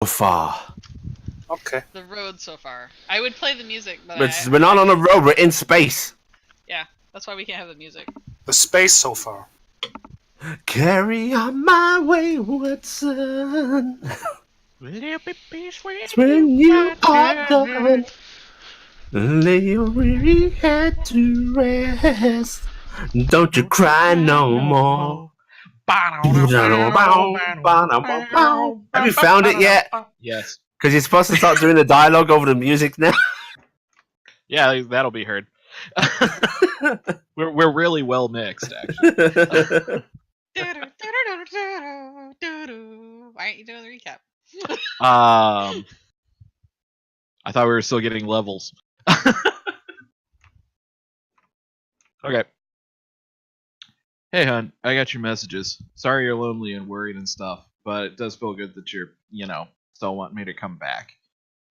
far. Okay. The road so far. I would play the music, but We're not on a road, we're in space. Yeah, that's why we can't have the music. The space so far. Carry on my wayward son. Will you be peace When you are done, lay your weary head to rest. Don't you cry no more. Have you found it yet? Yes. Because you're supposed to start doing the dialogue over the music now. Yeah, that'll be heard. we're really well mixed, actually. Why aren't you doing the recap? I thought we were still getting levels. Okay. Hey, hon, I got your messages. Sorry you're lonely and worried and stuff, but it does feel good that you're, still want me to come back.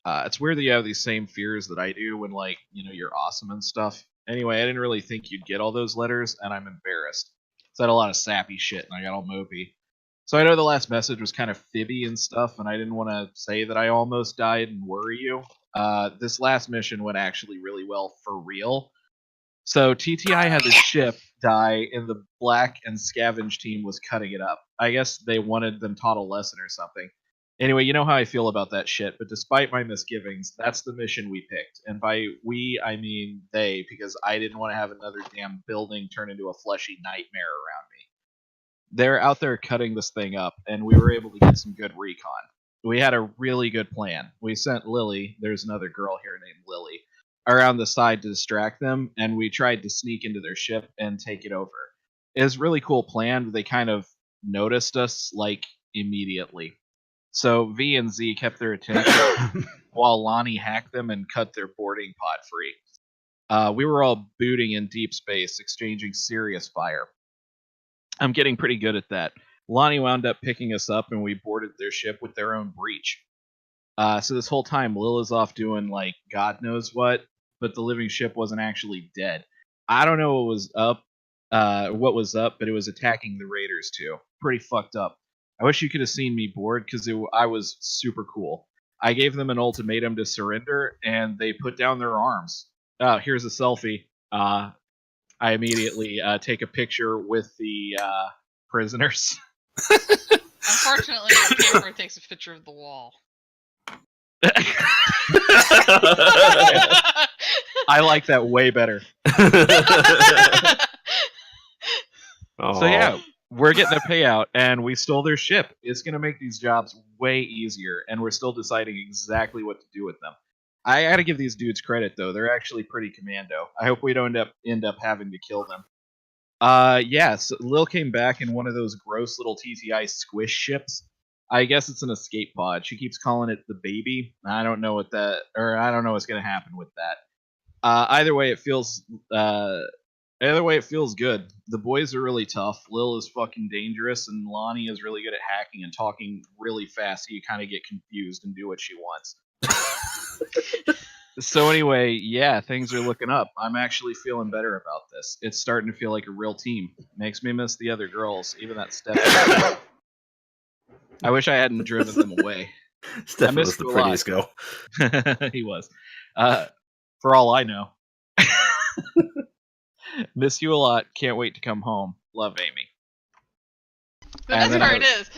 It's weird that you have these same fears that I do when, you're awesome and stuff. Anyway, I didn't really think you'd get all those letters, and I'm embarrassed. Said a lot of sappy shit, and I got all mopey. So I know the last message was kind of fibby and stuff, and I didn't want to say that I almost died and worry you. This last mission went actually really well for real. So TTI had the ship die, and the Black and Scavenge team was cutting it up. I guess they wanted them taught a lesson or something. Anyway, you know how I feel about that shit, but despite my misgivings, that's the mission we picked. And by we, I mean they, because I didn't want to have another damn building turn into a fleshy nightmare around me. They're out there cutting this thing up, and we were able to get some good recon. We had a really good plan. We sent Lily, there's another girl here named Lily, around the side to distract them, and we tried to sneak into their ship and take it over. It was a really cool plan, but they kind of noticed us, immediately. So V and Z kept their attention while Lonnie hacked them and cut their boarding pod free. We were all booting in deep space, exchanging serious fire. I'm getting pretty good at that. Lonnie wound up picking us up, and we boarded their ship with their own breach. So this whole time, Lil is off doing, God knows what, but the living ship wasn't actually dead. I don't know what was up, but it was attacking the raiders, too. Pretty fucked up. I wish you could have seen me board, because I was super cool. I gave them an ultimatum to surrender, and they put down their arms. Here's a selfie. I immediately take a picture with the prisoners. Unfortunately, the camera takes a picture of the wall. I like that way better. So yeah, we're getting a payout, and we stole their ship. It's going to make these jobs way easier, and we're still deciding exactly what to do with them. I got to give these dudes credit, though. They're actually pretty commando. I hope we don't end up having to kill them. So Lil came back in one of those gross little TTI squish ships. I guess it's an escape pod. She keeps calling it the baby. I don't know what's going to happen with that. Either way, it feels good. The boys are really tough. Lil is fucking dangerous, and Lonnie is really good at hacking and talking really fast, so you kind of get confused and do what she wants. So anyway, yeah, things are looking up. I'm actually feeling better about this. It's starting to feel like a real team. Makes me miss the other girls, even that Steph. I wish I hadn't driven them away. Steph was the prettiest girl. He was. For all I know. Miss you a lot. Can't wait to come home. Love, Amy. The best part is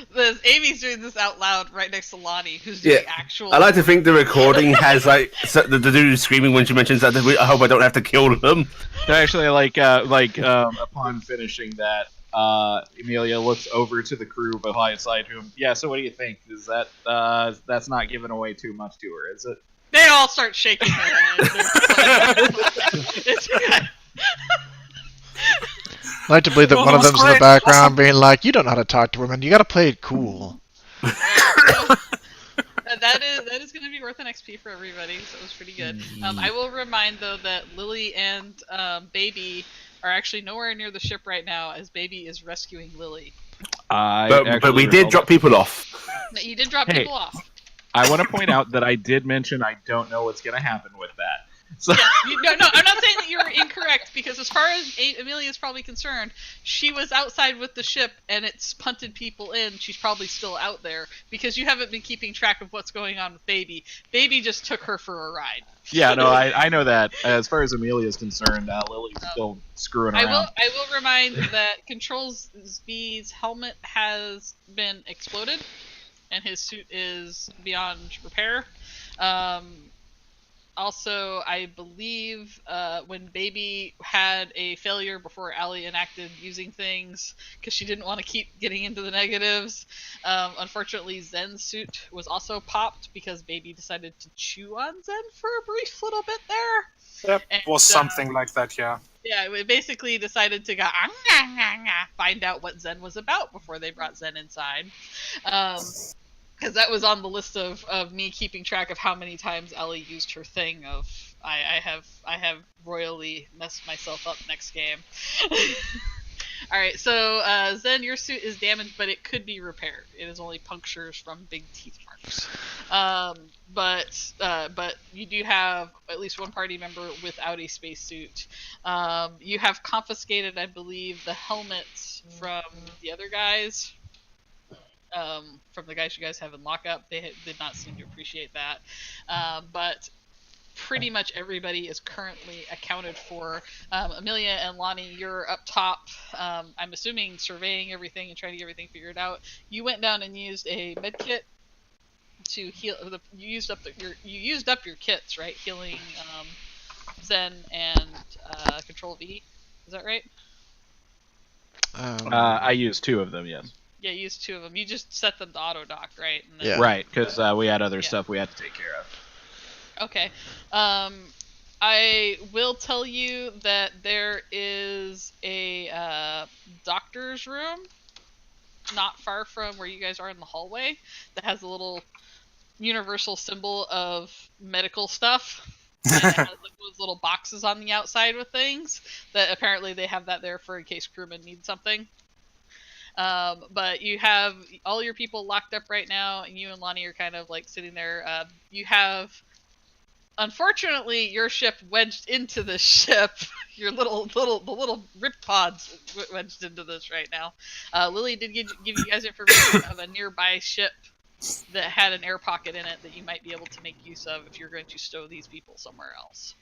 Amy's doing this out loud right next to Lonnie, who's doing actual. I like to think the recording has the dude screaming when she mentions that. I hope I don't have to kill them. No, actually, upon finishing that, Amelia looks over to the crew beside whom. Yeah. So, what do you think? Is that that's not giving away too much to her, is it? They all start shaking their heads. It's good. I like to believe that one of them's in the background being like, "You don't know how to talk to women. You got to play it cool." That is going to be worth an XP for everybody, so it was pretty good. I will remind, though, that Lily and Baby are actually nowhere near the ship right now, as Baby is rescuing Lily. But we did drop people off. You did drop people off. I want to point out that I did mention I don't know what's going to happen with that. So No, I'm not saying that you're incorrect, because as far as Amelia is probably concerned, she was outside with the ship and it's punted people in. She's probably still out there because you haven't been keeping track of what's going on with Baby. Baby just took her for a ride. yeah, no, I know that. As far as Amelia is concerned, Lily's still screwing around. I will remind that Controls V's helmet has been exploded, and his suit is beyond repair. Also, I believe when Baby had a failure before Allie enacted using things because she didn't want to keep getting into the negatives, unfortunately Zen's suit was also popped because Baby decided to chew on Zen for a brief little bit there. Yep, And, was something like that, yeah. Yeah, we basically decided to go find out what Zen was about before they brought Zen inside. Because that was on the list of me keeping track of how many times Ellie used her thing of I have royally messed myself up next game. Alright, so Zen, your suit is damaged, but it could be repaired. It is only punctures from big teeth marks. But you do have at least one party member without a spacesuit. You have confiscated, I believe, the helmets from the other guys. From the guys you guys have in lockup. They did not seem to appreciate that. But pretty much everybody is currently accounted for. Amelia and Lonnie, you're up top. I'm assuming surveying everything and trying to get everything figured out. You went down and used a med kit to heal. You used up your kits, right? Healing Zen and Control V. Is that right? I used 2 of them, yes. Yeah, you used 2 of them. You just set them to auto dock, right? And then, Yeah. Right, because we had other stuff we had to take care of. Okay. I will tell you that there is a doctor's room not far from where you guys are in the hallway that has a little universal symbol of medical stuff. And it has like those little boxes on the outside with things that apparently they have that there for in case crewmen need something. But you have all your people locked up right now, and you and Lonnie are kind of like sitting there. You have, unfortunately, your ship wedged into the ship. Your the little rip pods wedged into this right now. Lily did give you guys information of a nearby ship that had an air pocket in it that you might be able to make use of if you're going to stow these people somewhere else.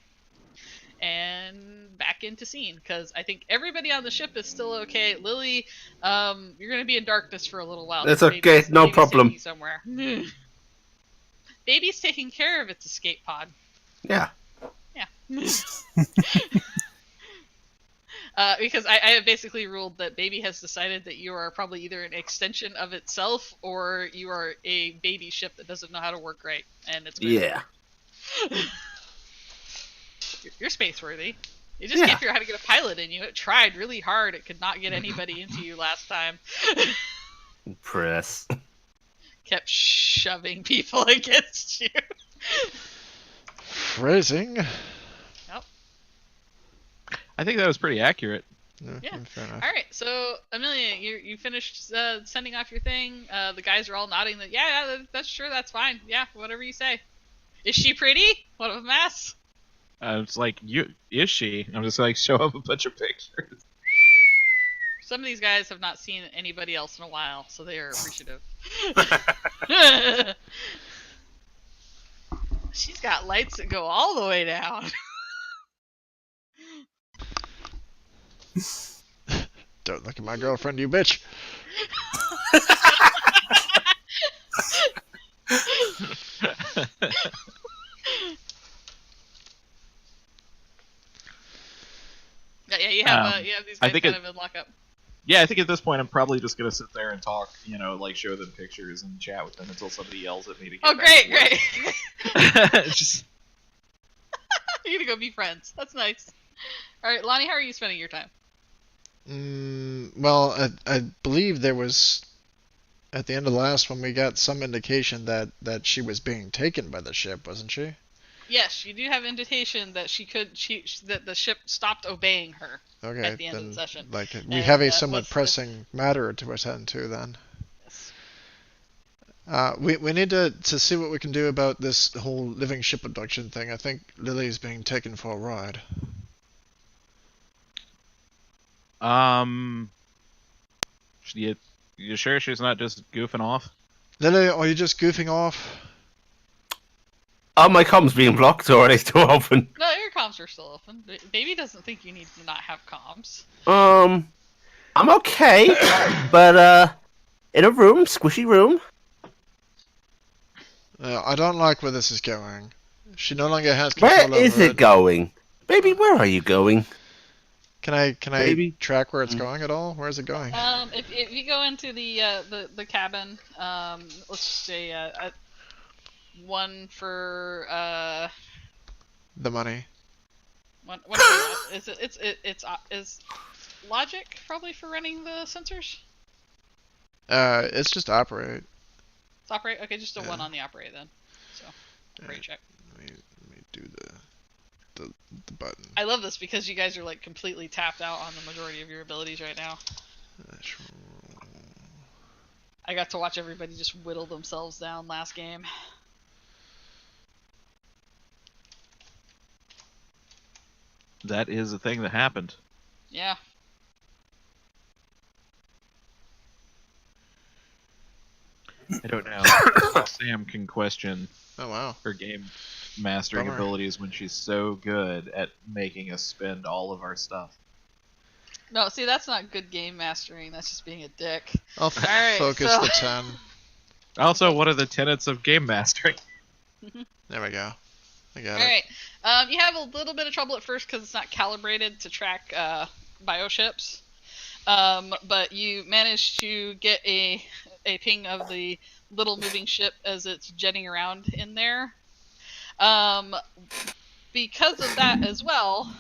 And back into scene, because I think everybody on the ship is still okay. Lily, you're going to be in darkness for a little while. That's okay, no problem. Somewhere. Baby's taking care of its escape pod. Yeah. Yeah. Because I have basically ruled that Baby has decided that you are probably either an extension of itself or you are a baby ship that doesn't know how to work right. And it's Yeah. You're space-worthy. You just can't figure out how to get a pilot in you. It tried really hard. It could not get anybody into you last time. Press. Kept shoving people against you. Phrasing. Yep. I think that was pretty accurate. Yeah. Fair enough. All right. So, Amelia, you finished sending off your thing. The guys are all nodding that, yeah, that's sure, that's fine. Yeah, whatever you say. Is she pretty? What of a mess? It's like, is she? I'm just like, show up a bunch of pictures. Some of these guys have not seen anybody else in a while, so they are appreciative. She's got lights that go all the way down. Don't look at my girlfriend, you bitch. Yeah, you have these guys kind of in lockup. Yeah, I think at this point I'm probably just gonna sit there and talk, like show them pictures and chat with them until somebody yells at me to get Oh, back great. to work. Just You're gonna go be friends. That's nice. All right, Lonnie, how are you spending your time? Well, I believe there was, at the end of the last one, we got some indication that she was being taken by the ship, wasn't she? Yes, you do have indication that that the ship stopped obeying her Okay, at the end of the session. We have a somewhat pressing matter to attend to then. Yes. We need to see what we can do about this whole living ship abduction thing. I think Lily's being taken for a ride. You sure she's not just goofing off? Lily, are you just goofing off? Are my comms being blocked or are they still open? No, your comms are still open. Baby doesn't think you need to not have comms. I'm okay, but in a room, squishy room. I don't like where this is going. She no longer has control Where is over it going? Baby, where are you going? Can I Baby? track where it's going at all? Where is it going? If you go into the cabin, let's just say one for The money. one for that. Is logic probably for running the sensors? It's just operate. It's operate. Okay, just a Yeah. one on the operate then. So great check. Let me do the button. I love this because you guys are like completely tapped out on the majority of your abilities right now. I got to watch everybody just whittle themselves down last game. That is a thing that happened. Yeah. I don't know. Sam can question Oh wow. her game mastering Bummer. abilities when she's so good at making us spend all of our stuff. No, see, that's not good game mastering. That's just being a dick. I'll Alright, focus so- the 10. Also, what are the tenets of game mastering? There we go. I got it. Alright. You have a little bit of trouble at first because it's not calibrated to track bioships. But you manage to get a ping of the little moving ship as it's jetting around in there. Because of that as well,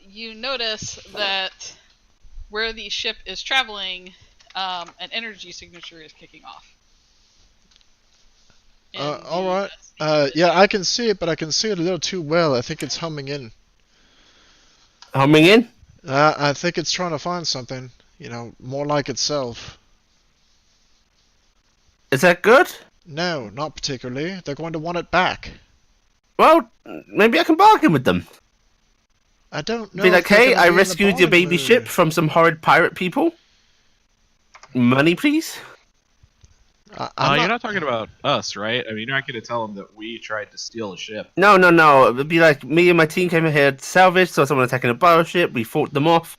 you notice that where the ship is traveling, an energy signature is kicking off. In the- Alright. Yeah, I can see it, but I can see it a little too well. I think it's humming in. Humming in? I think it's trying to find something, more like itself. Is that good? No, not particularly. They're going to want it back. Well, maybe I can bargain with them. I don't know. Be if like, they're hey, gonna I be in the rescued your bargain baby mood. ship from some horrid pirate people. Money, please? You're not talking about us, right? I mean, you're not going to tell them that we tried to steal a ship. No. It'd be like me and my team came here to salvage, saw someone attacking a battleship, we fought them off.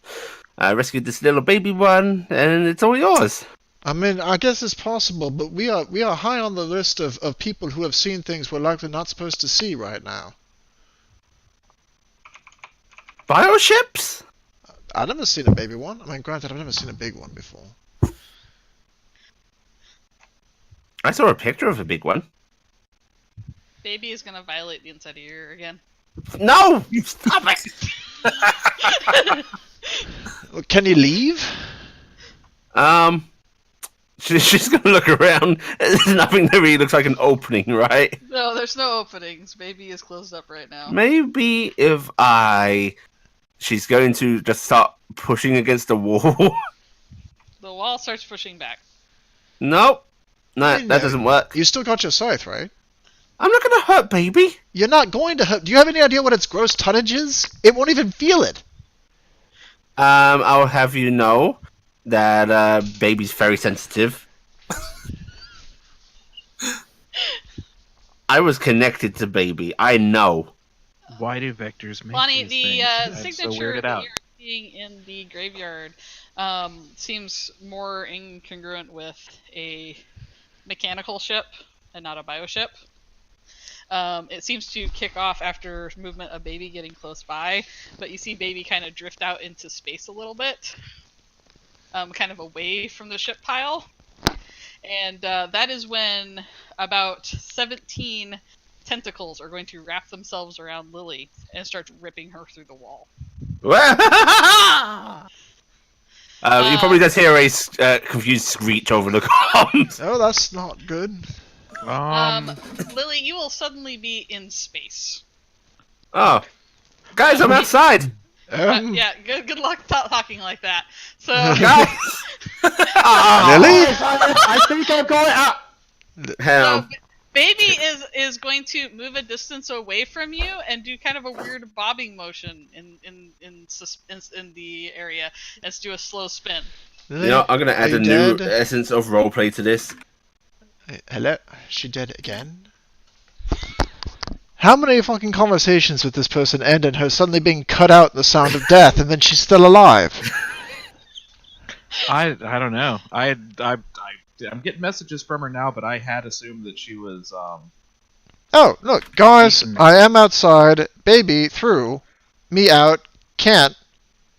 I rescued this little baby one, and it's all yours. I mean, I guess it's possible, but we are high on the list of people who have seen things we're likely not supposed to see right now. Bioships? I've never seen a baby one. I mean, granted, I've never seen a big one before. I saw a picture of a big one. Baby is gonna violate the inside of your ear again. No! Stop it! Well, can you leave? She's gonna look around. There's nothing that really looks like an opening, right? No, there's no openings. Baby is closed up right now. Maybe if she's going to just start pushing against the wall. The wall starts pushing back. Nope. No, I know. that doesn't work. You still got your scythe, right? I'm not gonna hurt baby. You're not going to hurt. Do you have any idea what its gross tonnage is? It won't even feel it. I'll have you know that baby's very sensitive. I was connected to baby. I know. Why do vectors make Bonnie, these the things? I'm so signature weirded that out. you're seeing in the graveyard seems more incongruent with a mechanical ship and not a bioship. It seems to kick off after movement of baby getting close by, but you see baby kind of drift out into space a little bit, kind of away from the ship pile. And that is when about 17 tentacles are going to wrap themselves around Lily and start ripping her through the wall. You probably just hear a confused screech over the comms. Oh, that's not good. Lily, you will suddenly be in space. Oh, guys, I'm outside. Yeah, good luck talking like that. So, Guys! Lily? I think I'm going out. so Baby is going to move a distance away from you and do kind of a weird bobbing motion in the area, and let's do a slow spin. Lily? You know, I'm gonna Are add you a new dead? essence of roleplay to this. Hello? She dead again? How many fucking conversations with this person end in her suddenly being cut out in the sound of death, and then she's still alive? I don't know. I'm getting messages from her now, but I had assumed that she was Oh, look, guys, I am outside. Baby through. Me out. Can't.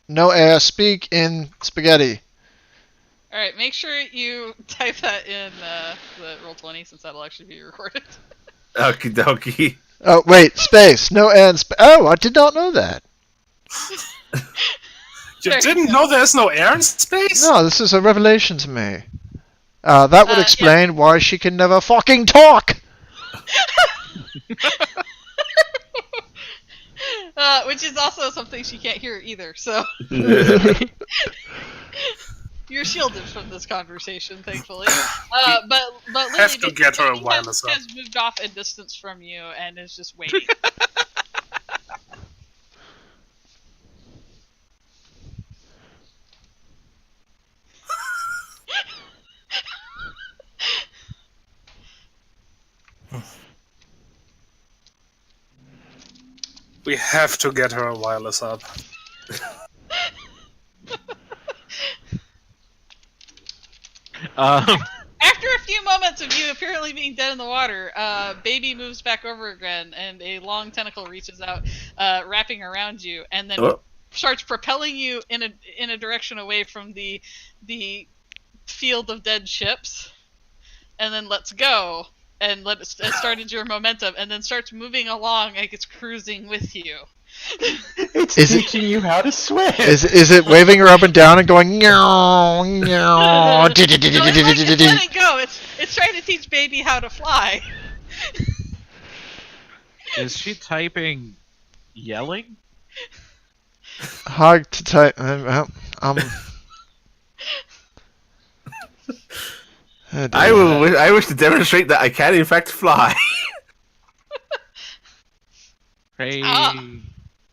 No air. Speak in spaghetti. All right, make sure you type that in the Roll20 since that'll actually be recorded. Okie dokie. Oh, wait, space. No air and oh, I did not know that. You There didn't you know there's no air in space? No, this is a revelation to me. That would Yeah. explain why she can never fucking talk! Which is also something she can't hear either, so you're shielded from this conversation, thankfully. But Lily Have to get her a has, wireless up. has moved off a distance from you and is just waiting. We have to get her a wireless up. After a few moments of you apparently being dead in the water, Baby moves back over again, and a long tentacle reaches out, wrapping around you, and then starts propelling you in a direction away from the field of dead ships, and then lets go and started your momentum, and then starts moving along like it's cruising with you. It's Is it- teaching you how to swim. Is it waving her up and down and going meow meow? No, it's letting go. It's trying to teach Baby how to fly. is she typing yelling? Hard to type. Oh, dear. I wish to demonstrate that I can in fact fly. Hey, hey,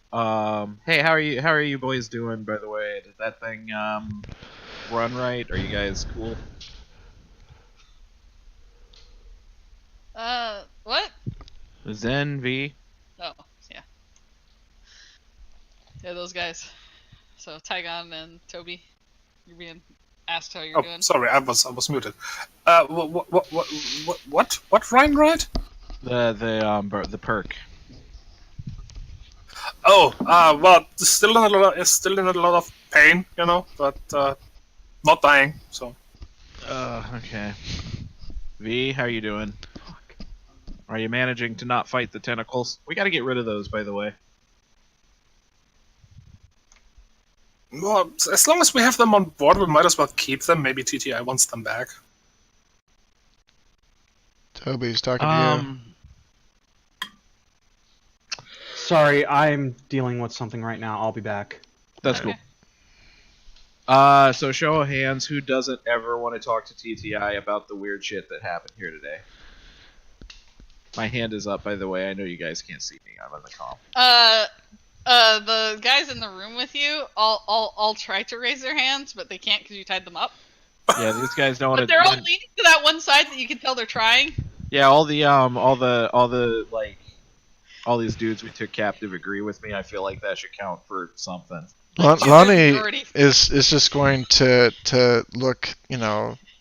how are you boys doing? By the way, did that thing run right? Are you guys cool? What? Zen V. Oh, yeah. Yeah, those guys. So Tygon and Toby, you're being asked how you're Oh, doing. sorry, I was muted. What Ryan right? The perk. Oh, well, still in a lot of pain, you know, but not dying. So Okay. V, how are you doing? Are you managing to not fight the tentacles? We gotta get rid of those, by the way. well, as long as we have them on board, we might as well keep them. Maybe TTI wants them back. Toby's talking to you. Sorry, I'm dealing with something right now. I'll be back. That's Okay. cool. So show of hands, who doesn't ever want to talk to TTI about the weird shit that happened here today? My hand is up, by the way. I know you guys can't see me. I'm on the comm. The guys in the room with you all try to raise their hands, but they can't because you tied them up. Yeah, these guys don't want But to. they're all leaning to that one side that you can tell they're trying. Yeah, all these dudes we took captive agree with me. I feel like that should count for something. Lonnie Majority. is just going to look,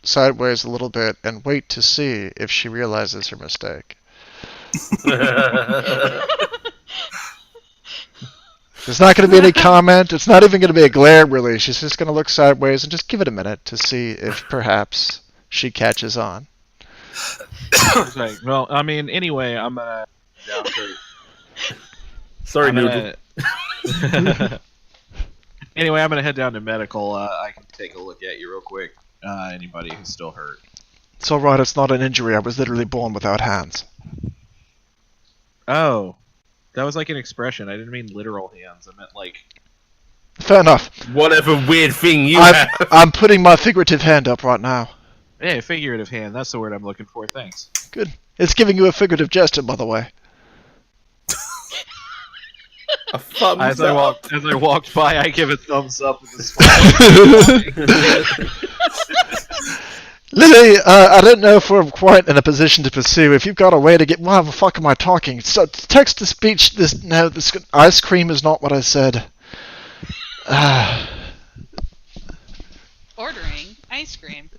sideways a little bit and wait to see if she realizes her mistake. There's not going to be any comment. It's not even going to be a glare, really. She's just going to look sideways and just give it a minute to see if perhaps she catches on. Right. Well, I mean, anyway, I'm gonna. Sorry, I'm Noodle. gonna... Anyway, I'm gonna head down to medical. I can take a look at you real quick. Anybody who's still hurt. It's alright, it's not an injury. I was literally born without hands. Oh, that was like an expression. I didn't mean literal hands. I meant like Fair enough. Whatever weird thing you have. I'm putting my figurative hand up right now. Hey, figurative hand. That's the word I'm looking for. Thanks. Good. It's giving you a figurative gesture, by the way. A thumbs As up. I walked by, I give a thumbs up with a smile. Lily, I don't know if we're quite in a position to pursue. If you've got a way to get... Why the fuck am I talking? So, text to speech, this ice cream is not what I said. Ordering ice cream.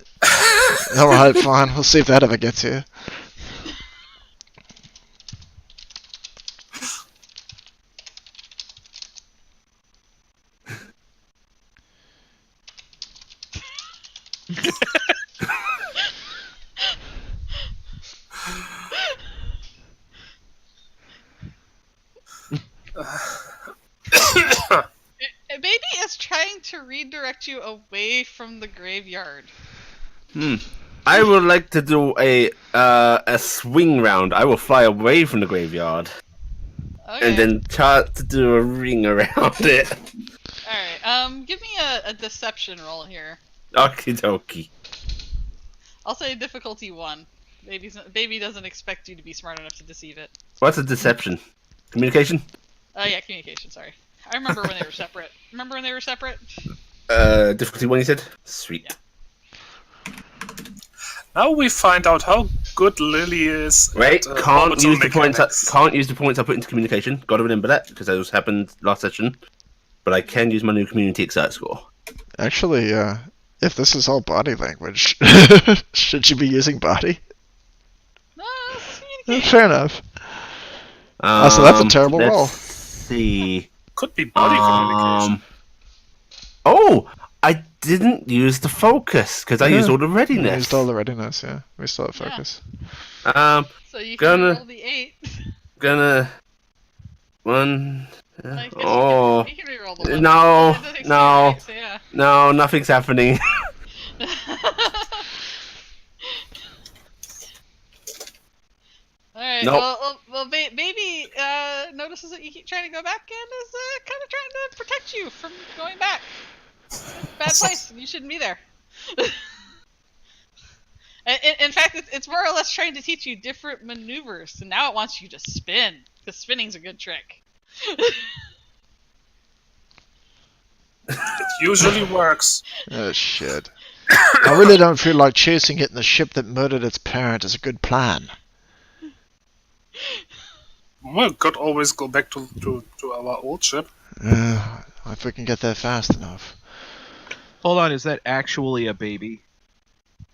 Alright, fine. We'll see if that ever gets here. Baby is trying to redirect you away from the graveyard. I would like to do a swing round. I will fly away from the graveyard. Okay. And then try to do a ring around it. Alright, give me a deception roll here. Okie dokie. I'll say difficulty 1. Baby doesn't expect you to be smart enough to deceive it. What's a deception? Communication? Yeah, communication, sorry. I remember when they were separate. Remember when they were separate? Difficulty 1, you said? Sweet. Yeah. Now we find out how good Lily is. Right, at, can't orbital use the points. mechanics. Can't use the points I put into communication. Got to remember that because those happened last session. But I can use my new community excite score. Actually, if this is all body language, should you be using body? No, this is communication. Fair enough. So that's a terrible roll. Let's see. Could be body communication. Oh, I didn't use the focus because I used all the We readiness. used all the readiness, yeah. We still have focus. So you can roll the 8. Gonna one. I guess Oh you can re-roll the 1. no, It doesn't exceed no, 8, so yeah. no, nothing's happening. Alright, Nope. well, baby notices that you keep trying to go back and is kind of trying to protect you from going back. Bad place. You shouldn't be there. In fact, it's more or less trying to teach you different maneuvers, and now it wants you to spin, because spinning's a good trick. It usually works. Oh, shit. I really don't feel like chasing it in the ship that murdered its parent is a good plan. We could always go back to our old ship. If we can get there fast enough. Hold on, is that actually a baby?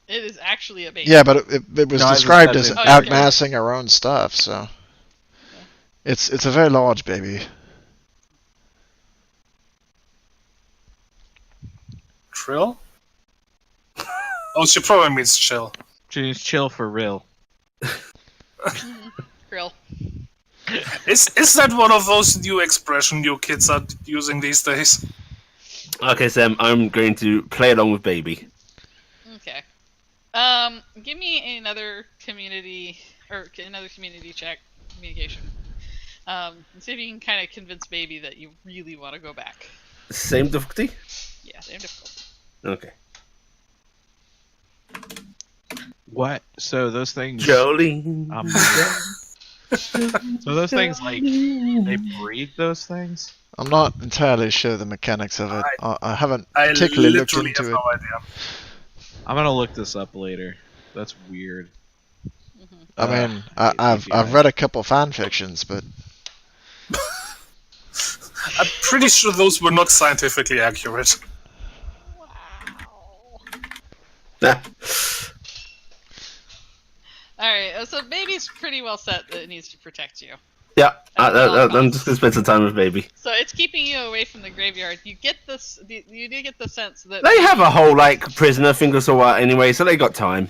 It is actually a baby. Yeah, but it was No, I was described as discussing- outmassing our own stuff, so... It's a very large baby. Trill? Oh, she probably means chill. She's chill for real. Grill. Is that one of those new expressions you kids are using these days? Okay, Sam, I'm going to play along with baby. Okay. Give me another community check, communication. And see if you can kind of convince baby that you really want to go back. Same difficulty? Yeah, same difficulty. Okay. What? So those things. Jolene. So those things, like, they breed those things? I'm not entirely sure the mechanics of it. I haven't I particularly looked literally into have it. no idea. I'm gonna look this up later. That's weird. I mean, hate I've CGI. read a couple fan fictions, but I'm pretty sure those were not scientifically accurate. Wow. Alright, so baby's pretty well set that it needs to protect you. Yeah, I'm just going to spend some time with baby. So it's keeping you away from the graveyard. You get this. You do get the sense that They have a whole, prisoner thing or so anyway, so they got time.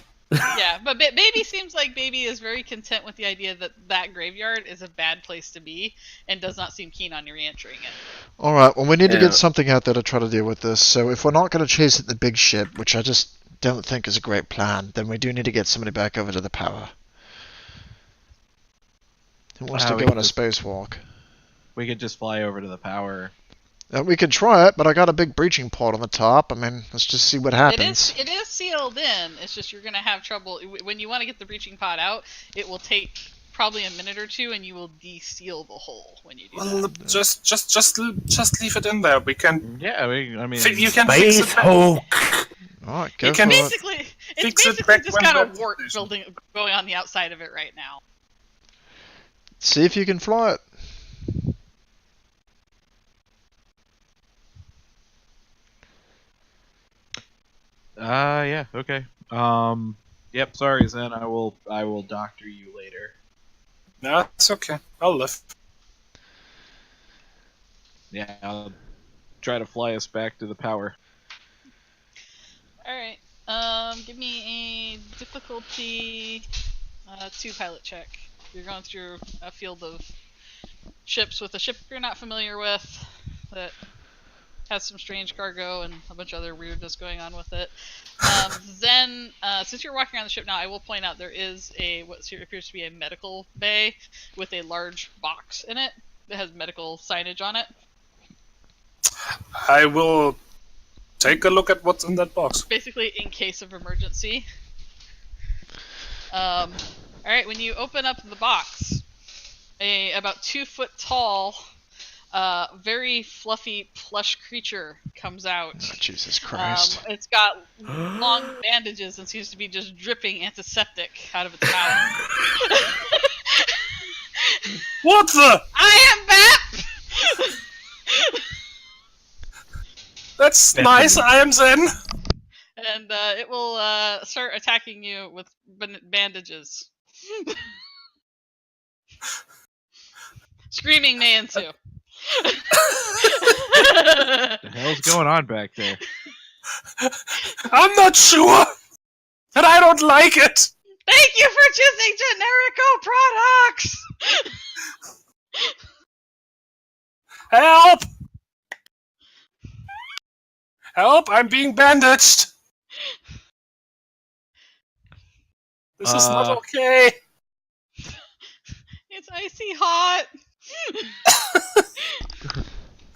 yeah, but baby seems like baby is very content with the idea that that graveyard is a bad place to be, and does not seem keen on you re-entering it. alright, well we need to Yeah. get something out there to try to deal with this, so if we're not going to chase it in the big ship, which I just don't think is a great plan, then we do need to get somebody back over to the power. Who wants to we go could on a just- spacewalk? We could just fly over to the power. We could try it, but I got a big breaching pod on the top. I mean, let's just see what happens. It is sealed in. It's just you're gonna have trouble when you want to get the breaching pod out. It will take probably a minute or two, and you will de-seal the hole when you do that. Just leave it in there. We can. Yeah, I mean, You can fix Space it back. Hulk! Alright, go You for can it. Basically, it's Fix it basically back just when got a that's wart station. going on the outside of it right now. See if you can fly it. Yeah, okay. Yep, sorry, Zen. I will doctor you later. No, it's okay. I'll live. Yeah, I'll try to fly us back to the power. All right. Give me a difficulty 2 pilot check. You're going through a field of ships with a ship you're not familiar with that has some strange cargo and a bunch of other weirdness going on with it. Then, since you're walking around the ship now, I will point out there is what appears to be a medical bay with a large box in it that has medical signage on it. I will take a look at what's in that box. Basically, in case of emergency. Alright, when you open up the box, a about 2 foot tall, very fluffy plush creature comes out. Oh, Jesus Christ. It's got long bandages and seems to be just dripping antiseptic out of its mouth. What the? I am Bap! That's nice. I am Zen. And it will start attacking you with bandages. Screaming may ensue. What the hell's going on back there? I'm not sure, and I don't like it. Thank you for choosing Generico products! Help! Help! I'm being bandaged. This is not okay. It's icy hot.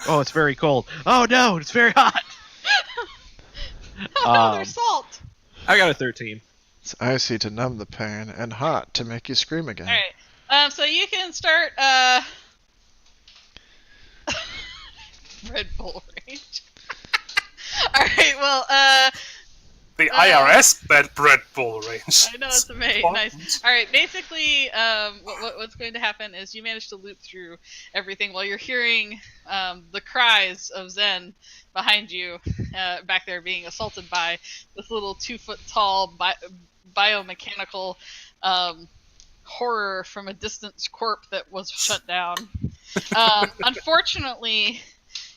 Oh, it's very cold. Oh no, it's very hot. Oh no, there's salt. I got a 13. It's icy to numb the pain and hot to make you scream again. Alright, so you can start, Red Bull range. Alright, well, The IRS bed Red Bull range. I know, it's amazing. Nice. Alright, basically, what's going to happen is you manage to loop through everything while you're hearing the cries of Zen behind you, back there being assaulted by this little 2 foot tall biomechanical horror from a distant corp that was shut down. Unfortunately,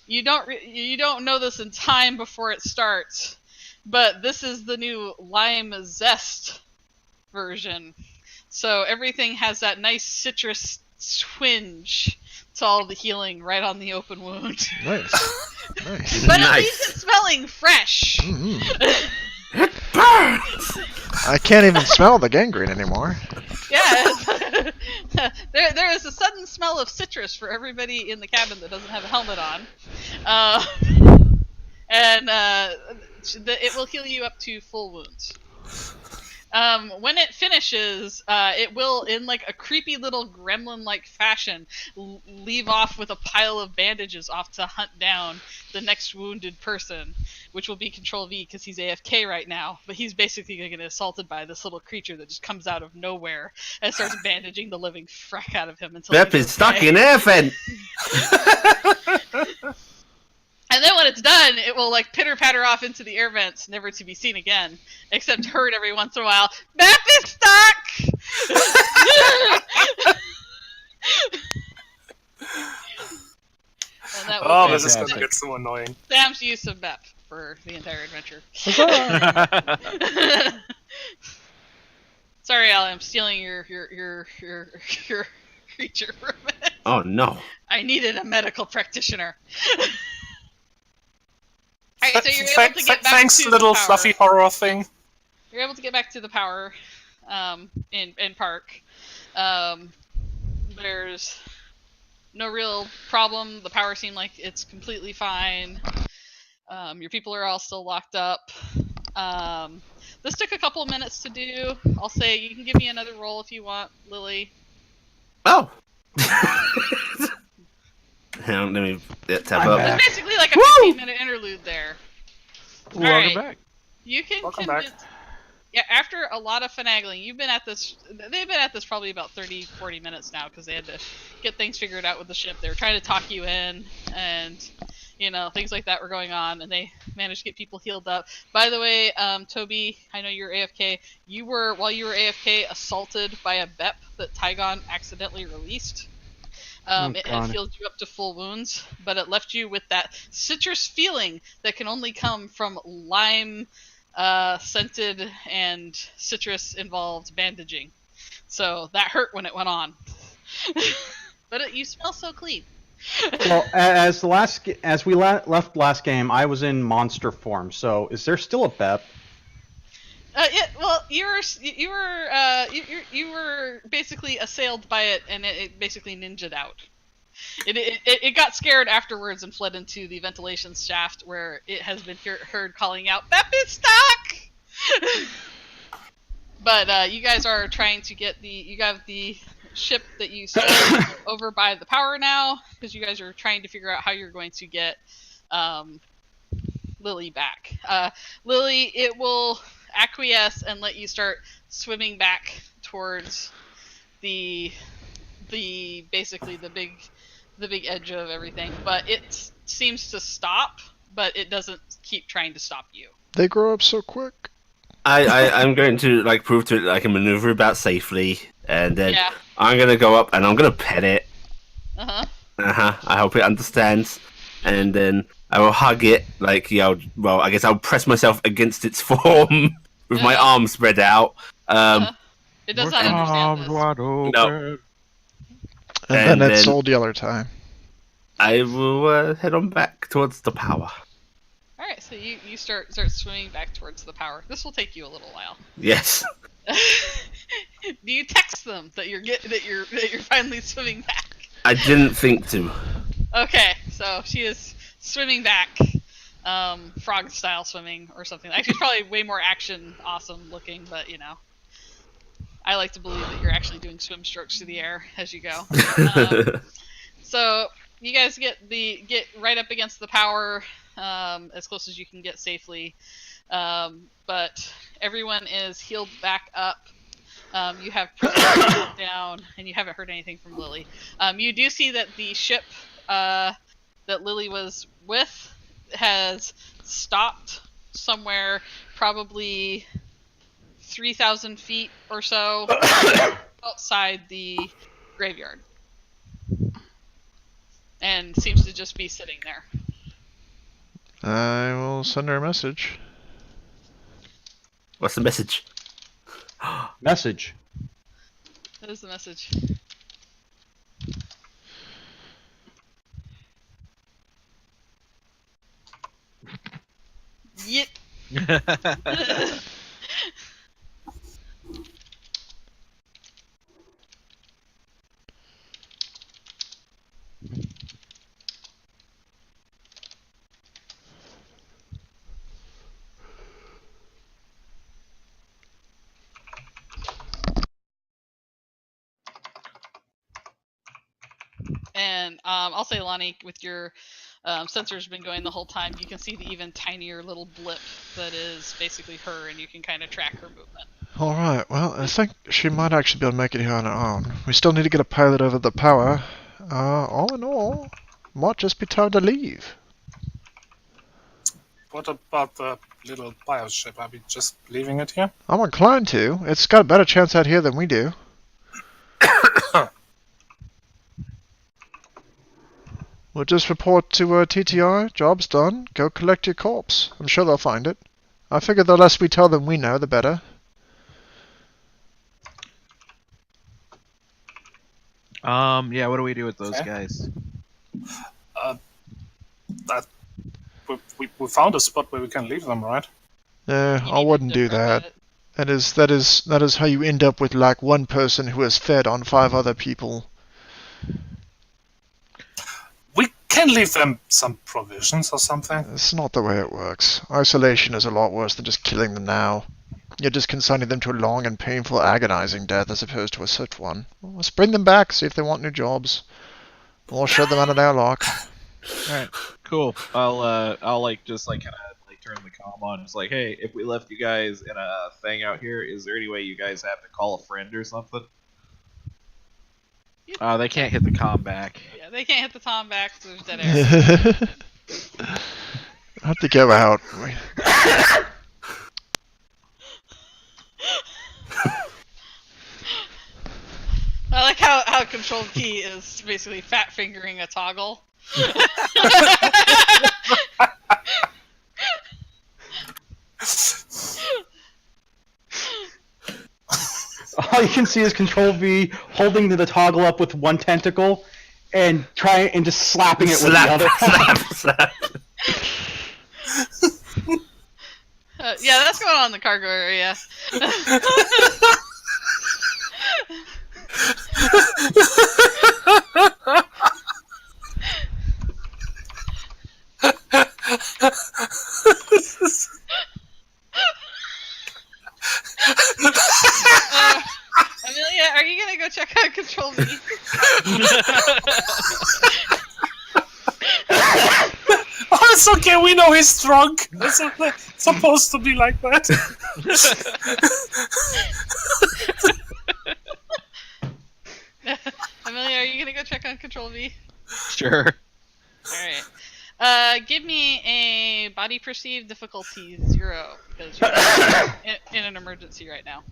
you don't know this in time before it starts. But this is the new lime zest version. So everything has that nice citrus twinge to all the healing right on the open wound. Nice. Nice. But at least it's smelling fresh. Mm-hmm. I can't even smell the gangrene anymore. Yeah. there is a sudden smell of citrus for everybody in the cabin that doesn't have a helmet on. It will heal you up to full wounds. When it finishes, it will, in like a creepy little gremlin-like fashion, leave off with a pile of bandages off to hunt down the next wounded person, which will be Control V because he's AFK right now. But he's basically going to get assaulted by this little creature that just comes out of nowhere and starts bandaging the living frack out of him until Bep is stuck in heaven. And then when it's done, it will like pitter-patter off into the air vents, never to be seen again, except heard every once in a while. Bep is stuck! And that will be This is going to get so annoying. Sam's use of Bep for the entire adventure. Sorry, Al, I'm stealing your creature for a minute. Oh no. I needed a medical practitioner. Alright, so you're able to get back Thanks, to little the power. fluffy horror thing. You're able to get back to the power in park. There's no real problem. The power seemed like it's completely fine. Your people are all still locked up. This took a couple of minutes to do. I'll say you can give me another roll if you want, Lily. Oh. Hang on, let me tap I'm up. back. It's basically like a Woo! 15-minute interlude there. Welcome Alright. back. You can Welcome convince. back. Yeah, after a lot of finagling, you've been at this. They've been at this probably about 30, 40 minutes now because they had to get things figured out with the ship. They were trying to talk you in, and things like that were going on, and they managed to get people healed up. By the way, Toby, I know you're AFK. While you were AFK, assaulted by a BEP that Tygon accidentally released. It had God. healed you up to full wounds, but it left you with that citrus feeling that can only come from lime scented and citrus involved bandaging. So that hurt when it went on. But you smell so clean. Well, as we left last game, I was in monster form. So is there still a BEP? Yeah, well, you were basically assailed by it, and it basically ninja'd out. It got scared afterwards and fled into the ventilation shaft, where it has been heard calling out, "Bep is stuck!" But you guys are trying to get you got the ship that you stole over by the power now, because you guys are trying to figure out how you're going to get Lily back. Lily, it will acquiesce and let you start swimming back towards the basically the big edge of everything, but it seems to stop, but it doesn't keep trying to stop you. They grow up so quick. I'm going to prove to it that I can maneuver about safely, and then Yeah. I'm gonna go up and I'm gonna pet it. Uh-huh. I hope it understands, and then I will hug it. I guess I'll press myself against its form with my arms spread out. It does not understand this. No. And then it's Old Yeller time. I will head on back towards the power. All right, so you start swimming back towards the power. This will take you a little while. Yes. Do you text them that you're finally swimming back? I didn't think to. Okay, so she is swimming back, frog style swimming or something. Actually, it's probably way more action awesome looking, but I like to believe that you're actually doing swim strokes through the air as you go. So you guys get right up against the power, as close as you can get safely, but everyone is healed back up. You have down, and you haven't heard anything from Lily. You do see that the ship that Lily was with has stopped somewhere, probably 3,000 feet or so outside the graveyard, and seems to just be sitting there. I will send her a message. What's the message? Message. That is the message. Yep. And I'll say, Lonnie, with your sensors been going the whole time, you can see the even tinier little blip that is basically her, and you can kind of track her movement. Alright, well, I think she might actually be able to make it here on her own. We still need to get a pilot over the power. All in all, might just be time to leave. What about the little bioship? Are we just leaving it here? I'm inclined to. It's got a better chance out here than we do. We'll just report to TTI, job's done, go collect your corpse. I'm sure they'll find it. I figure the less we tell them we know, the better. Yeah, what do we do with those Okay. guys? We found a spot where we can leave them, right? I wouldn't do that. That is how you end up with one person who is fed on 5 other people. can leave them some provisions or something. It's not the way it works. Isolation is a lot worse than just killing them now. You're just consigning them to a long and painful, agonizing death as opposed to a swift one. Well, let's bring them back, see if they want new jobs. Or shut them out of airlock. Alright, cool. I'll like just like kind of like turn the comm on. It's like, hey, if we left you guys in a thing out here, is there any way you guys have to call a friend or something? They can't hit the comm back. Yeah, they can't hit the tom back, so there's dead air. I have to go out. I like how Control Key is basically fat fingering a toggle. All you can see is Control V holding the toggle up with one tentacle and just slapping it with the other. Slap. Yeah, that's going on in the cargo area. Amelia, are you gonna go check out Control V? Oh, it's okay. We know he's drunk. It's okay. It's supposed to be like that. Amelia, are you gonna go check on Control V? Sure. Alright. Give me a body perceived difficulty 0, because you're in an emergency right now.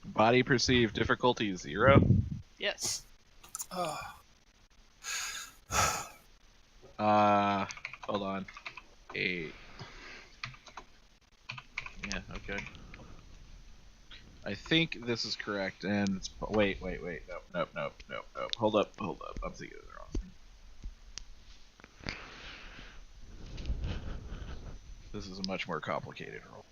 Body perceived difficulty 0. Yes. Hold on. 8. Yeah, okay. I think this is correct, and it's wait. Nope. Hold up. I'm thinking of the wrong thing. This is a much more complicated roll.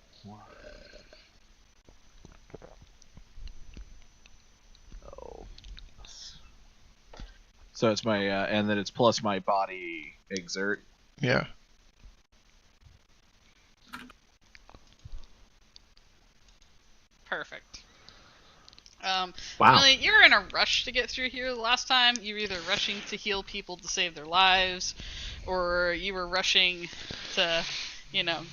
Oh. So it's my and then it's plus my body exert. Yeah. Perfect. Wow. Emily, you're in a rush to get through here the last time. You were either rushing to heal people to save their lives, or you were rushing to,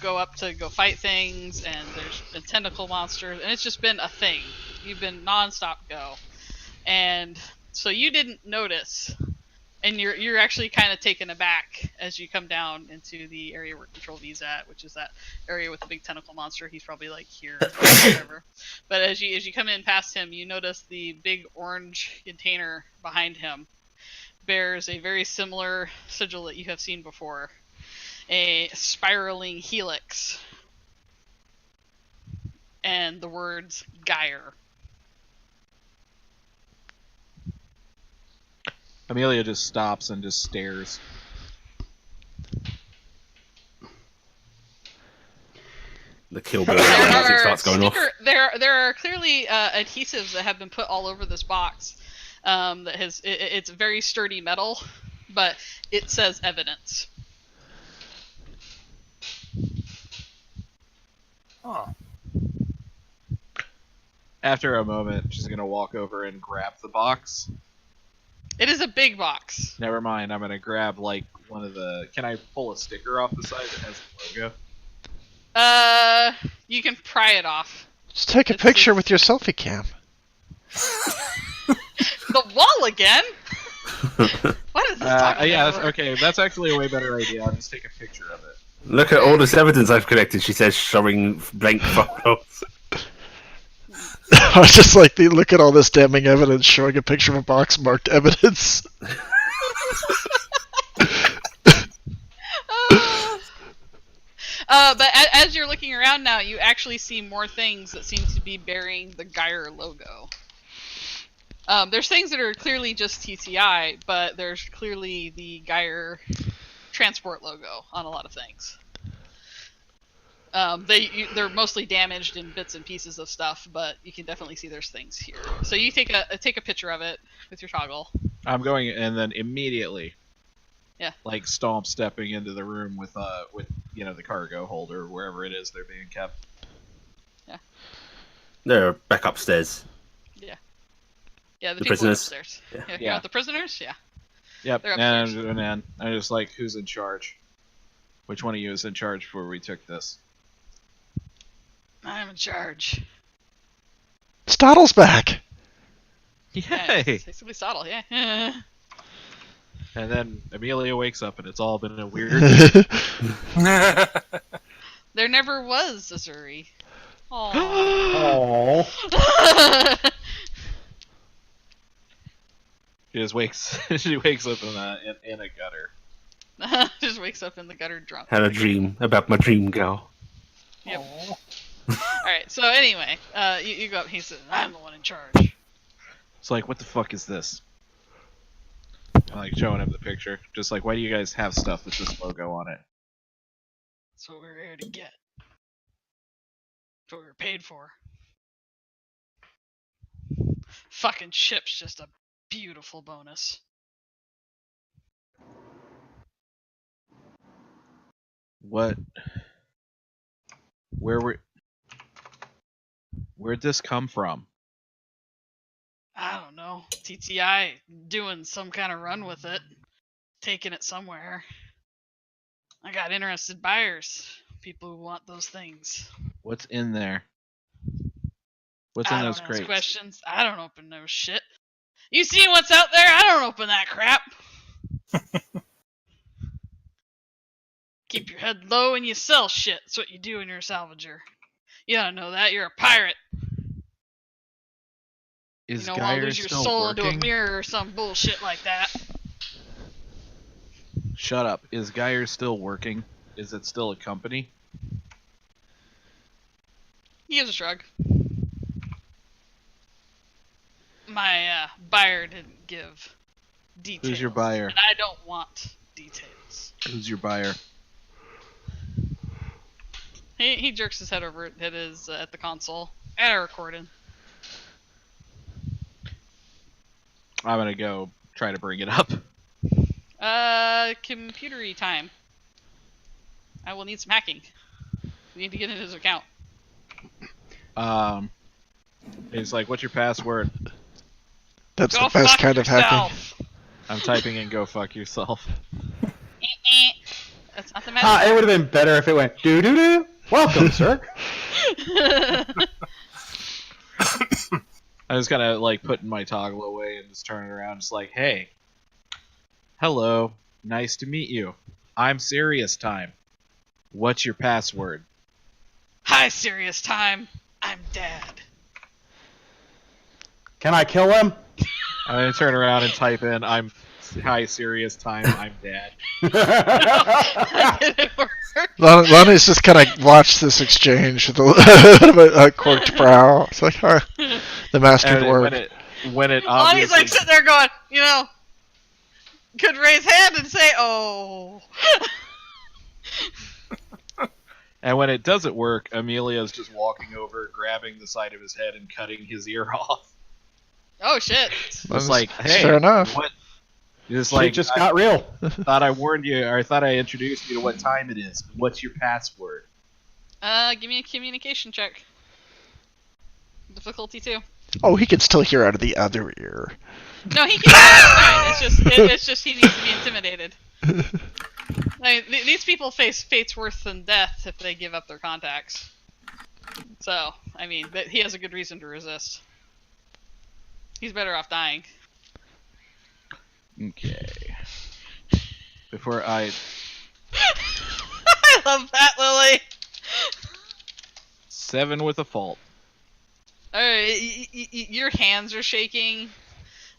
go up to go fight things, and there's been tentacle monsters, and it's just been a thing. You've been non-stop go. And so you didn't notice, and you're actually kind of taken aback as you come down into the area where Control V's at, which is that area with the big tentacle monster. He's probably like here or whatever. But as you come in past him, you notice the big orange container behind him bears a very similar sigil that you have seen before, a spiraling helix, and the words Gyre. Amelia just stops and just stares. The Kill Bill music starts going off. There are clearly adhesives that have been put all over this box. It's very sturdy metal, but it says evidence. Oh. After a moment, she's gonna walk over and grab the box. It is a big box. Never mind, I'm gonna grab like one of the. Can I pull a sticker off the side that has the logo? You can pry it off. Just take a picture with your selfie cam. The wall again? What is this talking yeah, about? okay, that's actually a way better idea. I'll just take a picture of it. Look at all this evidence I've collected, she says, showing blank photos. I was just like, look at all this damning evidence, showing a picture of a box marked evidence. But as you're looking around now, you actually see more things that seem to be bearing the Gyre logo. There's things that are clearly just TCI, but there's clearly the Gyre transport logo on a lot of things. They're mostly damaged in bits and pieces of stuff, but you can definitely see there's things here. So you take a picture of it with your toggle. I'm going, and then immediately, Yeah. Like stomp stepping into the room with the cargo holder, wherever it is they're being kept. They're back upstairs. Yeah, the The people are prisoners? upstairs. Yeah. You Yeah. want the prisoners? Yeah. Yep. They're And upstairs. I just like, who's in charge? Which one of you is in charge before we took this? I'm in charge. Stottle's back! Yeah, Yay! it's basically Sottle, yeah. And then Amelia wakes up and it's all been a weird. There never was a Zuri. Aww. Oh. She just wakes. She wakes up in a gutter. Just wakes up in the gutter drunk. Had a dream about my dream girl. Yep. Alright, so anyway, you go up, he says, I'm the one in charge. It's like, what the fuck is this? I'm like showing him the picture. Just like, why do you guys have stuff with this logo on it? That's what we're here to get. That's what we were paid for. Fucking ship's just a beautiful bonus. What? Where'd this come from? I don't know. TTI doing some kind of run with it. Taking it somewhere. I got interested buyers. People who want those things. What's in there? What's in I those don't crates? ask questions. I don't open no shit. You seen what's out there? I don't open that crap. Keep your head low and you sell shit. That's what you do when you're a salvager. You don't know that. You're a pirate. Is You don't want to Geyer lose your still soul working? into a mirror or some bullshit like that. Shut up. Is Geyer still working? Is it still a company? He gives a shrug. My buyer didn't give details. Who's your buyer? And I don't want details. Who's your buyer? He jerks his head over at his at the console at a recording. I'm gonna go try to bring it up. Computery time. I will need some hacking. We need to get into his account. He's like, "What's your password?" That's Go the best fuck kind of hacking. yourself. I'm typing in "go fuck yourself." That's not the magic. It would have been better if it went doo doo doo. Welcome, sir. I was kind of like putting my toggle away and just turning around, just like, "Hey, hello, nice to meet you. I'm Serious Time. What's your password?" Hi, serious time. I'm Dad. Can I kill him? I'm gonna turn around and type in, "I'm Hi Serious Time. I'm Dad." That didn't work. Lonnie's just kind of watched this exchange with a corked brow. It's like, oh, the mastered And work. when it Lonnie's obviously like sitting there going, could raise hand and say, oh. and when it doesn't work, Amelia's just walking over, grabbing the side of his head and cutting his ear off. Oh, shit. It's like, hey, fair enough. what? Just Shit like, just got real. thought I warned you, or I thought I introduced you to what time it is. What's your password? Give me a communication check. Difficulty 2. Oh, he can still hear out of the other ear. No, he can. It's fine. It's just he needs to be intimidated. I mean, these people face fate's worse than death if they give up their contacts. So, I mean, but he has a good reason to resist. He's better off dying. Okay. Before I... I love that, Lily. 7 with a fault. Alright, your hands are shaking.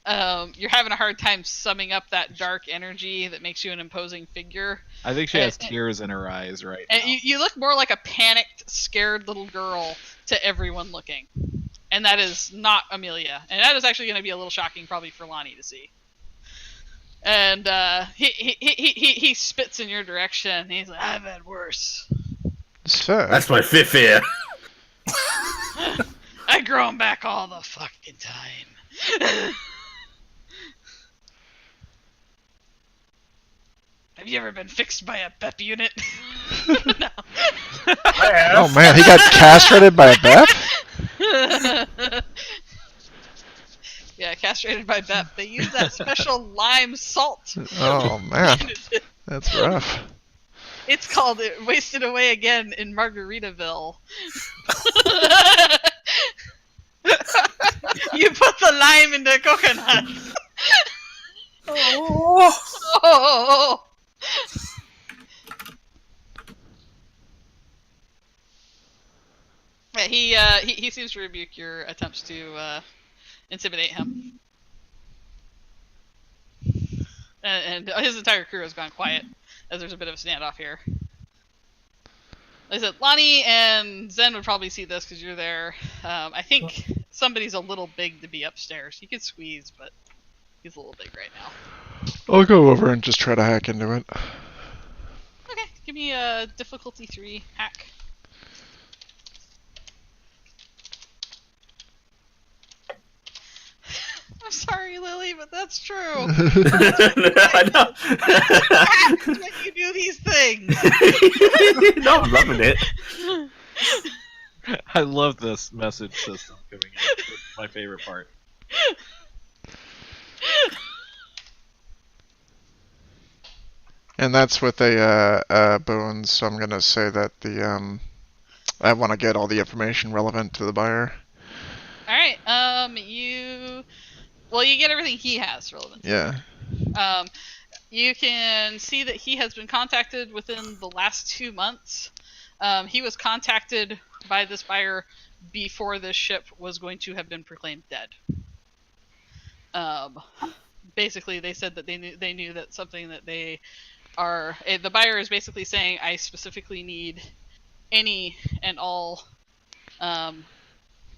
You're having a hard time summing up that dark energy that makes you an imposing figure. I think she has tears in her eyes right now. And you look more like a panicked, scared little girl to everyone looking. And that is not Amelia. And that is actually going to be a little shocking probably for Lonnie to see. And he spits in your direction. He's like, I've had worse. It's fair. That's my fifth ear. I grow 'em back all the fucking time. Have you ever been fixed by a BEP unit? No. Oh man, he got castrated by a BEP? Yeah, castrated by BEP. They use that special lime salt. Oh man, that's rough. It's called It Wasted Away Again in Margaritaville. You put the lime in the coconuts. Oh. Oh. Yeah, he seems to rebuke your attempts to intimidate him. And his entire crew has gone quiet as there's a bit of a standoff here. Like I said, Lonnie and Zen would probably see this because you're there. I think somebody's a little big to be upstairs. You can squeeze, but he's a little big right now. I'll go over and just try to hack into it. Okay, give me a difficulty 3 hack. I'm sorry, Lily, but that's true. I know. That's when you do these things. No, I'm loving it. I love this message system coming in. It's my favorite part. And that's with a boons, so I'm gonna say that the I want to get all the information relevant to the buyer. Alright, you get everything he has relevant. Yeah. You can see that he has been contacted within the last 2 months. He was contacted by this buyer before this ship was going to have been proclaimed dead. Basically, they said that they knew that something that they are... the buyer is basically saying, I specifically need any and all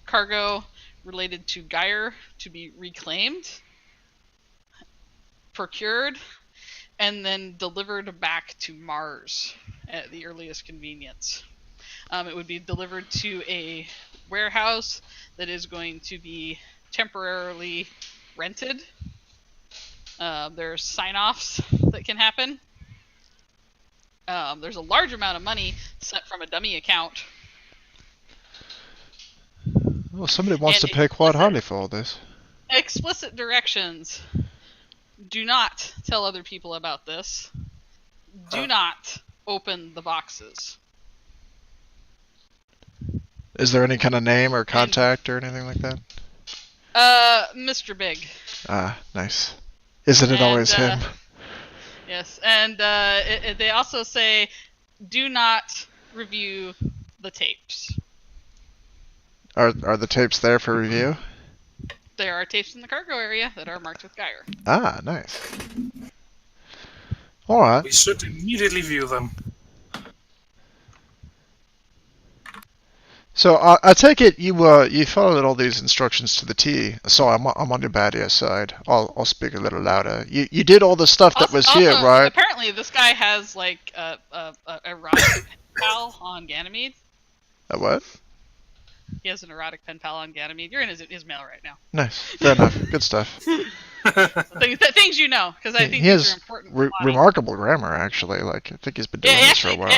cargo related to Gyre to be reclaimed, procured, and then delivered back to Mars at the earliest convenience. It would be delivered to a warehouse that is going to be temporarily rented. There's sign-offs that can happen. There's a large amount of money sent from a dummy account. Well, somebody wants And to pay quite highly for all this. Explicit directions. Do not tell other people about this. Do not open the boxes. Is there any kind of name or contact or anything like that? Mr. Big. Ah, nice. Isn't it always him? Yes, and they also say, do not review the tapes. Are the tapes there for review? There are tapes in the cargo area that are marked with Gyre. Ah, nice. Alright. We should immediately view them. So I take it you followed all these instructions to the T. Sorry, I'm on your baddie side. I'll speak a little louder. You did all the stuff that was here, right? Apparently, this guy has like a erotic pal on Ganymede. A what? He has an erotic pen pal on Ganymede. You're in his mail right now. Nice. Fair enough. Good stuff. Things you know, because I think he these has are important. remarkable grammar, actually. Like I think he's been doing this for a while.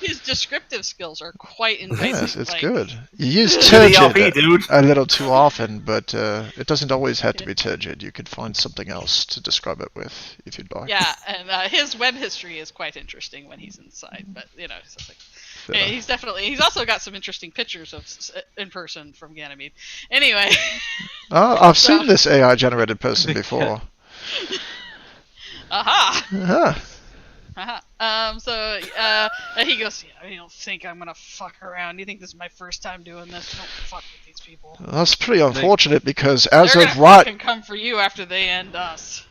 His descriptive skills are quite impressive. Yes, it's like, good. You use turgid dude. a little too often, but it doesn't always have to be turgid. You could find something else to describe it with if you'd like. Yeah, and his web history is quite interesting when he's inside. But it's like, he's also got some interesting pictures of in person from Ganymede. Anyway. I've seen this AI generated person before. Aha. Uh-huh. So he goes, yeah, you don't think I'm gonna fuck around? You think this is my first time doing this? Don't fuck with these people. That's pretty unfortunate because as They're of gonna right, fucking come for you after they end us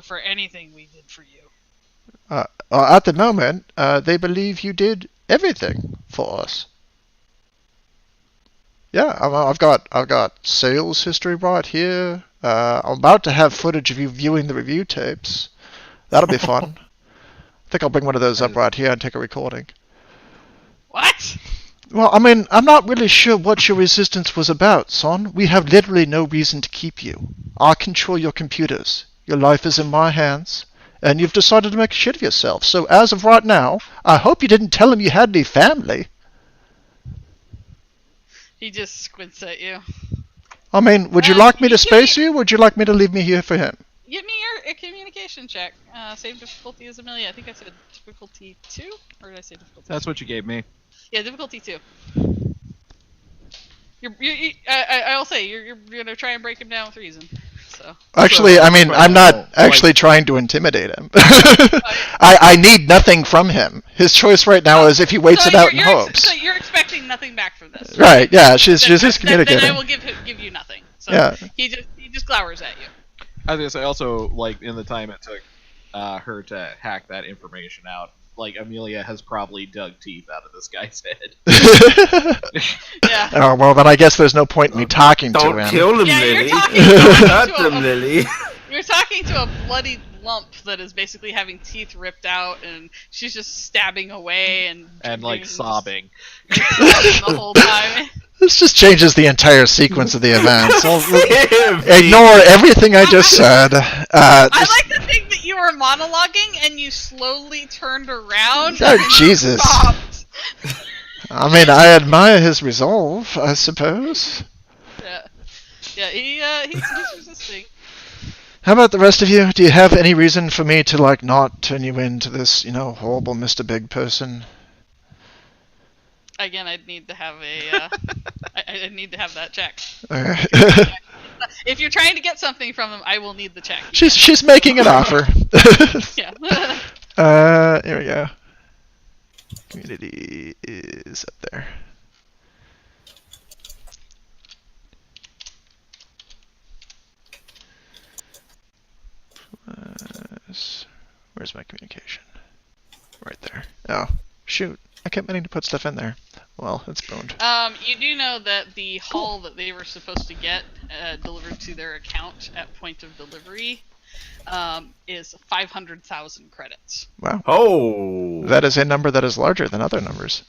for anything we did for you. at the moment, they believe you did everything for us. Yeah, I've got sales history right here. I'm about to have footage of you viewing the review tapes. That'll be fun. I think I'll bring one of those up right here and take a recording. What? Well, I mean, I'm not really sure what your resistance was about, son. We have literally no reason to keep you. I control your computers. Your life is in my hands, and you've decided to make a shit of yourself. So as of right now, I hope you didn't tell him you had any family. He just squints at you. I mean, would you like me to space you, or would you like me to leave me here for him? Give me your communication check. Same difficulty as Amelia. I think I said difficulty 2? Or did I say difficulty That's what you gave me. Yeah, difficulty 2. I'll say, you're going to try and break him down with reason. So. Actually, I mean, I'm not actually trying to intimidate him. I need nothing from him. His choice right now is if he waits it out and hopes. So you're expecting nothing back from this. Right, yeah, she's just communicating. Then I will give you nothing. So yeah. He just glowers at you. I was gonna say also, like, in the time it took her to hack that information out, like, Amelia has probably dug teeth out of this guy's head. Yeah. Oh, well, then I guess there's no point in me talking to him. Don't kill him, Yeah, Lily. Don't hurt him, Lily. You're talking to a bloody lump that is basically having teeth ripped out, and she's just stabbing away and like, sobbing. The whole time. This just changes the entire sequence of the events. Ignore everything I just said. I like to think that you were monologuing and you slowly turned around. Oh, Jesus. Stopped. I mean, I admire his resolve, I suppose. Yeah, he's resisting. How about the rest of you? Do you have any reason for me to, like, not turn you into this, horrible Mr. Big person? Again, I'd need to have I need to have that check. Okay. If you're trying to get something from him, I will need the check. She's making an offer. Yeah. Here we go. Community is up there. Where's my communication? Right there. Oh, shoot. I kept meaning to put stuff in there. Well, it's boned. You do know that the haul that they were supposed to get delivered to their account at point of delivery is 500,000 credits. Wow. Oh. That is a number that is larger than other numbers.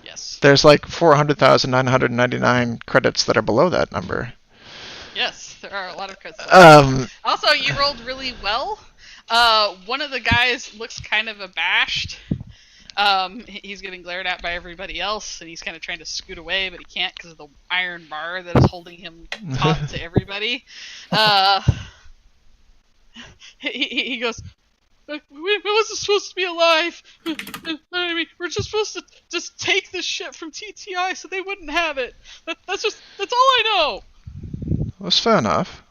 Yes. There's like 400,999 credits that are below that number. Yes, there are a lot of credits. Also, you rolled really well. One of the guys looks kind of abashed. He's getting glared at by everybody else, and he's kind of trying to scoot away, but he can't because of the iron bar that is holding him taut to everybody. He goes, we wasn't supposed to be alive. I mean, we're just supposed to just take this shit from TTI so they wouldn't have it. That's all I know. That's fair enough.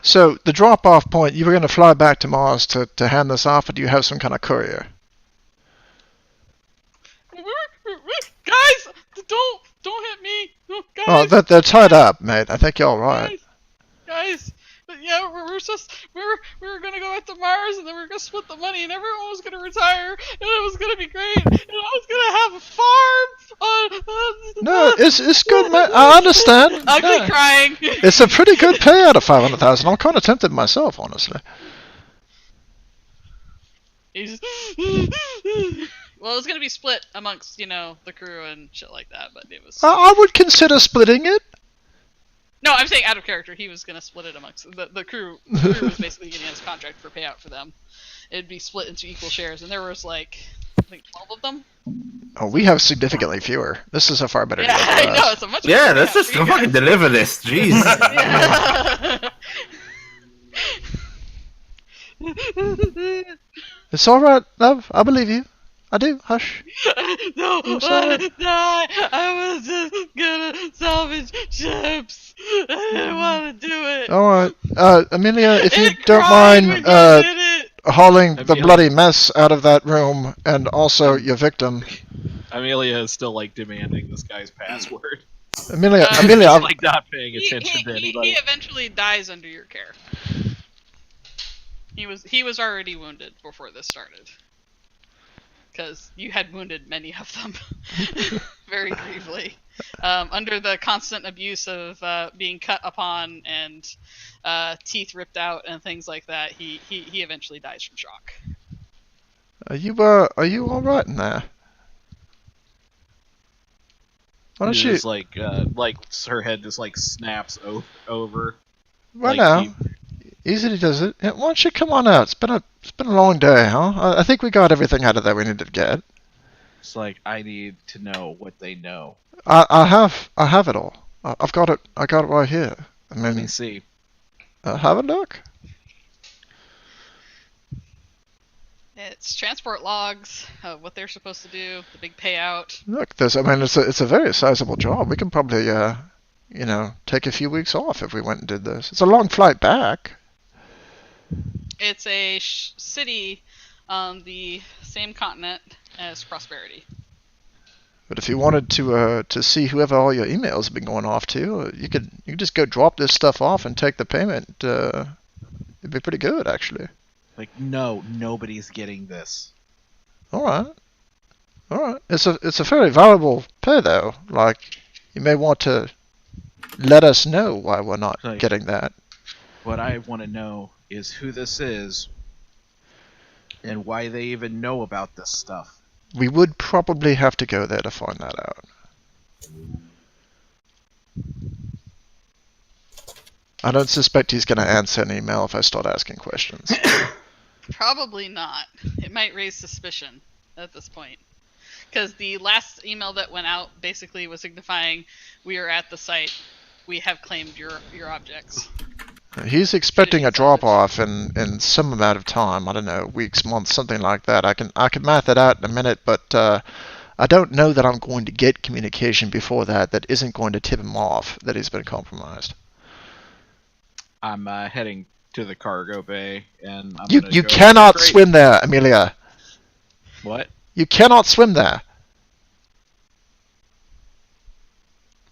So, the drop-off point, you were going to fly back to Mars to hand this off, or do you have some kind of courier? Guys, don't hit me. No, guys. Oh, they're tied up, mate. I think you're all right. Guys, yeah, we were gonna go out to Mars, and then we were gonna split the money, and everyone was gonna retire, and it was gonna be great, and I was gonna have a farm. No, it's good, mate. I understand. Ugly crying. It's a pretty good payout of 500,000. I'm kind of tempted myself, honestly. He's well, it was gonna be split amongst, the crew and shit like that, but it was. I would consider splitting it. No, I'm saying out of character. He was gonna split it amongst the crew. The crew was basically getting his contract for payout for them. It'd be split into equal shares, and there was I think 12 of them. Oh, we have significantly fewer. This is a far better deal. I know, it's a much. Yeah, better let's just fucking deliver this. Jeez. It's all right, love. I believe you. I do. Hush. No, I'm sorry. I was just gonna salvage ships. I didn't want to do it. All right, Amelia, if you It don't cried mind when you did it. hauling the bloody mess out of that room, and also your victim. Amelia is still, demanding this guy's password. Amelia, She's, not paying attention to anybody. He eventually dies under your care. He was already wounded before this started. Because you had wounded many of them very gravely. Under the constant abuse of being cut upon and teeth ripped out and things like that, he eventually dies from shock. Are you all right in there? Why don't you? Just her head just snaps over. Right now. Easily does it. Yeah, why don't you come on out? It's been a long day, huh? I think we got everything out of there we needed to get. It's like I need to know what they know. I have it all. I've got it. I got it right here. I Let me mean, see. have a look. It's transport logs of what they're supposed to do, the big payout. Look, it's a very sizable job. We can probably take a few weeks off if we went and did this. It's a long flight back. It's a city on the same continent as Prosperity. But if you wanted to see whoever all your emails have been going off to, you could just go drop this stuff off and take the payment. It'd be pretty good, actually. Like, no, nobody's getting this. All right. It's a very valuable pay, though. Like, you may want to let us know why we're not Like, getting that. What I want to know is who this is and why they even know about this stuff. We would probably have to go there to find that out. I don't suspect he's going to answer an email if I start asking questions. Probably not. It might raise suspicion at this point. Because the last email that went out basically was signifying we are at the site. We have claimed your objects. He's expecting a drop-off in some amount of time. I don't know, weeks, months, something like that. I can math it out in a minute, but I don't know that I'm going to get communication before that isn't going to tip him off that he's been compromised. I'm heading to the cargo bay, and I'm You gonna go cannot straight- swim there, Amelia. What? You cannot swim there.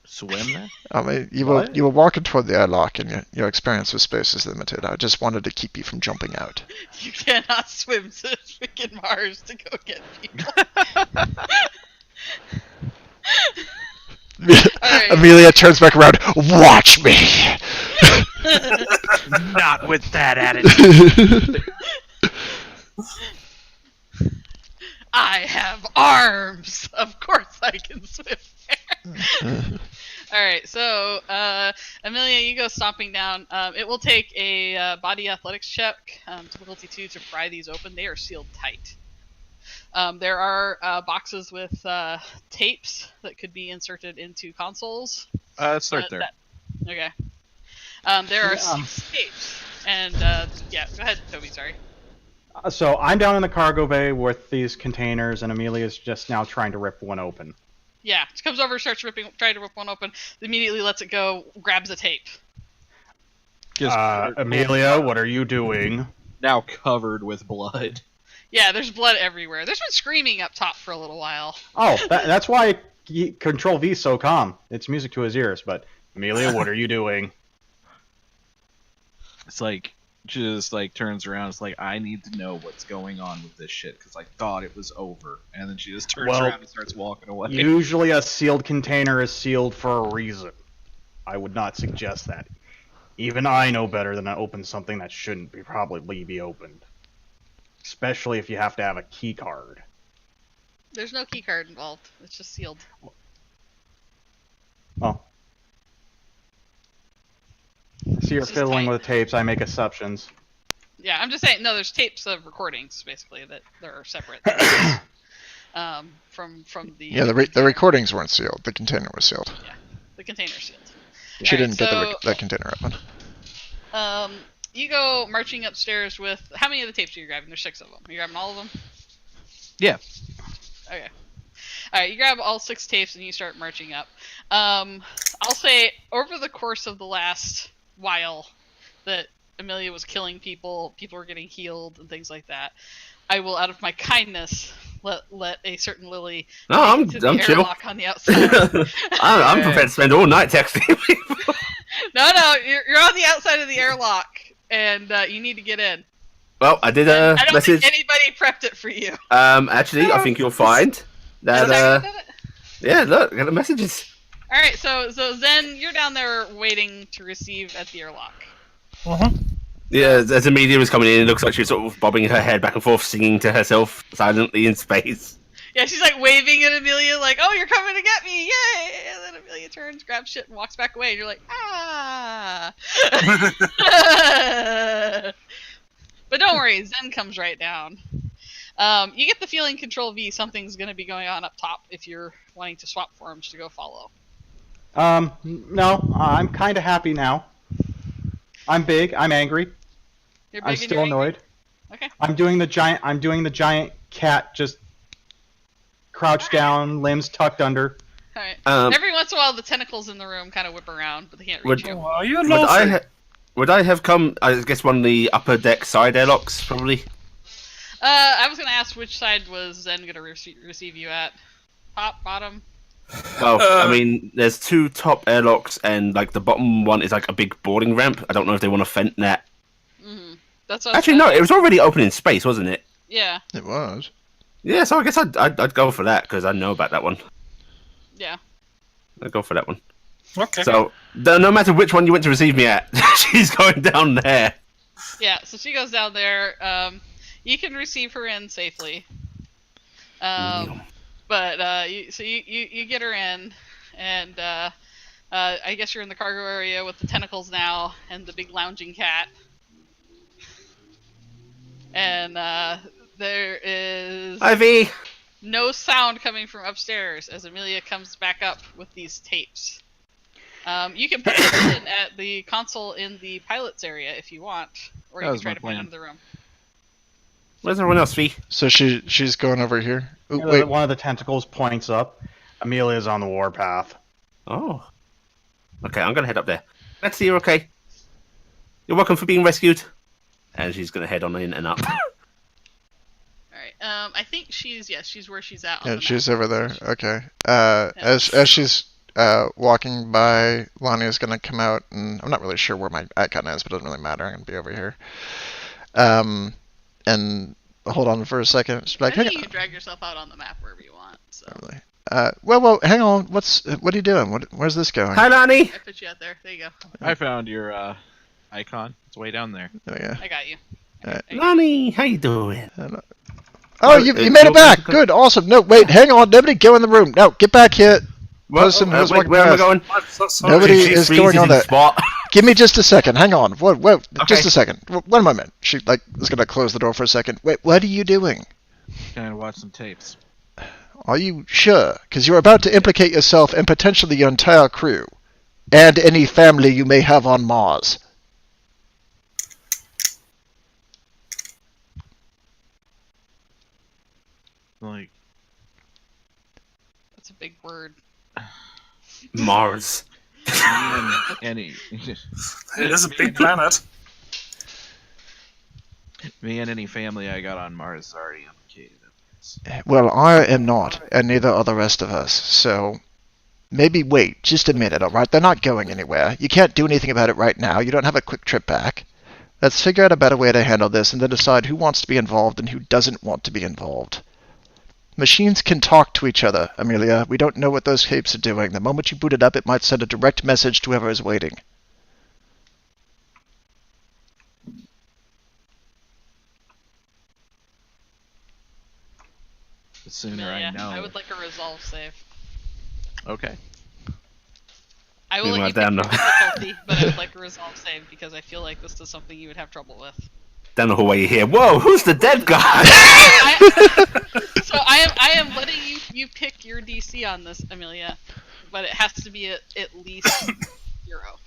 Swim there? I mean, you What? were walking toward the airlock, and your experience with space is limited. I just wanted to keep you from jumping out. You cannot swim to freaking Mars to go get people. Alright. Amelia turns back around. Watch me. Not with that attitude. I have arms. Of course I can swim there. Alright, so Amelia, you go stomping down. It will take a body athletics check, difficulty 2, to pry these open. They are sealed tight. There are boxes with tapes that could be inserted into consoles. Start there. Okay. There are 6 tapes. And, yeah, go ahead, Toby, sorry. So I'm down in the cargo bay with these containers, and Amelia's just now trying to rip one open. Yeah, she comes over, starts trying to rip one open, immediately lets it go, grabs a tape. Amelia, what are you doing? Now covered with blood. Yeah, there's blood everywhere. There's been screaming up top for a little while. Oh, that's why Control V is so calm. It's music to his ears. But Amelia, what are you doing? It's like, she just like turns around. It's like, I need to know what's going on with this shit because I thought it was over. And then she just turns Well, around and starts walking away. Usually a sealed container is sealed for a reason. I would not suggest that. Even I know better than to open something that shouldn't probably be opened. Especially if you have to have a key card. There's no key card involved. It's just sealed. Oh. So you're It's just fiddling tight. with tapes, I make assumptions. Yeah, I'm just saying, no, there's tapes of recordings, basically, that are separate. From the... Yeah, the recordings weren't sealed. The container was sealed. Yeah, the container's sealed. She Alright, didn't get so, the container open. You go marching upstairs with... How many of the tapes are you grabbing? There's 6 of them. Are you grabbing all of them? Yeah. Okay. Alright, you grab all 6 tapes and you start marching up. I'll say, over the course of the last while that Amelia was killing people were getting healed and things like that, I will, out of my kindness, let a certain Lily No, I'm into the chill. airlock on the outside. I'm prepared to spend all night texting people. No, you're on the outside of the airlock, and you need to get in. Well, I did I a don't message. think anybody prepped it for you. Actually, I think you'll find that. Yeah, look, I got the messages. All right, so Zen, you're down there waiting to receive at the airlock. Yeah, as Amelia was coming in, it looks like she's sort of bobbing her head back and forth, singing to herself silently in space. Yeah, she's like waving at Amelia, like, "Oh, you're coming to get me, yay!" And then Amelia turns, grabs shit, and walks back away. And you're like, "Ah." worry, Zen comes right down. You get the feeling, Control V, something's going to be going on up top if you're wanting to swap forms to go follow. No, I'm kind of happy now. I'm big. I'm angry. You're big I'm and still you're angry? annoyed. Okay. I'm doing the giant cat just crouched down, limbs tucked under. Alright. Every once in a while, the tentacles in the room kind of whip around, but they can't reach you. Oh, are you Would I have come? I guess one of the upper deck side airlocks, probably. I was going to ask which side was Zen going to receive you at. Top, bottom? Well, I mean, there's 2 top airlocks, and like the bottom one is like a big boarding ramp. I don't know if they want to vent that. Mm-hmm. That's what Actually, no, it was already open in space, wasn't it? Yeah. It was. Yeah, so I guess I'd go for that because I know about that one. Yeah. I'd go for that one. Okay. So no matter which one you went to receive me at, she's going down there. Yeah, so she goes down there. You can receive her in safely. But you get her in, and I guess you're in the cargo area with the tentacles now and the big lounging cat. And there is Ivy. no sound coming from upstairs as Amelia comes back up with these tapes. You can put them in at the console in the pilot's area if you want, or you can try to bring them to the room. Where's everyone else, V? So she's going over here. Ooh, wait. One of the tentacles points up. Amelia's on the warpath. Oh. Okay, I'm gonna head up there. Let's see, you're okay. You're welcome for being rescued. And she's gonna head on in and up. Alright, I think she's where she's at. Yeah, she's over there. Okay. As she's walking by, Lonnie's gonna come out, and I'm not really sure where my icon is, but it doesn't really matter. I'm gonna be over here. And hold on for a second. She's like, I think you can drag yourself out on the map wherever you want. So. Well, hang on. What are you doing? Where's this going? Hi, Lonnie. I put you out there. There you go. I found your icon. It's way down there. Oh yeah. I got you. Lonnie, how you doing? Oh, you made it back. Good, awesome. No, wait, hang on. Nobody go in the room. No, get back here. Person who's walking where am I past. going? Nobody is going on that. Spot. Give me just a second. Hang on. Wait, Okay. just a second. One moment. She is gonna close the door for a second. Wait, what are you doing? Gonna watch some tapes. Are you sure? Because you're about to implicate yourself and potentially your entire crew, and any family you may have on Mars. Like, That's a big word. Mars. any It is a big planet. me and any family I got on Mars is already implicated. Well, I am not, and neither are the rest of us. So maybe wait just a minute, all right? They're not going anywhere. You can't do anything about it right now. You don't have a quick trip back. Let's figure out a better way to handle this, and then decide who wants to be involved and who doesn't want to be involved. Machines can talk to each other, Amelia. We don't know what those tapes are doing. The moment you boot it up, it might send a direct message to whoever is waiting. The sooner Yeah, I know. I would like a resolve save. Okay. I will let you pick down your the- difficulty, but I would like a resolve save because I feel like this is something you would have trouble with. Down the hallway you hear, whoa, who's the dead guy? I am letting you pick your DC on this, Amelia, but it has to be at least 0.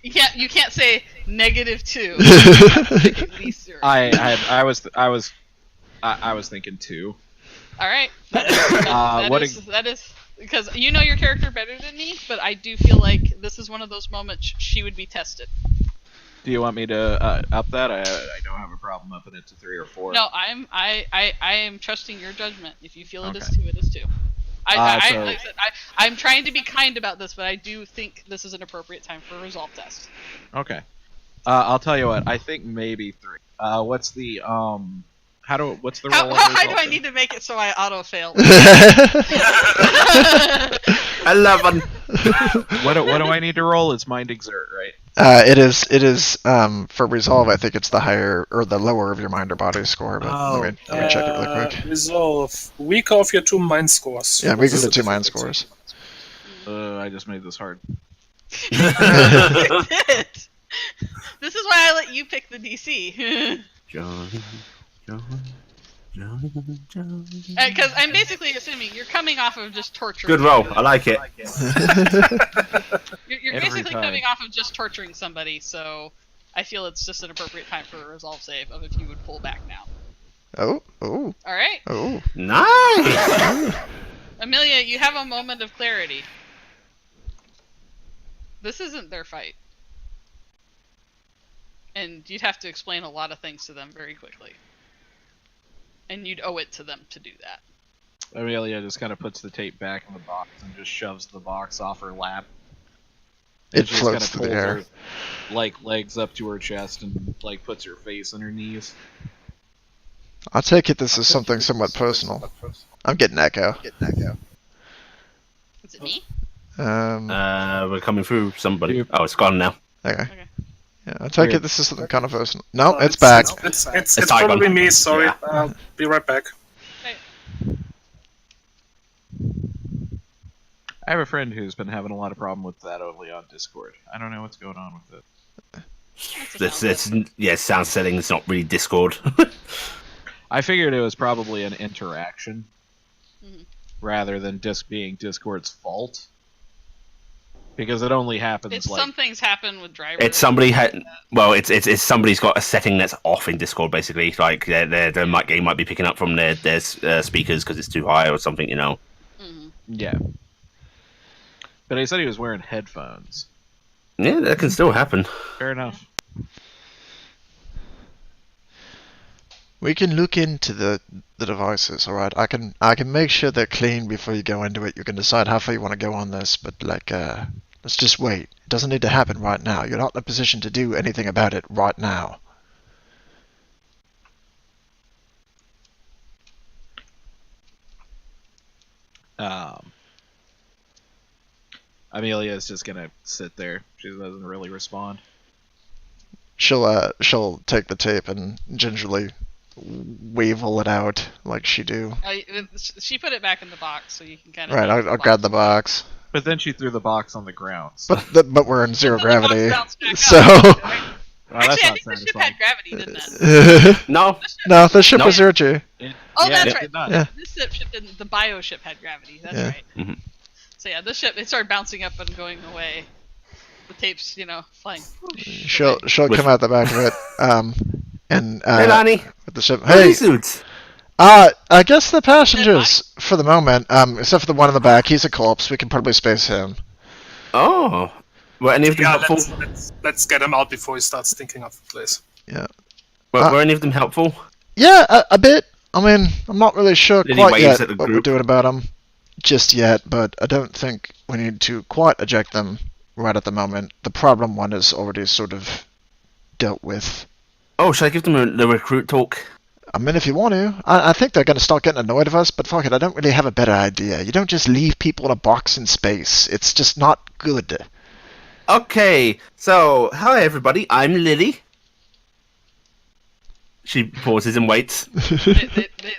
You can't say -2. At least 0. I was thinking 2. All right. What That is because you know your character better than me, but I do feel like this is one of those moments she would be tested. Do you want me to up that? I don't have a problem upping it to 3 or 4. No, I am trusting your judgment. If you feel it is Okay. 2, it is 2. Like I said, I'm trying to be kind about this, but I do think this is an appropriate time for a resolve test. Okay. I'll tell you what. I think maybe 3. What's the what's the How roll? high do I need to make it so I auto fail? 11. What do I need to roll? It's mind exert, right? It is for resolve. I think it's the higher or the lower of your mind or body score. But let me check it really quick. Resolve. Weaker of your 2 mind scores. Yeah, we get the 2 mind scores. I just made this hard. This is why I you pick the DC. Johnny. Because I'm basically assuming you're coming off of just torturing. Good roll. somebody. I like it. You're Every basically time. coming off of just torturing somebody, so I feel it's just an appropriate time for a resolve save of if you would pull back now. Oh. All right, Nice. Amelia, you have a moment of clarity. This isn't their fight, and you'd have to explain a lot of things to them very quickly, and you'd owe it to them to do that. Amelia just kind of puts the tape back in the box and just shoves the box off her lap. It And she just floats kinda through the pulls air. her, like, legs up to her chest and like puts her face on her knees. I take it this is something somewhat personal. I'm getting echo. Is it me? We're coming through somebody. Oh, it's gone now. Okay. Okay. Yeah, I take Weird. it this is something kind of personal. No, it's back. It's It's probably Icon. me. Sorry. Yeah. I'll be right back. Okay. I have a friend who's been having a lot of problem with that only on Discord. I don't know what's going on with it. That's a sound Yeah, sound setting. It's not really Discord. I figured it was probably an interaction Mhm. rather than being Discord's fault. Because it only happens It's like some things happen with drivers. It's somebody had. Well, it's somebody's got a setting that's off in Discord. Basically, like their mic gain might be picking up from their speakers because it's too high or something. You know. Mhm. yeah. But he said he was wearing headphones. Yeah, that can still happen. Fair enough. We can look into the devices, alright? I can make sure they're clean before you go into it. You can decide how far you want to go on this, but like let's just wait. It doesn't need to happen right now. You're not in a position to do anything about it right now. Amelia's just gonna sit there. She doesn't really respond. She'll take the tape and gingerly weevil it out like she do. She put it back in the box, so you can kind of. Right, I'll grab the box. But then she threw the box on the ground. So. But we're in zero The box gravity, bounced back up, so right? Well, that's Actually, I not think the ship satisfying. had gravity, didn't it? No. no, the ship No. was zero G. Oh, Yeah, that's it right. did not. Yeah. This ship didn't. The bio ship had gravity. That's Yeah. right. Mhm. So yeah, this ship it started bouncing up and going away. The tapes, flying. whoosh She'll away. come out the back of it, and Hey, Lonnie. with the ship. Hey. Hey, Suits. I guess the passengers for the moment, except for the one in the back, he's a corpse. We can probably space him. Oh. Were any of them Yeah, helpful? let's get him out before he starts thinking of the place. Were any of them helpful? Yeah, a bit. I mean, I'm not really sure Did he quite waves yet at the what we're group? doing about them just yet, but I don't think we need to quite eject them right at the moment. The problem one is already sort of dealt with. Oh, should I give them the recruit talk? I mean, if you want to. I think they're going to start getting annoyed of us, but fuck it, I don't really have a better idea. You don't just leave people in a box in space. It's just not good. Okay, so hi everybody. I'm Lily. She pauses and waits.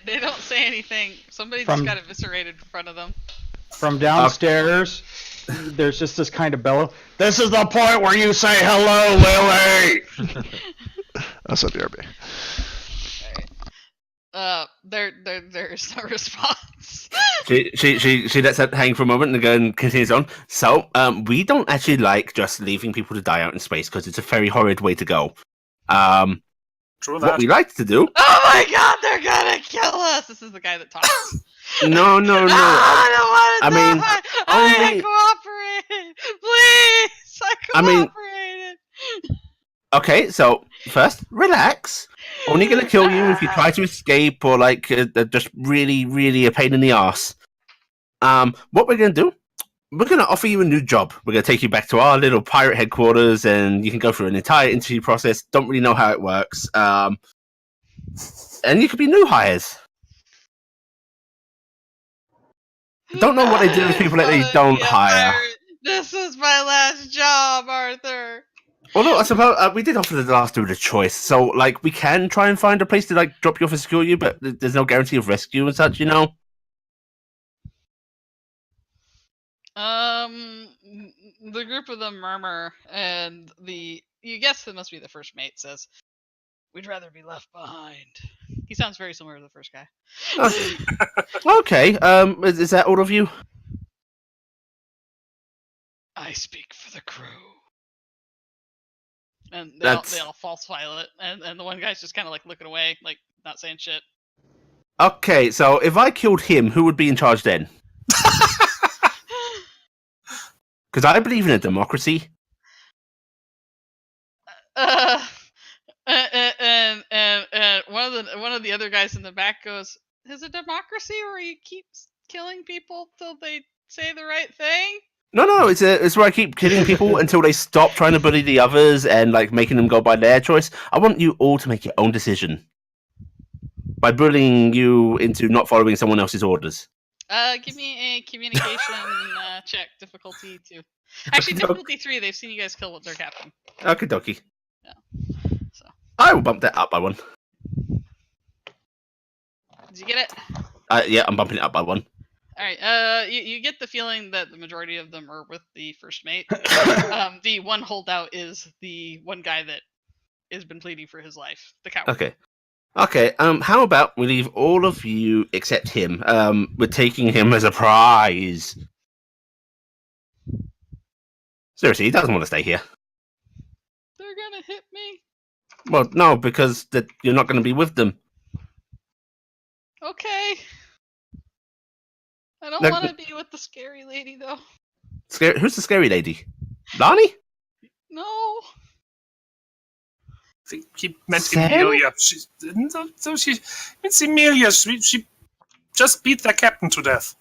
They don't say anything. Somebody just From- got eviscerated in front of them. From downstairs, there's just this kind of bellow. This is the point where you say hello, Lily! That's a BRB. There's no response. She lets that hang for a moment and then continues on. So, we don't actually like just leaving people to die out in space because it's a very horrid way to go. True What that. we like to do? Oh my god, they're gonna kill us! This is the guy that talks. No. I don't want to I mean, die. I only- cooperated. Please, I I mean- cooperated. Okay, so first, relax. Only gonna kill you if you try to escape or like just really a pain in the ass. What we're gonna do? We're gonna offer you a new job. We're gonna take you back to our little pirate headquarters, and you can go through an entire interview process. Don't really know how it works. And you could be new hires. Don't know what they do with people that they don't hire. This is my last job, Arthur. Although I suppose we did offer the last dude a choice, so like we can try and find a place to like drop you off and secure you, but there's no guarantee of rescue and such, you know. The group of them murmur, and the you guess it must be the first mate, says, "We'd rather be left behind." He sounds very similar to the first guy. Okay. Is that all of you? I speak for the crew. And they all fall silent, and the one guy's just kind of like looking away, like not saying shit. Okay, so if I killed him, who would be in charge then? Because I believe in a democracy. And one of the other guys in the back goes, "Is a democracy where you keep killing people till they say the right thing?" No, it's where I keep killing people until they stop trying to bully the others and like making them go by their choice. I want you all to make your own decision by bullying you into not following someone else's orders. Give me a communication check, difficulty 2. Actually, difficulty 3. They've seen you guys kill their captain. Okie dokie. Yeah. So. I will bump that up by 1. Did you get it? Yeah, I'm bumping it up by 1. All right. You get the feeling that the majority of them are with the first mate. The one holdout is the one guy that has been pleading for his life, the coward. Okay. How about we leave all of you except him? We're taking him as a prize. Seriously, he doesn't want to stay here. They're gonna hit me. Well, no, because you're not going to be with them. Okay. I don't Like- want to be with the scary lady, though. Who's the scary lady? Lani? No. I think he meant Sam? Emilia. It's Emilia. She just beat their captain to death.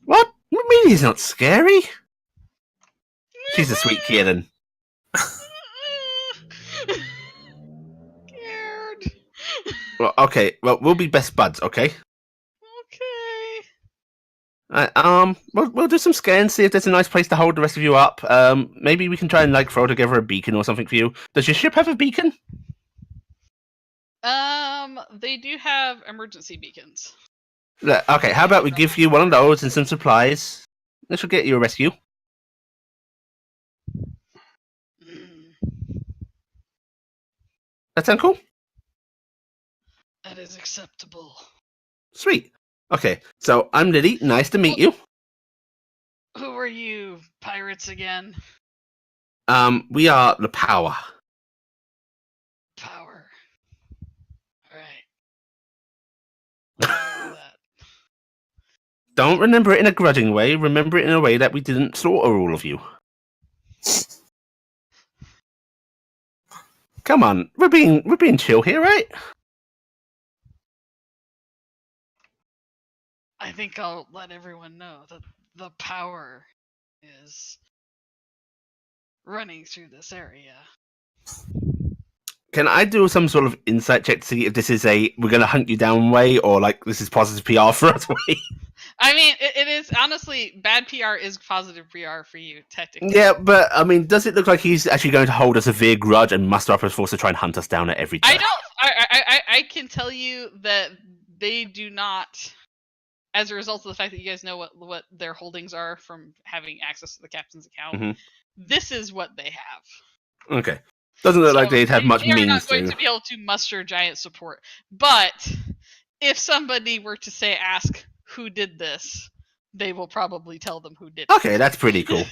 What? Amelia's not scary. She's a sweet kitten. Scared. Well, okay. Well, we'll be best buds, okay? Okay. We'll do some scans, see if there's a nice place to hold the rest of you up. Maybe we can try and like throw together a beacon or something for you. Does your ship have a beacon? They do have emergency beacons. Okay, how about we give you one of those and some supplies? This will get you a rescue. That sound cool? That is acceptable. Sweet. Okay, so I'm Lily. Nice to meet you. Who are you, pirates again? We are the Power. Power. Alright. Remember that. Don't remember it in a grudging way. Remember it in a way that we didn't slaughter all of you. Come on, we're being chill here, right? I think I'll let everyone know that the power is running through this area. Can I do some sort of insight check to see if this is we're gonna hunt you down way, or like this is positive PR for us way? I mean, it is honestly bad PR is positive PR for you, technically. Yeah, but I mean, does it look like he's actually going to hold a severe grudge and muster up his force to try and hunt us down at every turn? I can tell you that they do not, as a result of the fact that you guys know what their holdings are from having access to the captain's account. Mhm. This is what they have. Okay. Doesn't look like they'd have much they are means not going to. to be able to muster giant support. But if somebody were to say, ask who did this, they will probably tell them who did it. Okay, that's pretty cool.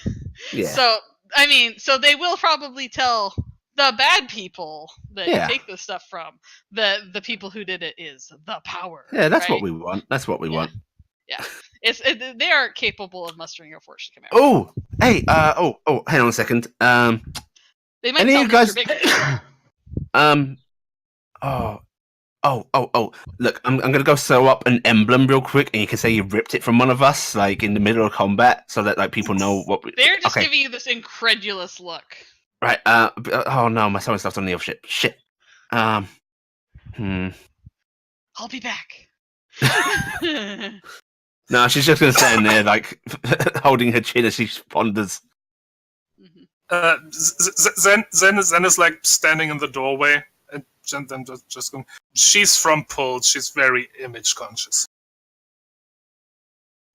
Yeah. So, I mean, so they will probably tell the bad people that Yeah. you take this stuff from that the people who did it is the power. Yeah, that's right? what we want. That's what we want. Yeah. They are capable of mustering a force to come out. Oh, hey, hang on a second. They might any tell of you guys- Mr. Big. Look, I'm gonna go sew up an emblem real quick, and you can say you ripped it from one of us, like in the middle of combat, so that like people know what we. They're just okay. giving you this incredulous look. Right. Oh no, my sewing stuff's on the other ship. Shit. I'll be back. No, she's just gonna stand there, like holding her chin as she ponders. Zen is like standing in the doorway and then just going. She's from Pulse. She's very image conscious.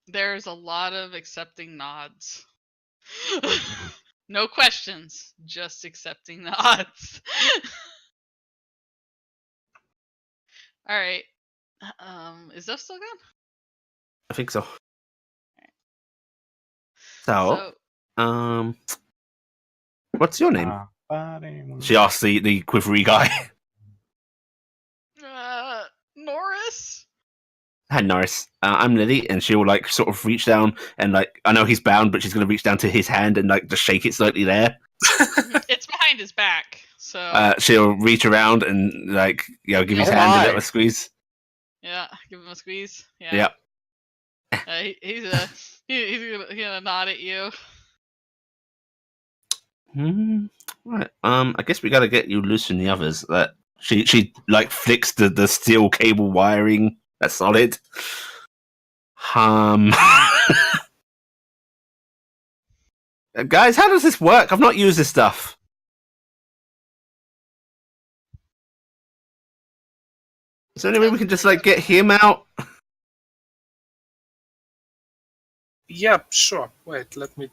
There's a lot of accepting nods. No questions, just accepting the odds. All right. Is Zeph still gone? I think so. So, what's your name? She asked the quivery guy. Norris. Hi, Norris. I'm Lily, and she'll like sort of reach down and like I know he's bound, but she's gonna reach down to his hand and like just shake it slightly there. It's behind his back, so She'll reach around and like give his Oh hand a my. little squeeze. yeah, give him a squeeze. Yeah. Yep. He's gonna nod at you. Right. I guess we gotta get you loose from the others. That she like flicks the steel cable wiring. That's solid. Guys, how does this work? I've not used this stuff. Is there any way we can just like get him out? Yeah, sure. Wait, let me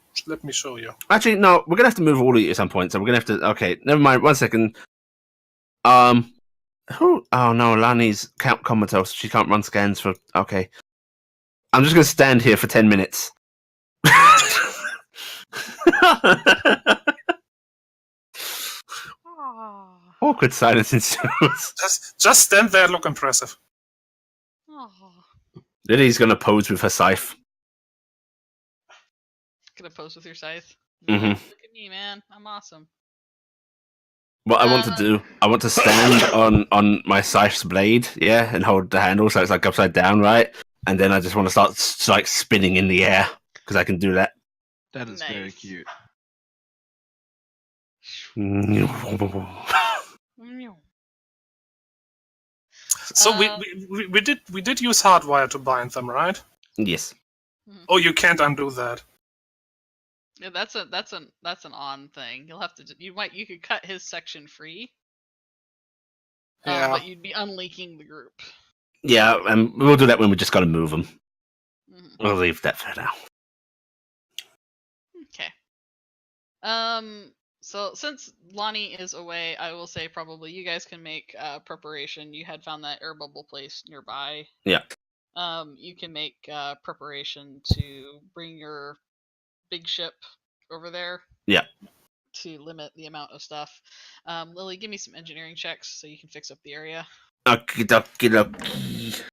show you. Actually, no. We're gonna have to move all of you at some point. So we're gonna have to. Okay, never mind. 1 second. Who? Oh no, Lani's comatose. She can't run scans for. Okay. I'm just gonna stand here for 10 minutes. Awkward silence ensues. Just stand there, look impressive. Lily's gonna pose with her scythe. Gonna pose with your scythe. Mhm. Look at me, man. I'm awesome. What I want to do, I want to stand on my scythe's blade, yeah, and hold the handle so it's like upside down, right? And then I just want to start like spinning in the air because I can do that. That is very Nice. cute. So we did use hardwire to bind them, right? Yes. Oh, you can't undo that. Yeah, that's an on thing. You'll have to. You could cut his section free. Yeah. But you'd be unleaking the group. Yeah, and we'll do that when we just got to move them. Mhm. We'll leave that for now. Okay. So since Lonnie is away, I will say probably you guys can make preparation. You had found that air bubble place nearby. Yeah. You can make preparation to bring your big ship over there. Yeah. To limit the amount of stuff. Lily, give me some engineering checks so you can fix up the area. Okie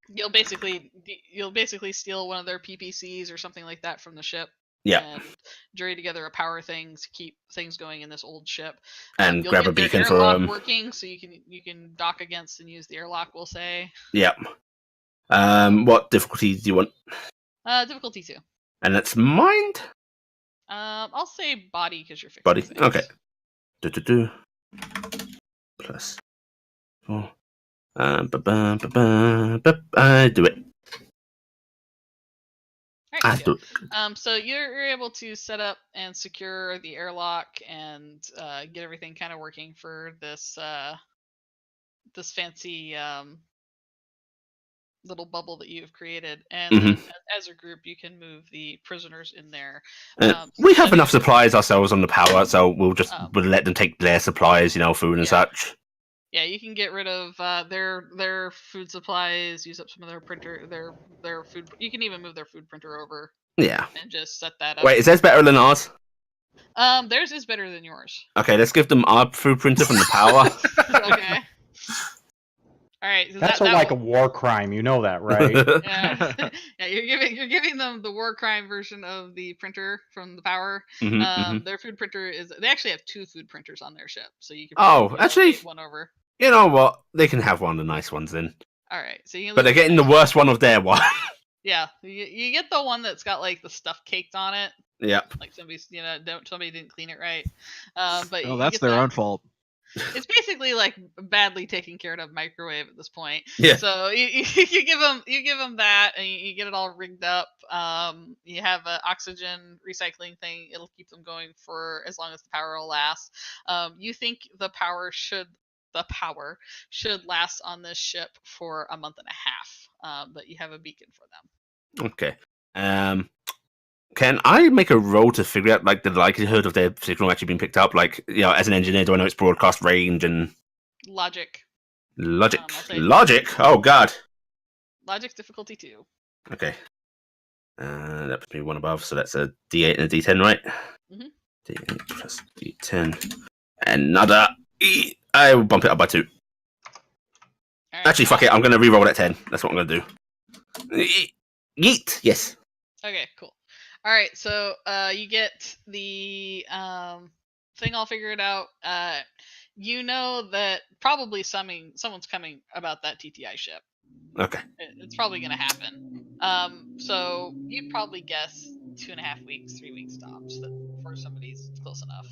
You'll basically steal one of their PPCs or something like that from the ship. Yeah. And jury together a power thing to keep things going in this old ship. And You'll grab get a their beacon for airlock working, so you can dock against and use the airlock. We'll say. Yeah. What difficulty do you want? Difficulty 2. And that's mind? I'll say body because you're fixing Body. things. Okay. Plus 4. Do it. Alright, Do it. so you're able to set up and secure the airlock and get everything kind of working for this this fancy little bubble that you've created, and then as a group you can move the prisoners in there. We have enough supplies ourselves on the power, so we'll let them take their supplies, food and such. Yeah, you can get rid of their food supplies, use up some of their printer, their food. You can even move their food printer over. Yeah. And just set that up. Wait, is theirs better than ours? Theirs is better than yours. Okay, let's give them our food printer from the power. Okay. All right. So That's like a war crime, you know that, right? Yeah. Yeah, you're giving them the war crime version of the printer from the power. Their food printer they actually have 2 food printers on their ship, so you can actually one over. You know what? They can have one of the nice ones then. All right. So but they're getting the worst one of their one. Yeah, you get the one that's got like the stuff caked on it. Yep. Like somebody didn't clean it right. But that's their own fault. It's basically like badly taken care of microwave at this point. Yeah. So you give them that, and you get it all rigged up. You have an oxygen recycling thing. It'll keep them going for as long as the power will last. You think the power should last on this ship for a month and a half. But you have a beacon for them. Okay. Can I make a roll to figure out like the likelihood of their signal actually being picked up? Like, as an engineer, do I know its broadcast range and Logic. logic? I'll say Logic. Oh God. Logic difficulty 2. Okay. That puts me one above, so that's a D8 and a D10, right? Mhm. D8 plus D10. Another E. I will bump it up by 2. All right, Actually, fuck it. I'm going to re-roll that 10. That's what I'm going to do. Yeet. Yes. Okay, cool. All right, so you get the thing all figured out. You know that probably someone's coming about that TTI ship. Okay. It's probably going to happen. So you'd probably guess 2.5 weeks, 3 weeks tops before somebody's close enough.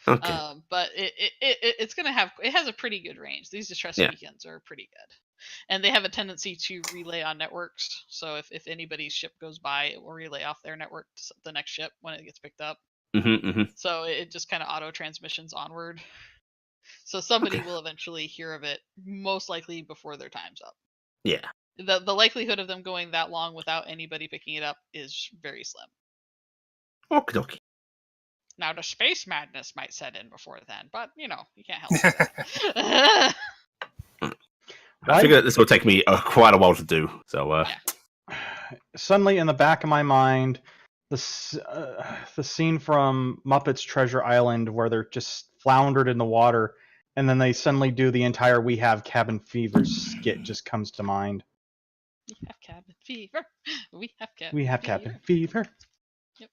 Okay. But it's going to have, it has a pretty good range. These distress beacons are pretty good. And they have a tendency to relay on networks. So if anybody's ship goes by, it will relay off their network to the next ship when it gets picked up. So it just kind of auto transmissions onward. So somebody will eventually hear of it, most likely before their time's up. Yeah. The likelihood of them going that long without anybody picking it up is very slim. Okie dokie. Now the space madness might set in before then, but you can't help that. I figure this will take me quite a while to do. So. Suddenly, in the back of my mind, the scene from Muppets Treasure Island where they're just floundered in the water, and then they suddenly do the entire "We Have Cabin Fever" skit just comes to mind. We have cabin fever. We have cabin fever. Yep.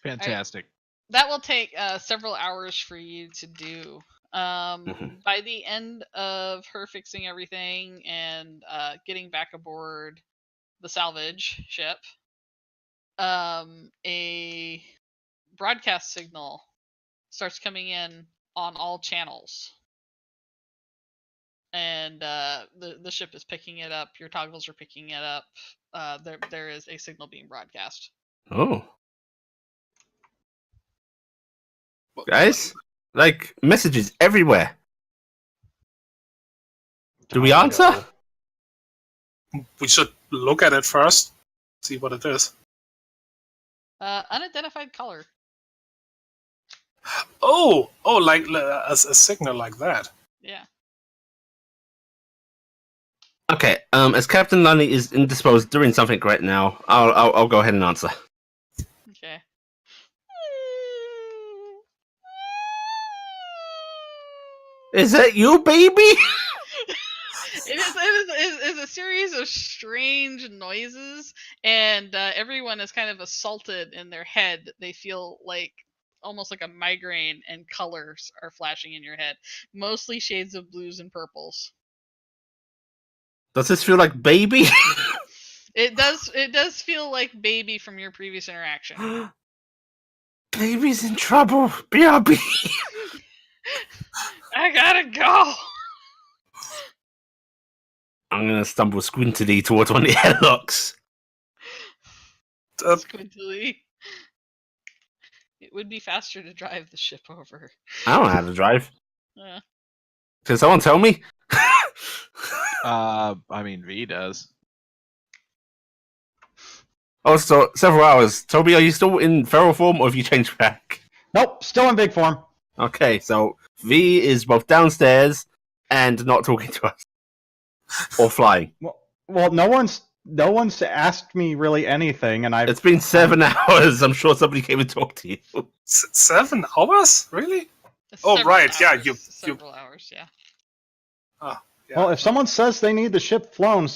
Fantastic. That will take several hours for you to do. By the end of her fixing everything and getting back aboard the salvage ship, a broadcast signal starts coming in on all channels. And the ship is picking it up. Your toggles are picking it up. There is a signal being broadcast. Oh. Guys, like messages everywhere. Do we answer? We should look at it first, see what it is. Unidentified color. Oh, like a signal like that. Yeah. Okay. As Captain Lunny is indisposed doing something right now, I'll go ahead and answer. Okay. Is that you, baby? It is a series of strange noises, and everyone is kind of assaulted in their head. They feel like almost like a migraine, and colors are flashing in your head, mostly shades of blues and purples. Does this feel like baby? It does feel like baby from your previous interaction. Baby's in trouble. BRB. I gotta go. I'm gonna stumble squintily towards one of the airlocks. Squintily. It would be faster to drive the ship over. I don't know how to drive. Yeah. Can someone tell me? I mean, V does. Oh, so several hours. Toby, are you still in feral form, or have you changed back? Nope, still in big form. Okay, so V is both downstairs and not talking to us, or flying. Well, no one's asked me really anything, and It's been 7 hours. I'm sure somebody came and talked to you. 7 hours? Really? Oh, Several right, yeah, hours, you- several hours, yeah. Oh, yeah. Well, if someone says they need the ship flown,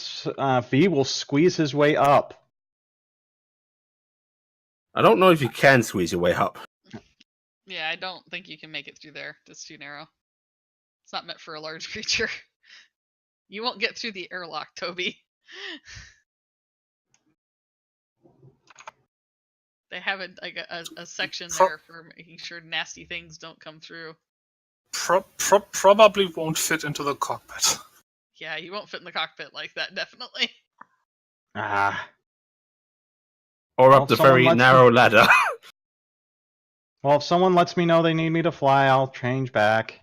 V will squeeze his way up. I don't know if you can squeeze your way up. Yeah, I don't think you can make it through there. It's too narrow. It's not meant for a large creature. You won't get through the airlock, Toby. They have a section there for making sure nasty things don't come through. Probably won't fit into the cockpit. Yeah, you won't fit in the cockpit like that, definitely. Ah. Or Well, up the someone very lets narrow ladder. Well, if someone lets me know they need me to fly, I'll change back.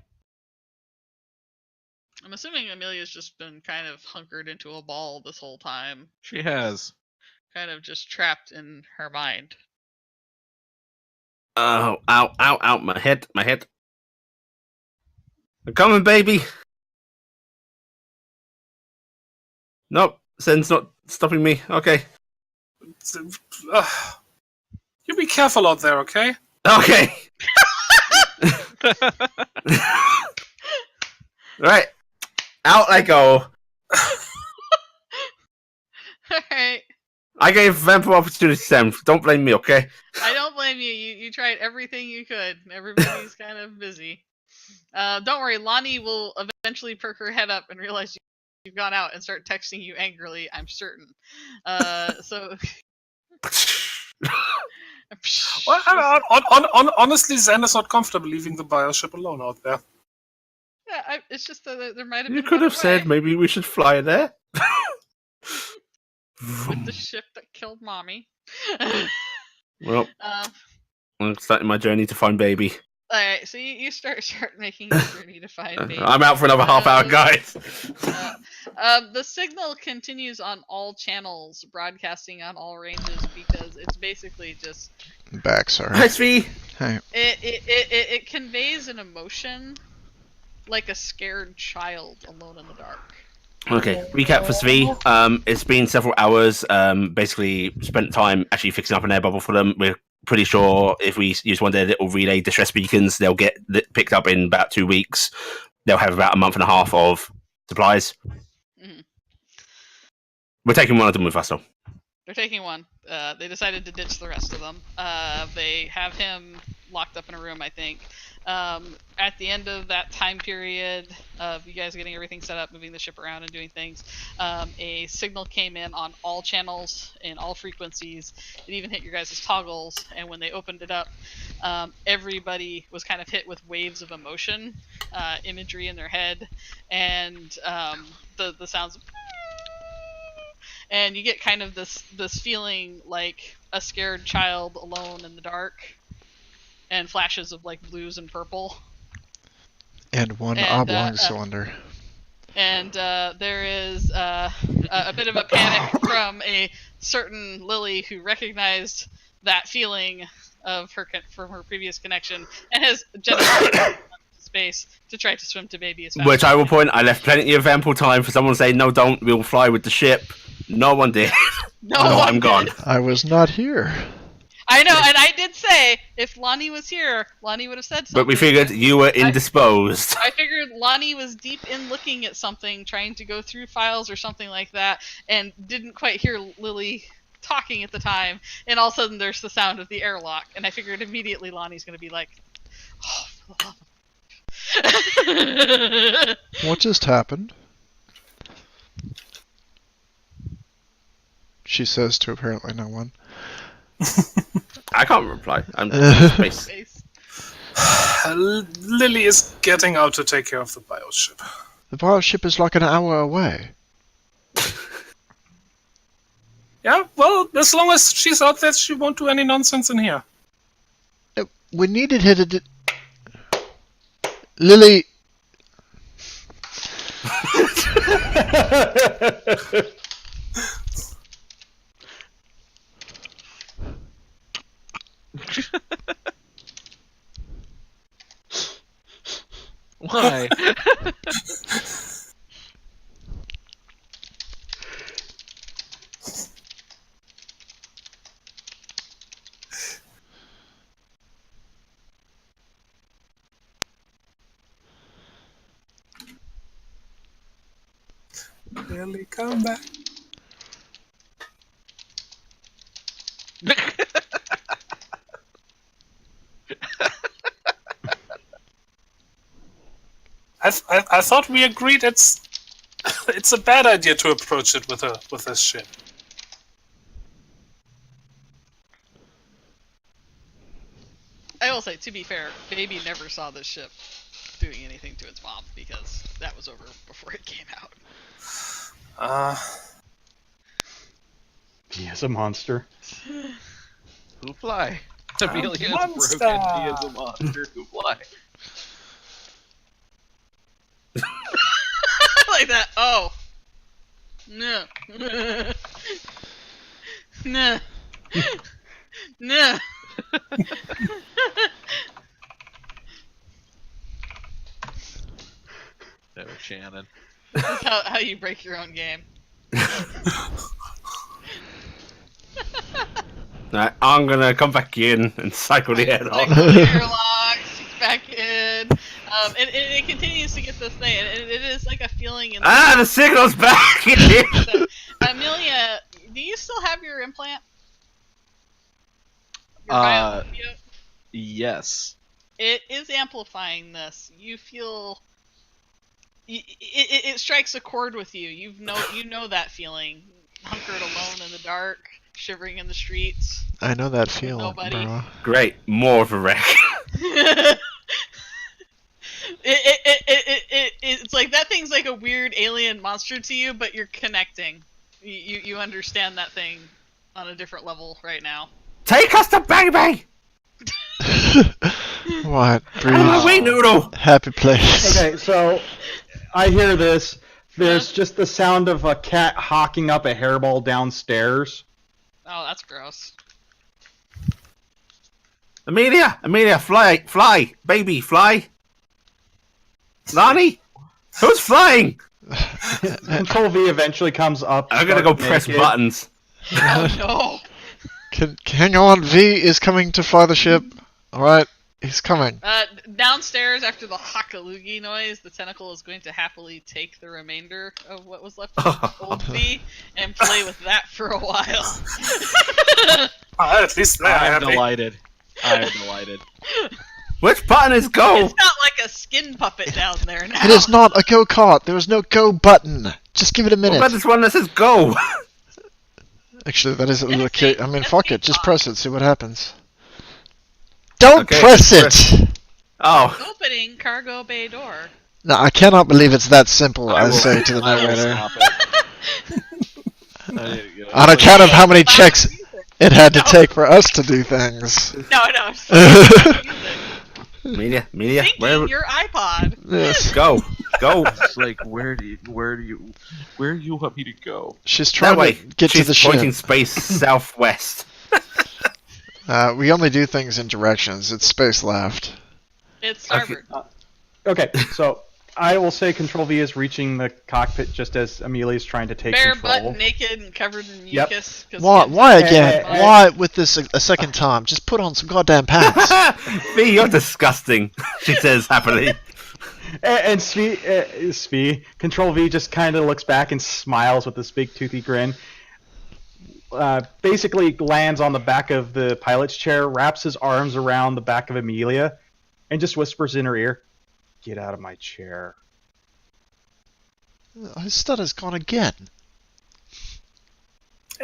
I'm assuming Amelia's just been kind of hunkered into a ball this whole time. She has. kind of just trapped in her mind. Oh, ow, my head. I'm coming, baby. Nope, Sen's not stopping me. Okay. You be careful out there, okay? Okay. Right. Out I go. Alright. I gave ample opportunity to Sam. Don't blame me, okay? I don't blame you. You tried everything you could. Everybody's kind of busy. Don't worry, Lonnie will eventually perk her head up and realize you've gone out and start texting you angrily, I'm certain. So... Well, honestly, Zen is not comfortable leaving the bioship alone out there. Yeah, it's just that there might have been You could have said maybe we should fly there. with the ship that killed Mommy. Well, I'm starting my journey to find baby. Alright, so you start making your journey to find baby. I'm out for another half hour, guys. The signal continues on all channels, broadcasting on all ranges, because it's basically just... Back, sorry. Hi, Svi. Hey. It conveys an emotion like a scared child alone in the dark. Okay, recap for Svi. It's been several hours. Basically, spent time actually fixing up an air bubble for them. We're pretty sure if we use one of their little relay distress beacons, they'll get picked up in about 2 weeks. They'll have about a month and a half of supplies. Mm-hmm. We're taking one of them with us, though. They're taking one. They decided to ditch the rest of them. They have him locked up in a room, I think. At the end of that time period of you guys getting everything set up, moving the ship around and doing things, a signal came in on all channels and all frequencies. It even hit your guys' toggles, and when they opened it up, everybody was kind of hit with waves of emotion, imagery in their head, and the sounds of... And you get kind of this feeling like a scared child alone in the dark, and flashes of like blues and purple. And one oblong cylinder. And there is a bit of a panic from a certain Lily who recognized that feeling of from her previous connection and has generated space to try to swim to baby as fast. Which I will point, I left plenty of ample time for someone to say, no, don't, we'll fly with the ship. No one did. No, I'm gone. I was not here. I know, and I did say, if Lonnie was here, Lonnie would have said something. But we figured you were indisposed. I figured Lonnie was deep in looking at something, trying to go through files or something like that, and didn't quite hear Lily talking at the time, and all of a sudden there's the sound of the airlock, and I figured immediately Lonnie's going to be like, oh, for the love of... What just happened? She says to apparently no one. I can't reply. I'm space. Lily is getting out to take care of the bioship. The bioship is like an hour away. Yeah, well, as long as she's out there, she won't do any nonsense in here. We needed her to Lily... Why? Lily, come back. I thought we agreed it's a bad idea to approach it with this ship. I will say, to be fair, Baby never saw this ship doing anything to its mom, because that was over before it came out. He is a monster. Who fly? Amelia is monster. broken. He is a monster. Who fly? Like that. Oh. No. Nah. Nah. No, Shannon. That's how you break your own game. Right, I'm gonna come back in and cycle the head off. Clear locks, she's back in. And it continues to get this thing, and it is like a feeling in The signal's back! So, Amelia, do you still have your implant? Your biophobia? Yes. It is amplifying this. You feel it strikes a chord with you. You know that feeling, hunkered alone in the dark, shivering in the streets. I know that feeling, Nobody. bro. Great, more of a wreck. It's like that thing's like a weird alien monster to you, but you're connecting. You understand that thing on a different level right now. Take us to baby! What? Breathe. Wait, Noodle! Happy place. Okay, so I hear this. There's just the sound of a cat hawking up a hairball downstairs. Oh, that's gross. Amelia, fly, baby, fly. Lonnie, who's flying? Control V eventually comes up. I'm gonna go stark press naked. buttons. Oh no! Hang on, V is coming to fly the ship. Alright, he's coming. Downstairs, after the hakalugi noise, the tentacle is going to happily take the remainder of what was left of old V and play with that for a while. At least they're I'm happy. delighted. I'm delighted. Which button is go? It's not like a skin puppet down there now. It is not a go-kart. There is no go button. Just give it a What minute. about this one that says go? Actually, that is okay. I mean, fuck it. Just press it. See what happens. Don't Okay, press press. it! Oh, Opening cargo bay door. No, I cannot believe it's that simple, I will- say to the I will narrator. stop it. On account of how many checks it had to take for us to do things. No. Music. Amelia, where? Syncing your iPod. Yes. Go. It's like, where do you want me to go? She's That trying way. to get to She's the pointing ship. space southwest. We only do things in directions. It's space left. It's starboard. Okay, so I will say Control V is reaching the cockpit just as Amelia's trying to take Bare control. butt, naked, and covered in Yep. mucus. 'cause Why? kids- Why again? eh, Why with this a second time? Just put on some goddamn pants. V, you're disgusting, she says happily. And Svi, Control V just kind of looks back and smiles with this big toothy grin. Basically lands on the back of the pilot's chair, wraps his arms around the back of Amelia, and just whispers in her ear, "Get out of my chair." His stutter's gone again.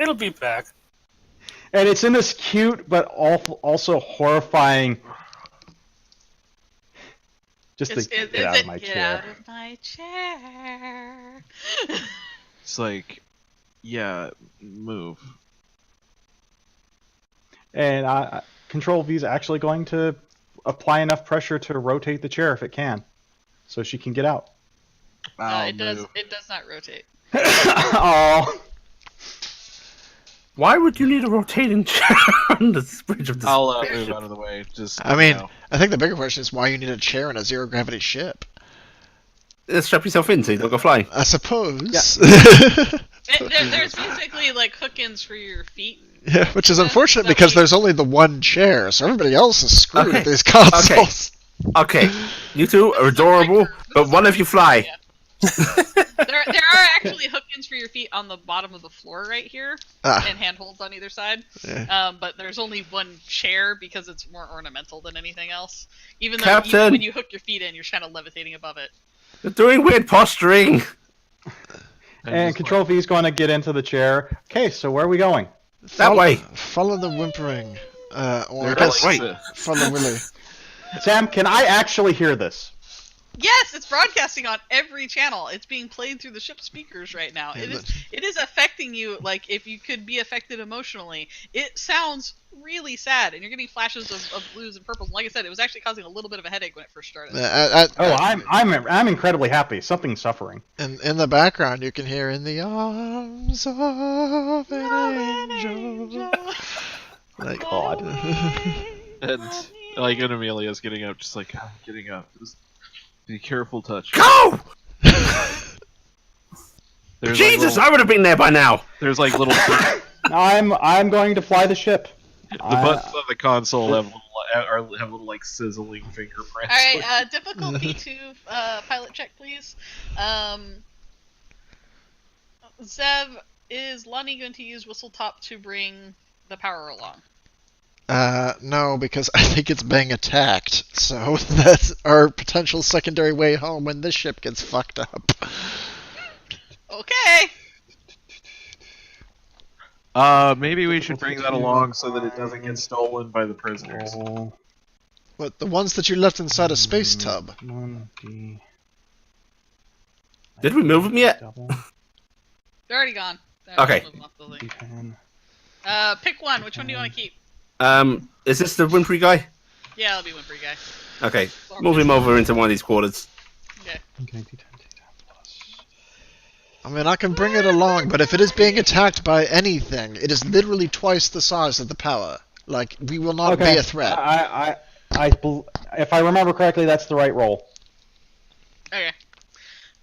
It'll be back. And it's in this cute but also horrifying. Just Is to get it out of my get chair. out of my chair? It's like, yeah, move. And Control V is actually going to apply enough pressure to rotate the chair if it can, so she can get out. I'll It does. move. It does not rotate. Oh, Why would you need a rotating chair on the bridge of the I'll move spaceship? out of the way. Just. I mean, you know. I think the bigger question is why you need a chair in a zero gravity ship. Strap yourself in so you don't go flying. I suppose. There's basically like hook-ins for your feet. Yeah, which is Yeah, unfortunate that because way- there's only the one chair, so everybody else is screwed Okay, with these consoles. Okay, you two are adorable, but one of you fly. There are actually hook-ins for your feet on the bottom of the floor right here, Ah, and handholds on either side. yeah. But there's only one chair because it's more ornamental than anything else. Even though Captain! when you hook your feet in, you're kind of levitating above it. You're doing weird posturing. and Control V is going to get into the chair. Okay, so where are we going? That way. Follow the whimpering. Or I They're guess wait. like, follow Willy. Sam, can I actually hear this? Yes, it's broadcasting on every channel. It's being played through the ship speakers right now. Yeah, It is affecting you like if you could be affected emotionally. It sounds really sad, and you're getting flashes of blues and purples. And like I said, it was actually causing a little bit of a headache when it first started. I'm incredibly happy. Something's suffering. in the background, you can hear "In the Arms of an Angel." Like, God. And like, and Amelia's getting up, just like getting up. Just be careful, touch. Go! There's Jesus, like I would have been there by now. there's like little. I'm going to fly the ship. The buttons on the console have little like sizzling fingerprints. All right, difficult P2 pilot check, please. Zev, is Lonnie going to use Whistletop to bring the power along? no, because I think it's being attacked. So that's our potential secondary way home when this ship gets fucked up. Okay. Maybe we should bring that along so that it doesn't get stolen by the prisoners. What, the ones that you left inside a space tub? Did we move them yet? They're already gone. They're Okay. moving off the thing. Pick one. Which one do you want to keep? Is this the Whimpery guy? Yeah, it'll be Whimpery guy. Okay, move him over into one of these quarters. Okay. I mean, I can bring it along, but if it is being attacked by anything, it is literally twice the size of the power. Like, we will not be a threat. If I remember correctly, that's the right roll. Okay.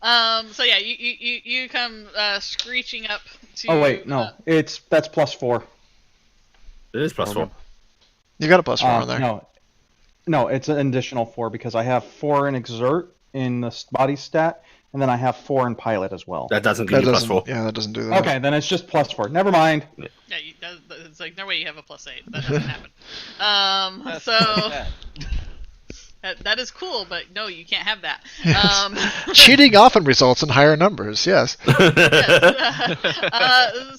So yeah, you come screeching up to. Oh wait, no, that's +4. It is +4. You got a +4 on there. No, it's an additional 4 because I have 4 in exert in the body stat, and then I have 4 in pilot as well. That doesn't give you +4. Yeah, that doesn't do that. Okay, then it's just +4. Never mind. Yeah, it's like no way you have a +8. That doesn't happen. So. That is cool, but no, you can't have that. Cheating often results in higher numbers, yes. Yes.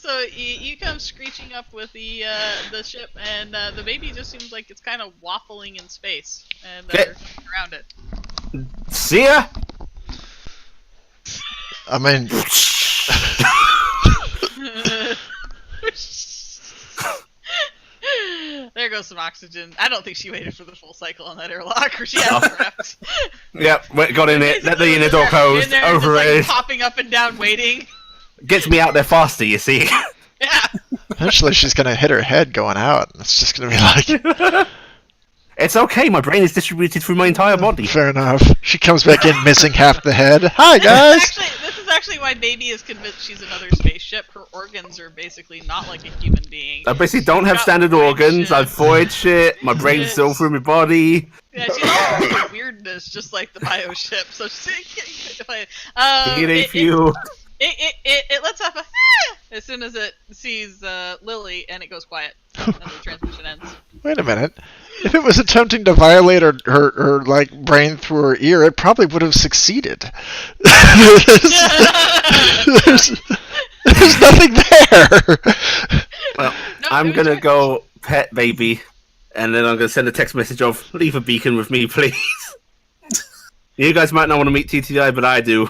So you come screeching up with the ship, and the baby just seems like it's kind of waffling in space, and there's nothing around it. See ya! I mean... There goes some oxygen. I don't think she waited for the full cycle on that airlock, or she has prepped. Yep, got in it, let the unit door closed, overrated. Like, popping up and down, waiting. Gets me out there faster, you see. Yeah. Eventually she's gonna hit her head going out. It's just gonna be like... It's okay, my brain is distributed through my entire body. Fair enough. She comes back in missing half the head. Hi, guys! This is actually why Baby is convinced she's another spaceship. Her organs are basically not like a human being. I basically don't have standard organs, I've void shit, my brain's still through my body. Yeah, she's all full of weirdness, just like the bio ship. So she's it lets off a as soon as it sees Lily, and it goes quiet, and the transmission ends. Wait a minute. If it was attempting to violate her like brain through her ear, it probably would have succeeded. There's nothing there. Well, I'm gonna go pet Baby, and then I'm gonna send a text message of leave a beacon with me, please. You guys might not want to meet TTI, but I do.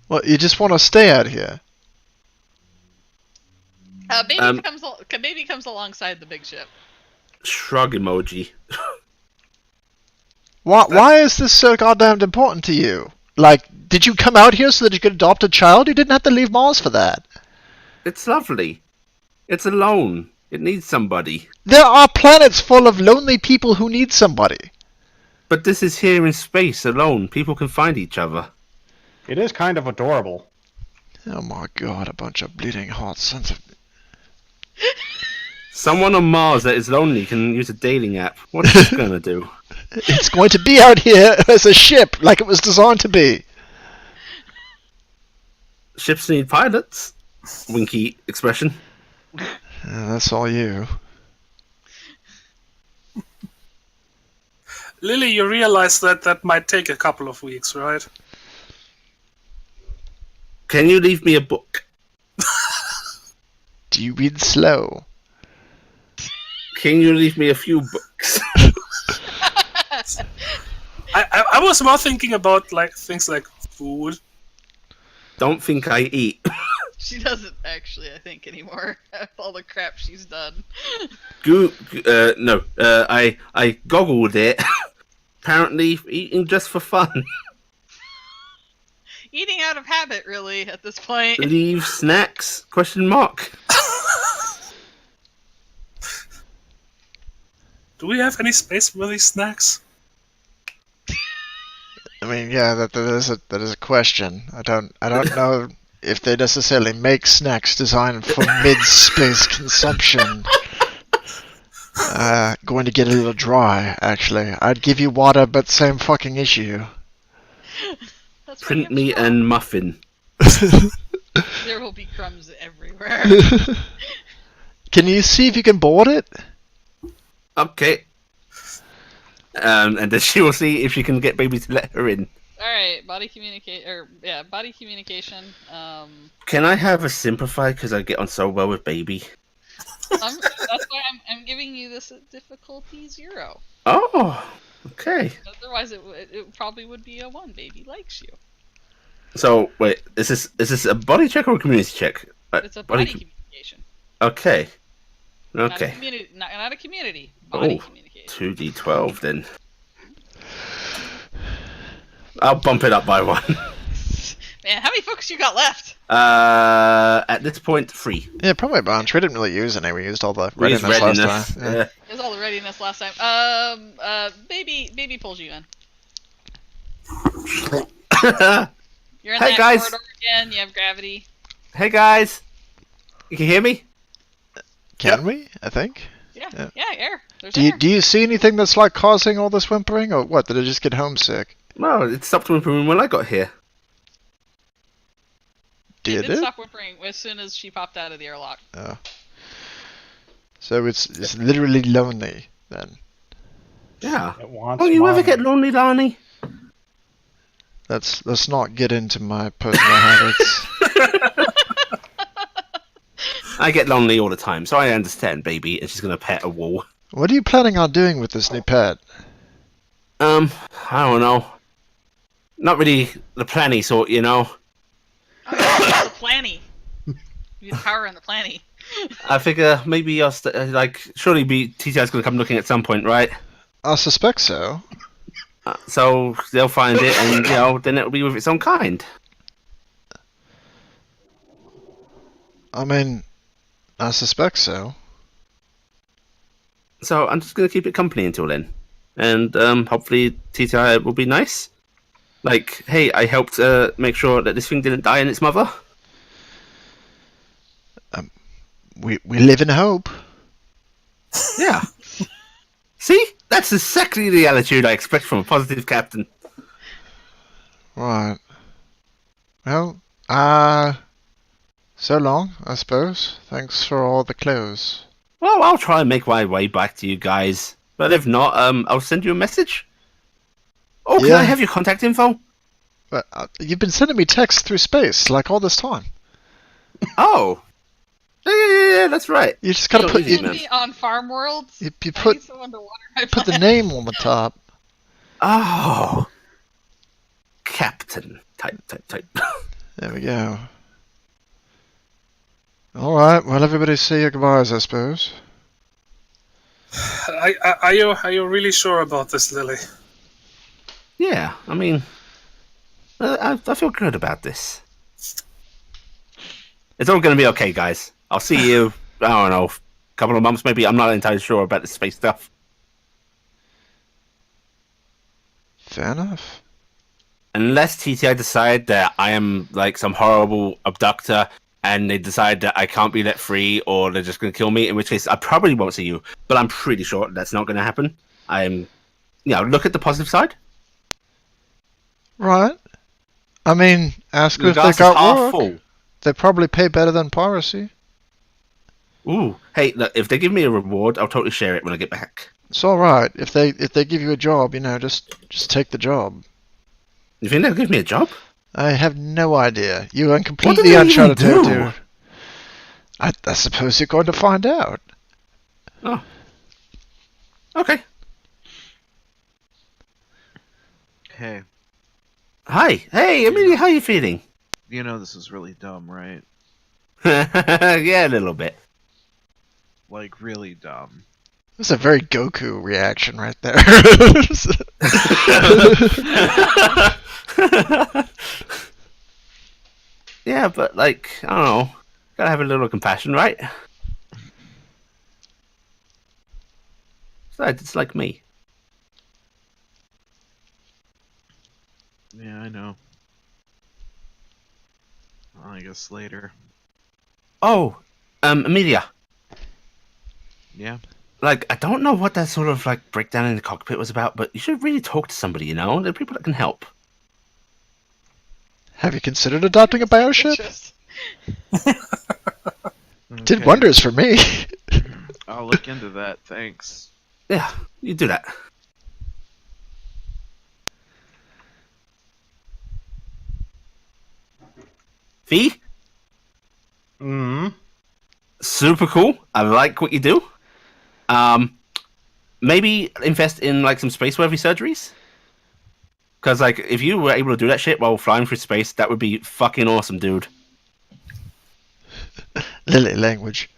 Well, you just want to stay out here. Baby comes alongside the big ship. Shrug emoji. Why is this so goddamn important to you? Like, did you come out here so that you could adopt a child? You didn't have to leave Mars for that. It's lovely. It's alone. It needs somebody. There are planets full of lonely people who need somebody. But this is here in space alone. People can find each other. It is kind of adorable. Oh my god, a bunch of bleeding heart sons of... Someone on Mars that is lonely can use a dating app. What is it gonna do? It's going to be out here as a ship, like it was designed to be. Ships need pilots. Winky expression. That's all you. Lily, you realize that might take a couple of weeks, right? Can you leave me a book? Do you read slow? Can you leave me a few books? I was more thinking about like things like food. Don't think I eat. She doesn't actually, I think, anymore. All the crap she's done. No. I goggled it. Apparently, eating just for fun. Eating out of habit, really, at this point. Leave snacks? Question mark. Do we have any space for these snacks? I mean, yeah, that is a question. I don't know if they necessarily make snacks designed for mid-space consumption. Going to get a little dry, actually. I'd give you water, but same fucking issue. That's why Print I'm me strong. and muffin. There will be crumbs everywhere. Can you see if you can board it? Okay. And then she will see if she can get baby to let her in. Alright, body communication. Can I have a simplify because I get on so well with baby? That's why I'm giving you this at difficulty 0. Oh, okay. Otherwise, it probably would be a 1. Baby likes you. So wait, is this a body check or a community check? It's a body communication. Okay. Not a Okay. community. Not a community. Body Oh, communication. 2d12 then. I'll bump it up by 1. Man, how many books you got left? At this point, 3. Yeah, probably a bunch. We didn't really use any. We used all the We used readiness last time. Yeah. It was all the readiness last time. Baby pulls you in. You're in Hey, that guys. corridor again. You have gravity. Hey guys, you can hear me? Can we? I think. Yeah, air. There's Do air. you see anything that's like causing all this whimpering, or what? Did I just get homesick? No, it stopped whimpering when I got here. It Did did it? stop whimpering as soon as she popped out of the airlock. Oh. So it's literally lonely then. Yeah. It wants Oh, you ever mommy. get lonely, Lani? Let's not get into my personal habits. I get lonely all the time, so I understand, baby. And she's gonna pet a wall. What are you planning on doing with this new pet? I don't know. Not really the planny sort, you know. The planny. You have power in the planny. I figure maybe I'll surely TTI's gonna come looking at some point, right? I suspect so. So they'll find it, and then it'll be with its own kind. I mean, I suspect so. So I'm just gonna keep it company until then, and hopefully TTI will be nice. Like, hey, I helped make sure that this thing didn't die in its mother. We live in hope. Yeah. See, that's exactly the attitude I expect from a positive captain. Right. Well, so long, I suppose. Thanks for all the clothes. Well, I'll try and make my way back to you guys, but if not, I'll send you a message. Oh, can Yeah. I have your contact info? But you've been sending me texts through space like all this time. Oh. Yeah, that's right. You just gotta Go put easy, you, man. Me on Farm Worlds. you I need put someone to water my put the plants. name on the top. Oh. Captain. Type. There we go. All right. Well, everybody say your goodbyes, I suppose. Are you really sure about this, Lily? Yeah, I mean, I feel good about this. It's all going to be okay, guys. I'll see you, I don't know, a couple of months maybe. I'm not entirely sure about the space stuff. Fair enough. Unless TTI decide that I am like some horrible abductor and they decide that I can't be let free or they're just going to kill me, in which case I probably won't see you. But I'm pretty sure that's not going to happen. Look at the positive side. Right. I mean, ask The if they glass is got half work. full. They probably pay better than piracy. Ooh, hey, look, if they give me a reward, I'll totally share it when I get back. It's all right if they give you a job. Just take the job. You think they'll give me a job? I have no idea. You are in What do completely they uncharted even do? territory. I suppose you're going to find out. Oh. Okay. Hey, Hi. Hey, Amelia, how you feeling? you know this is really dumb, right? Yeah, a little bit. Like, really dumb. That's a very Goku reaction right there. Yeah, but like, I don't know. Gotta have a little compassion, right? Besides, it's like me. Yeah, I know. Well, I guess later. Oh, Amelia. Yeah. Like, I don't know what that sort of like breakdown in the cockpit was about, but you should really talk to somebody, you know? There are people that can help. Have you considered adopting a bioship? Just- Did Okay, wonders for me. I'll look into that, thanks. Yeah, you do that. Fee? Hmm. Super cool. I like what you do. Maybe invest in like some space-worthy surgeries. Because like, if you were able to do that shit while flying through space, that would be fucking awesome, dude. Lily language.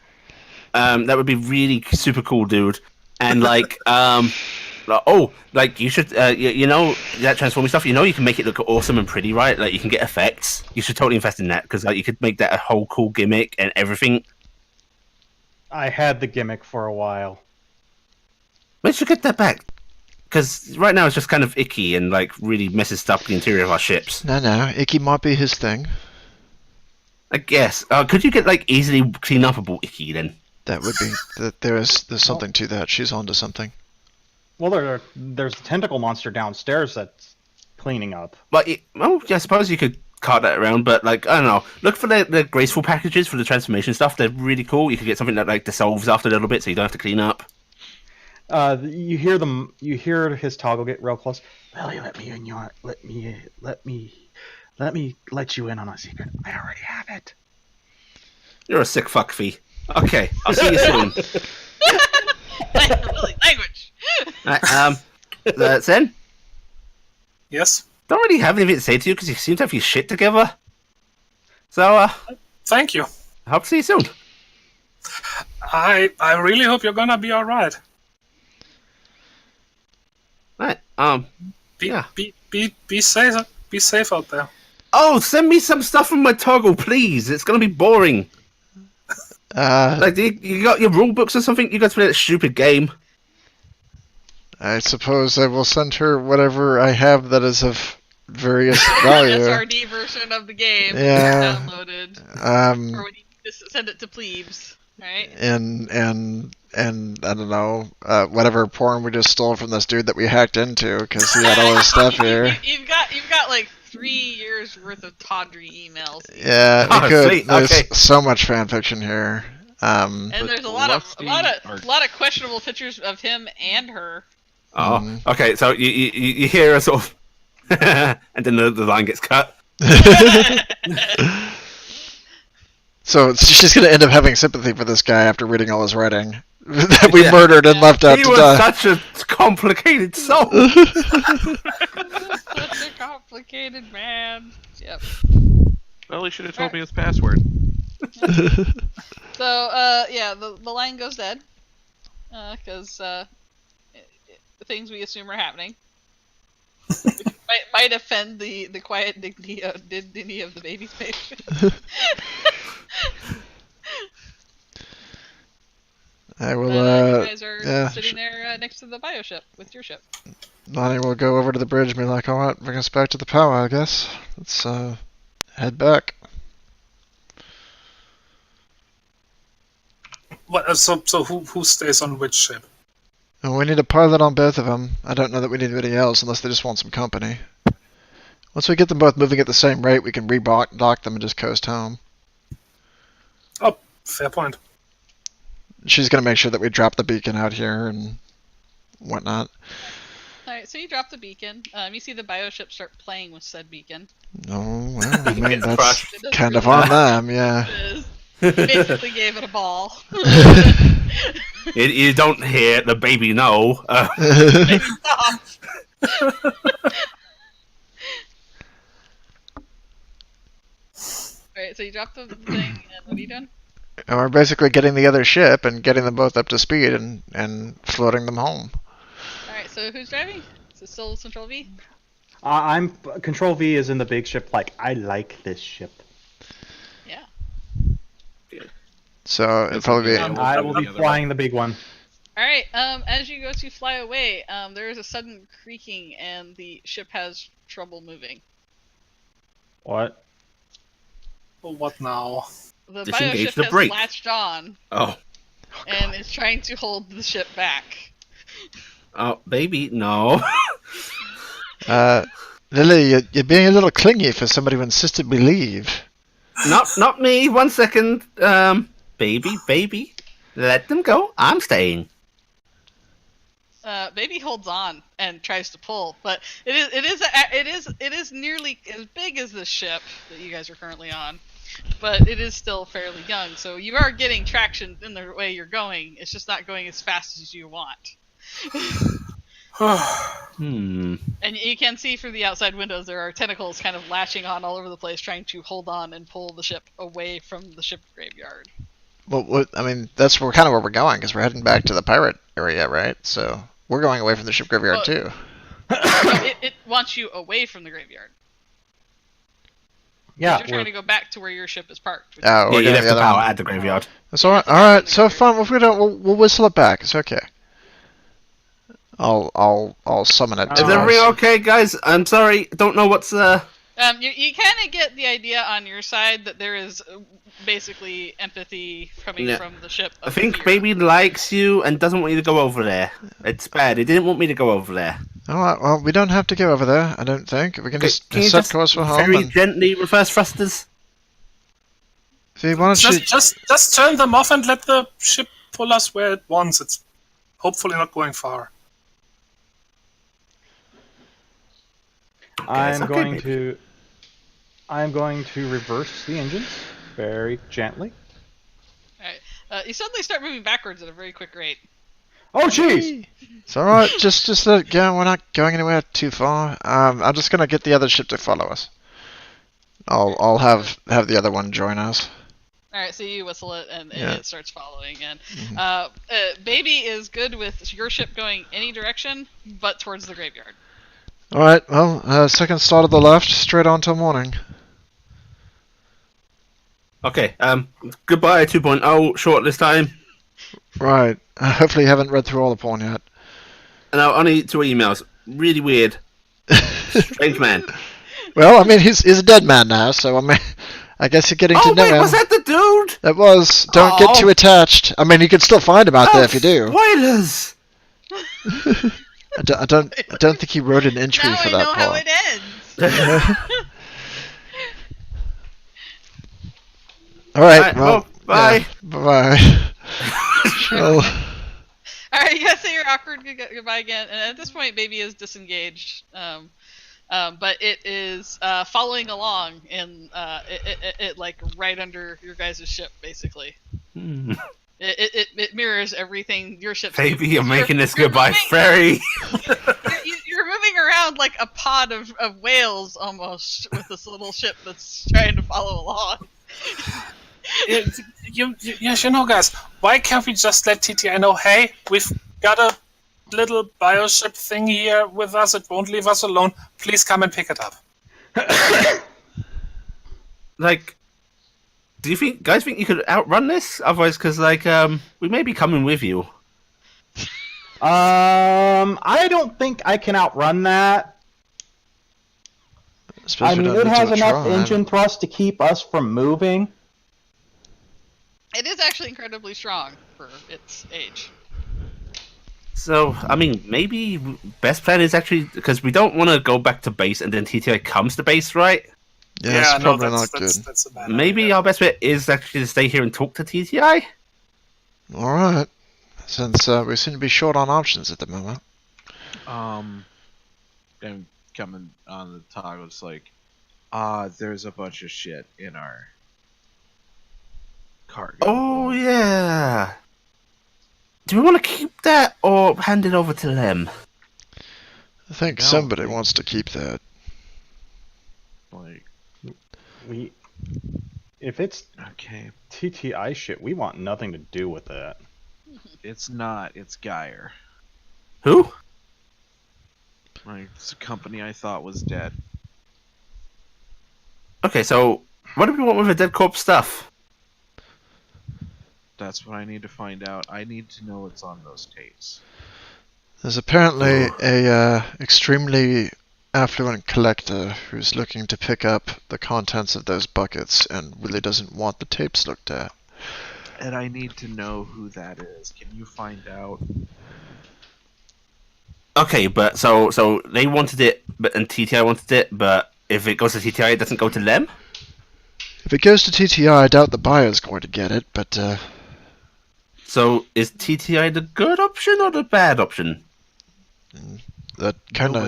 That would be really super cool, dude. And like, like you should, you know, that transforming stuff. You know, you can make it look awesome and pretty, right? Like you can get effects. You should totally invest in that because like you could make that a whole cool gimmick and everything. I had the gimmick for a while. We should get that back because right now it's just kind of icky and like really messes up the interior of our ships. No, Icky might be his thing. I guess. Could you get like easily clean upable icky then? That would be. There's something to that. She's onto something. Well, there's a tentacle monster downstairs that's cleaning up. But well, yeah, I suppose you could cart that around. But like, I don't know. Look for the graceful packages for the transformation stuff. They're really cool. You could get something that like dissolves after a little bit, so you don't have to clean up. You hear them. You hear his toggle get real close. Lily, let me let you in on a secret. I already have it. You're a sick fuck, Fee. Okay, I'll see you soon. Language. Right, Zen, Yes. don't really have anything to say to you because you seem to have your shit together. So, Thank you. I hope to see you soon. I really hope you're gonna be all right. Right, Yeah. Be safe. Be safe out there. oh, send me some stuff from my toggle, please. It's gonna be boring. Like, you got your rule books or something? You got to play that stupid game. I suppose I will send her whatever I have that is of various value. SRD version of the game. Yeah. Downloaded. Or when you just send it to plebes, right? And I don't know, whatever porn we just stole from this dude that we hacked into because he had all his stuff here. You've got like 3 years worth of tawdry emails. Yeah, Oh, we could. sweet, There's okay. so much fan fiction here. And there's a lot Lusty of questionable pictures of him and her. Oh, okay. So you hear a sort of, and then the line gets cut. So she's gonna end up having sympathy for this guy after reading all his writing that we murdered and left out He to was die. such a complicated soul. Such a complicated man. Yep. Well, he should have told me his password. So, yeah, the line goes dead. Because things we assume are happening. Which might offend the quiet dignity of the baby spaceship. I will. You guys are yeah. sitting there next to the bioship with your ship. Lonnie will go over to the bridge and be like, "All right, bring us back to the power, I guess. Let's head back." What? So who stays on which ship? And we need a pilot on both of them. I don't know that we need anybody else unless they just want some company. Once we get them both moving at the same rate, we can dock them and just coast home. Oh, fair point. She's gonna make sure that we drop the beacon out here and whatnot. Alright, so you drop the beacon. You see the bioship start playing with said beacon. Oh, well, I mean, Gets that's crushed. It doesn't kind of really on them, yeah. It is. You basically gave it a ball. You don't hear the baby no. Baby pop. Alright, so you drop the thing, and what are you doing? And we're basically getting the other ship and getting them both up to speed and floating them home. Alright, so who's driving? Is it still Control V? I'm Control V is in the big ship. Like, I like this ship. Yeah. So it'll probably be. I will be flying the big one. Alright, as you go to fly away, there is a sudden creaking and the ship has trouble moving. What? Well, what now? The Disengage bioship the has brake. latched on Oh. and is trying to hold the ship back. Oh, baby, no. Lily, you're being a little clingy for somebody who insisted we leave. Not me. 1 second. Baby. Let them go. I'm staying. Baby holds on and tries to pull, but it is nearly as big as the ship that you guys are currently on, but it is still fairly young. So you are getting traction in the way you're going. It's just not going as fast as you want. And you can see through the outside windows there are tentacles kind of latching on all over the place, trying to hold on and pull the ship away from the ship graveyard. Well, I mean, that's kind of where we're going because we're heading back to the pirate area, right? So we're going away from the ship graveyard too. No, it wants you away from the graveyard. Yeah, You're trying to go back to where your ship is parked. Oh, Yeah, you left the other power one. at the graveyard. That's all right. All right. So fine. We'll whistle it back. It's okay. I'll summon it. Is everything okay, guys? I'm sorry. Don't know what's You kind of get the idea on your side that there is basically empathy coming from the ship. I think baby likes you and doesn't want you to go over there. It's bad. He didn't want me to go over there. All right. Well, we don't have to go over there. I don't think we can just Can you set just course for home. very And, gently reverse thrusters? see, why don't you? Just turn them off and let the ship pull us where it wants. It's hopefully not going far. I'm okay, going baby. to. I'm going to reverse the engines very gently. Alright. You suddenly start moving backwards at a very quick rate. Oh, jeez! It's all right. Just let it go. We're not going anywhere too far. I'm just gonna get the other ship to follow us. I'll have the other one join us. Alright, so you whistle it and Yeah. it starts following. And Baby is good with your ship going any direction but towards the graveyard. All right. Well, second start of the left, straight on till morning. Okay, goodbye 2.0, short this time. Right. Hopefully you haven't read through all the porn yet. No, only 2 emails. Really weird. Strange man. Well, I mean, he's a dead man now, so I guess you're getting to know wait, him. was that the dude? It was. Don't get too attached. I mean, you can still find him out there if you do. Spoilers! I don't think he wrote an entry Now for I that know how part. it ends! All right. Alright, well, bye. Yeah, bye. Well, Alright, you gotta say your awkward goodbye again. And at this point, Baby is disengaged. But it is following along in it like right under your guys' ship, basically. It mirrors everything your ship's doing. Baby, you're making this you're goodbye moving- very... You're moving around like a pod of whales almost with this little ship that's trying to follow along. Yes, you know, guys, why can't we just let TTI know, hey, we've got a little bioship thing here with us, it won't leave us alone, please come and pick it up. Like, do you guys think you could outrun this? Otherwise, because, like, we may be coming with you. I don't think I can outrun that. suppose I we mean, don't it need to has enough try. engine thrust to keep us from moving. It is actually incredibly strong for its age. So, I mean, maybe best plan is actually... Because we don't want to go back to base and then TTI comes to base, right? Yeah, it's probably not good. That's a bad Maybe idea. our best bet is actually to stay here and talk to TTI? All right. Since we seem to be short on options at the moment. And coming on the toggle, it's like, there's a bunch of shit in our cargo. Oh, yeah. Do we want to keep that or hand it over to them? I think No. somebody wants to keep that. Like, We If it's Okay, TTI shit, we want nothing to do with that. it's not. It's Geyer. Who? It's a company I thought was dead. Okay, so what do we want with the dead corpse stuff? That's what I need to find out. I need to know what's on those tapes. There's apparently a extremely affluent collector who's looking to pick up the contents of those buckets and really doesn't want the tapes looked at. And I need to know who that is. Can you find out? Okay, but so they wanted it, and TTI wanted it, but if it goes to TTI, it doesn't go to them? If it goes to TTI, I doubt the buyer's going to get it, but So is TTI the good option or the bad option? that kind of...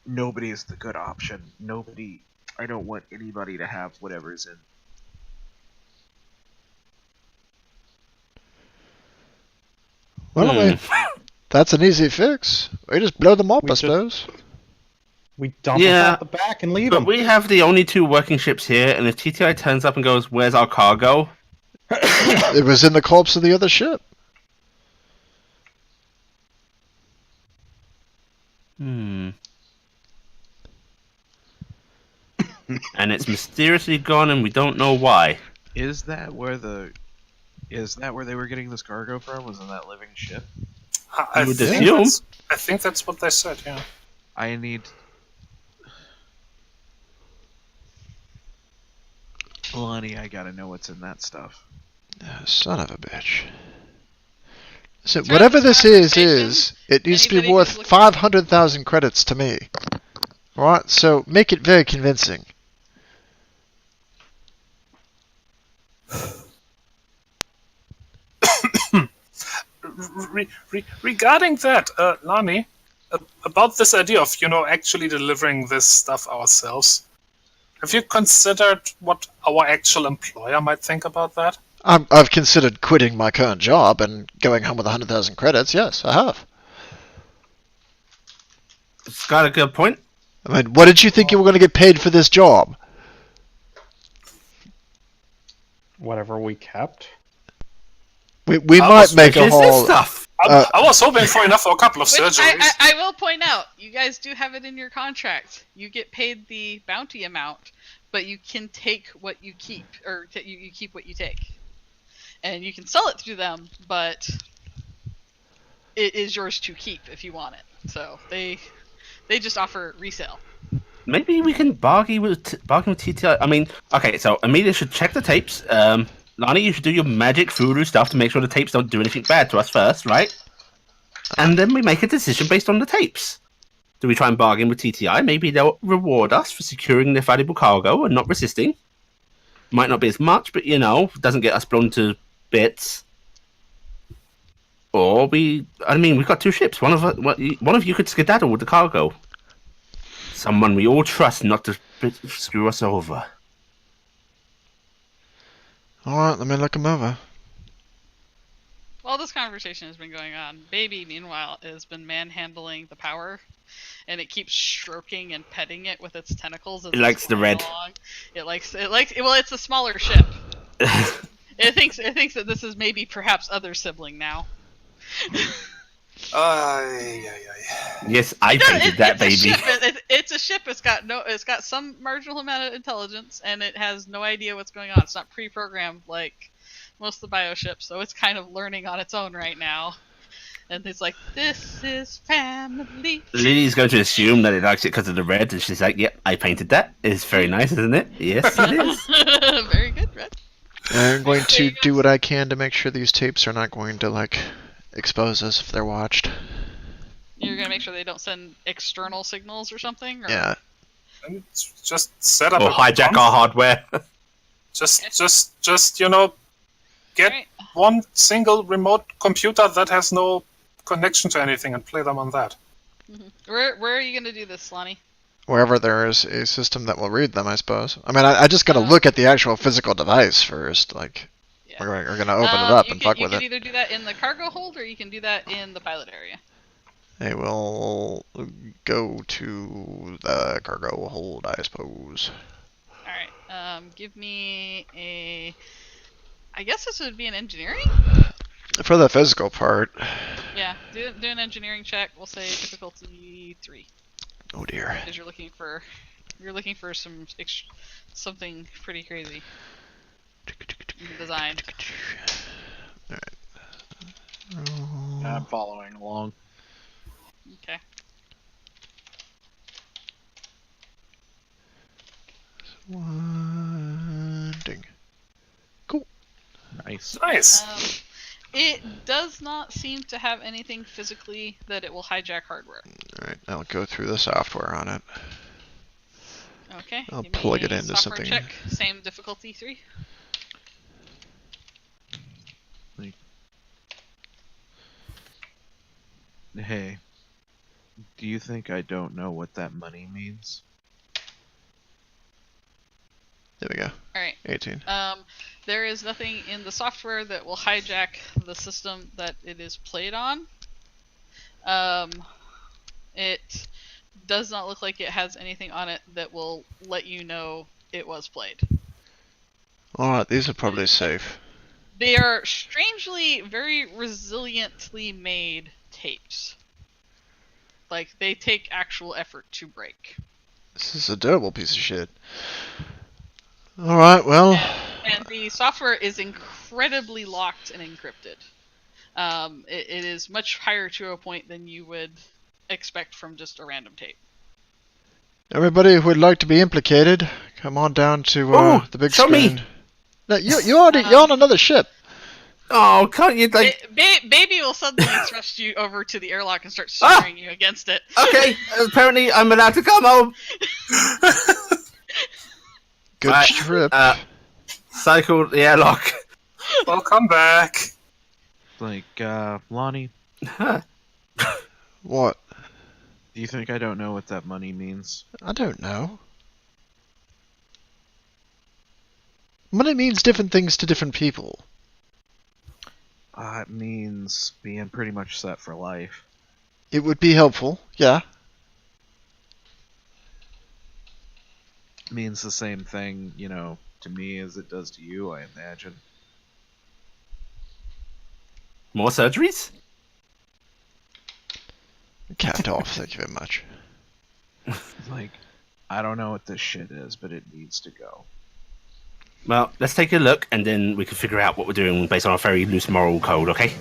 Nobody is the good option. Nobody. I don't want anybody to have whatever's in. Well, that's an easy fix. We just blow them up, We I just- suppose. We dump Yeah, them out the back and leave But them. we have the only 2 working ships here, and if TTI turns up and goes, "Where's our cargo?" It was in the corpse of the other ship. And it's mysteriously gone, and we don't know why. Is that where they were getting this cargo from? Was in that living ship? You would assume. I think that's what they said. Yeah. I need. Lonnie, I gotta know what's in that stuff. Son of a bitch. So Throughout whatever this this conversation, is, it needs to be anybody worth who's looking- 500,000 credits to me. Alright, so make it very convincing. Regarding that, Lani, about this idea of actually delivering this stuff ourselves, have you considered what our actual employer might think about that? I've considered quitting my current job and going home with 100,000 credits, yes, I have. It's got a good point. I mean, what did you think you were going to get paid for this job? Whatever we kept. We I might was make a Is this whole... stuff? I was hoping for enough for a couple of Which surgeries. I will point out, you guys do have it in your contract. You get paid the bounty amount, but you can take what you keep, or you keep what you take. And you can sell it through them, but it is yours to keep if you want it. So they just offer resale. Maybe we can bargain with TTI. I mean, okay, so Amelia should check the tapes. Lani, you should do your magic voodoo stuff to make sure the tapes don't do anything bad to us first, right? And then we make a decision based on the tapes. Do we try and bargain with TTI? Maybe they'll reward us for securing their valuable cargo and not resisting. Might not be as much, but doesn't get us blown to bits. Or we've got 2 ships. One of you could skedaddle with the cargo. Someone we all trust not to screw us over. Alright, let me look them over. While this conversation has been going on, Baby, meanwhile, has been manhandling the power, and it keeps stroking and petting it with its tentacles. As It likes the flying red. along. Well, it's a smaller ship. It thinks that this is maybe perhaps other sibling now. Yes, I painted that baby. It's a ship. It's got some marginal amount of intelligence, and it has no idea what's going on. It's not pre-programmed like most of the bioships, so it's kind of learning on its own right now. And it's like, this is family. Lily's going to assume that it likes it because of the red, and she's like, "Yep, I painted that. It's very nice, isn't it? Yes, it is." Very good, Red. I'm going to do what I can to make sure these tapes are not going to, expose us if they're watched. You're gonna make sure they don't send external signals or something? Or? Yeah. And just set up Or a hijack bomb. our hardware. Just get Alright. one single remote computer that has no connection to anything and play them on that. Where are you gonna do this, Lonnie? Wherever there is a system that will read them, I suppose. I mean, I just gotta look at the actual physical device first. Yeah. We're gonna open it up and fuck with You it. can either do that in the cargo hold, or you can do that in the pilot area. They will go to the cargo hold, I suppose. Alright. Give me a. I guess this would be an engineering. For the physical part. Yeah, do an engineering check. We'll say difficulty 3. Oh dear. Because you're looking for something pretty crazy in the design. I'm following along. Okay. One ding. Cool. Nice. Nice. It does not seem to have anything physically that it will hijack hardware. Alright, I'll go through the software on it. Okay. I'll give me plug it a into software something. Check. Same difficulty 3. Hey, do you think I don't know what that money means? There we go. All right. 18. There is nothing in the software that will hijack the system that it is played on. It does not look like it has anything on it that will let you know it was played. Alright, these are probably safe. They are strangely very resiliently made tapes. Like, they take actual effort to break. This is a durable piece of shit. Alright, well... And the software is incredibly locked and encrypted. It is much higher to a point than you would expect from just a random tape. Everybody who would like to be implicated, come on down to the big show screen. me. No, you're on another ship. Oh, can't you like? Baby will suddenly thrust you over to the airlock and start steering you against it. Okay, apparently I'm allowed to come home. Good Right, trip. Cycle the airlock. Welcome back. Like, Lonnie, What? do you think I don't know what that money means? I don't know. Money means different things to different people. It means being pretty much set for life. It would be helpful, yeah. Means the same thing, you know, to me as it does to you, I imagine. More surgeries? Capped off, thank you very much. Like, I don't know what this shit is, but it needs to go. Well, let's take a look, and then we can figure out what we're doing based on our very loose moral code. Okay?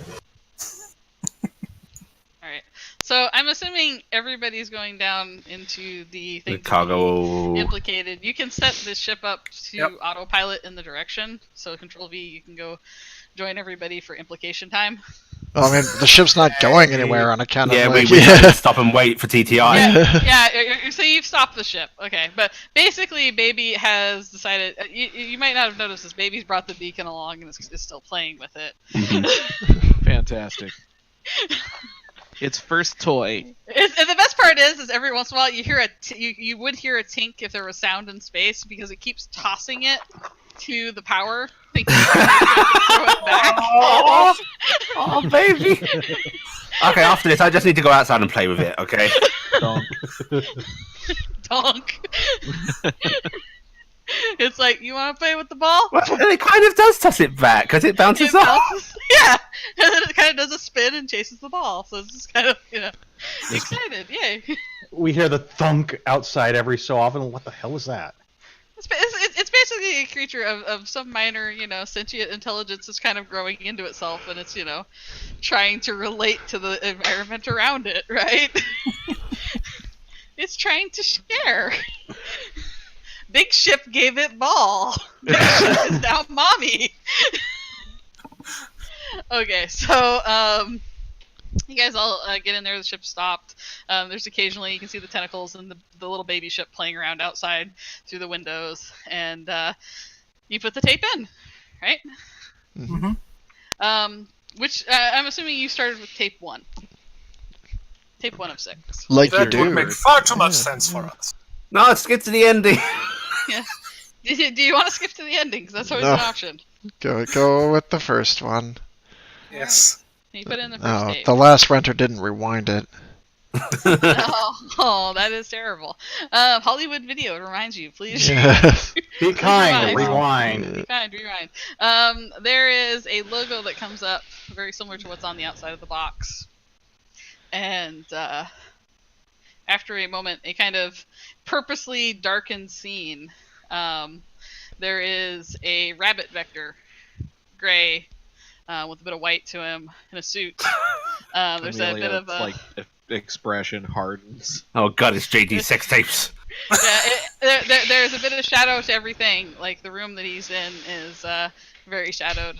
Alright. So I'm assuming everybody's going down into the thing The cargo. implicated. You can set this ship up to Yep. autopilot in the direction. So Control V, you can go join everybody for implication time. Well, I mean, the ship's not going anywhere on account of Yeah, like... we have to stop and wait for TTI. Yeah, so you've stopped the ship. Okay, but basically, Baby has decided. You might not have noticed this. Baby's brought the beacon along and is still playing with it. Fantastic. Its first toy. And the best part is every once in a while you hear you would hear a tink if there was sound in space because it keeps tossing it to the power, thinking it's going to throw it back. Oh, baby. Okay, after this, I just need to go outside and play with it. Okay. Donk. Donk. It's like, you want to play with the ball? Well, it kind of does toss it back because it bounces It off. bounces- yeah, and then it kind of does a spin and chases the ball. So it's just kind of, excited. Yay! We hear the thunk outside every so often. What the hell is that? It's basically a creature of some minor, sentient intelligence that's kind of growing into itself, and it's, trying to relate to the environment around it, right? It's trying to share. Big Ship gave it ball. Big Ship is now mommy. Okay, so, you guys all get in there, the ship stopped. There's occasionally, you can see the tentacles and the little baby ship playing around outside through the windows, and you put the tape in, right? Mhm. Which, I'm assuming you started with tape 1. Tape 1 of 6. Like you That would do. make far too much sense for us. No, let's get to the ending. Yeah. Do you want to skip to the ending? Because that's always No. an option. Go with the first one. Yes. You put in the first Oh, tape. the last renter didn't rewind it. Oh, that is terrible. Hollywood Video reminds you, please. Yes. Be kind. Rewind. Rewind. Rewind. There is a logo that comes up very similar to what's on the outside of the box. And after a moment, a kind of purposely darkened scene, there is a rabbit vector, gray, with a bit of white to him, in a suit. There's a bit of like expression hardens. Oh god, it's JD sex tapes. Yeah, there's a bit of shadow to everything. Like the room that he's in is very shadowed.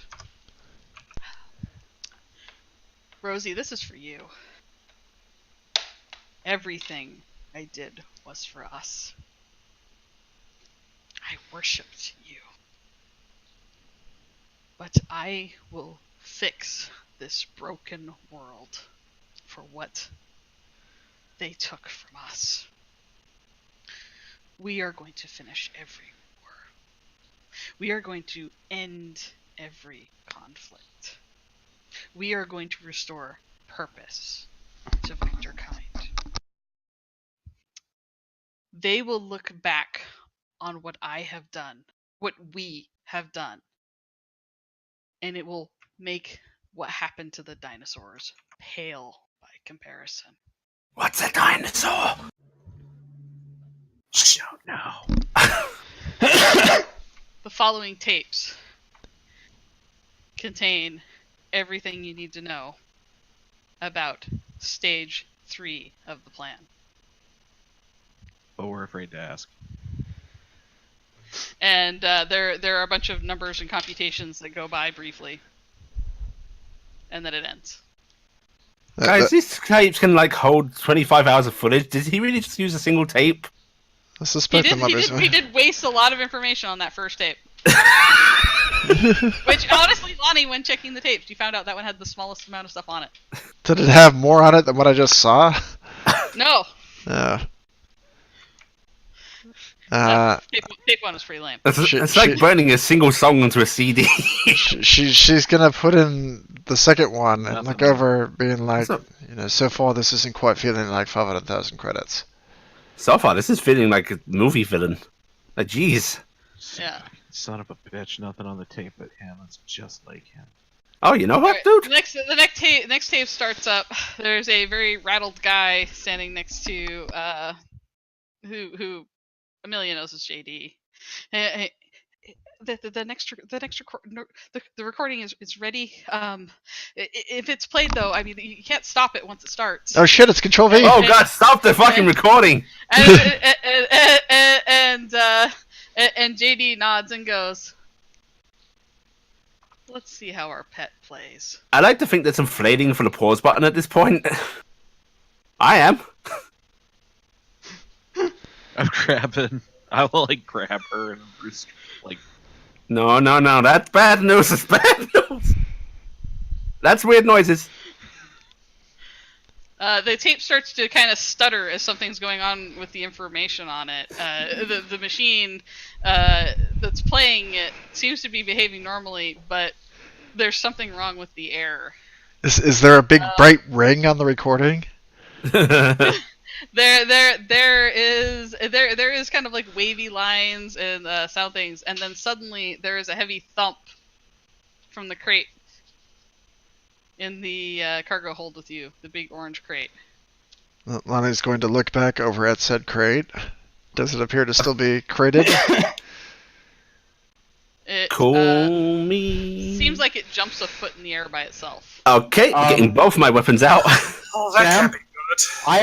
Rosie, this is for you. Everything I did was for us. I worshipped you. But I will fix this broken world for what they took from us. We are going to finish every war. We are going to end every conflict. We are going to restore purpose to Vector kind. They will look back on what I have done, what we have done, and it will make what happened to the dinosaurs pale by comparison. What's a dinosaur? Don't know. The following tapes contain everything you need to know about stage 3 of the plan. But we're afraid to ask. And there are a bunch of numbers and computations that go by briefly, and then it ends. Guys, these tapes can like hold 25 hours of footage. Did he really just use a single tape? I suspect them others. He did waste a lot of information on that first tape. Which, honestly, Lonnie, when checking the tapes, you found out that one had the smallest amount of stuff on it. Did it have more on it than what I just saw? No. Tape 1 was pretty lame. It's like burning a single song onto a CD. She's gonna put in the second one and Nothing look more. over, being like, so far this isn't quite feeling like 500,000 credits. So far, this is feeling like a movie villain. Like, jeez. Yeah. Son of a bitch, nothing on the tape but him. It's just like him. Oh, you know what, Alright, dude? the next tape starts up. There's a very rattled guy standing next to who Amelia knows is JD. The recording is ready. If it's played though, I mean you can't stop it once it starts. Oh shit! It's Control V. Oh god, stop the fucking recording! And JD nods and goes, "Let's see how our pet plays." I like to think there's some flailing for the pause button at this point. I am. I'm grabbing. I will like grab her and like. No, that's bad news. That's bad news. That's weird noises. The tape starts to kind of stutter as something's going on with the information on it. The machine that's playing it seems to be behaving normally, but there's something wrong with the air. Is there a big bright ring on the recording? There is kind of like wavy lines and sound things, and then suddenly there is a heavy thump from the crate in the cargo hold with you, the big orange crate. Lonnie's going to look back over at said crate. Does it appear to still be crated? It Call me. seems like it jumps a foot in the air by itself. Okay, getting both my weapons out. Oh, that Sam? can't be good. I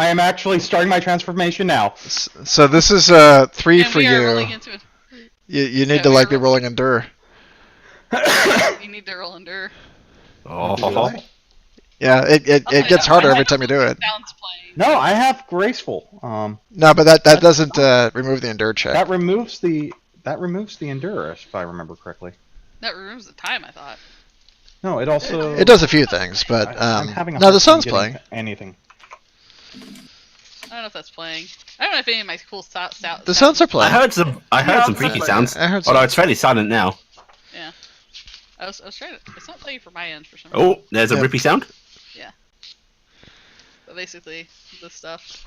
am actually starting my transformation now. So this is 3 And for we are you. rolling into it. You need Yeah, to we like are be rolling endure. You need to roll under. Oh. Yeah, it gets harder every time you do it. Sounds playing. No, I have graceful. No, but that doesn't remove the endure check. That removes the endure, if I remember correctly. That removes the time, I thought. No, it also. It does a few things, but I'm having a no, hard the time sound's getting playing. Anything. I don't know if that's playing. I don't know if any of my cool sounds. The sounds are I playing. heard some freaky sounds. I heard Although some. it's fairly silent now. Yeah. I was trying to. It's not playing for my end for some reason. Oh, there's a Yeah. rippy sound. Yeah. But basically, this stuff.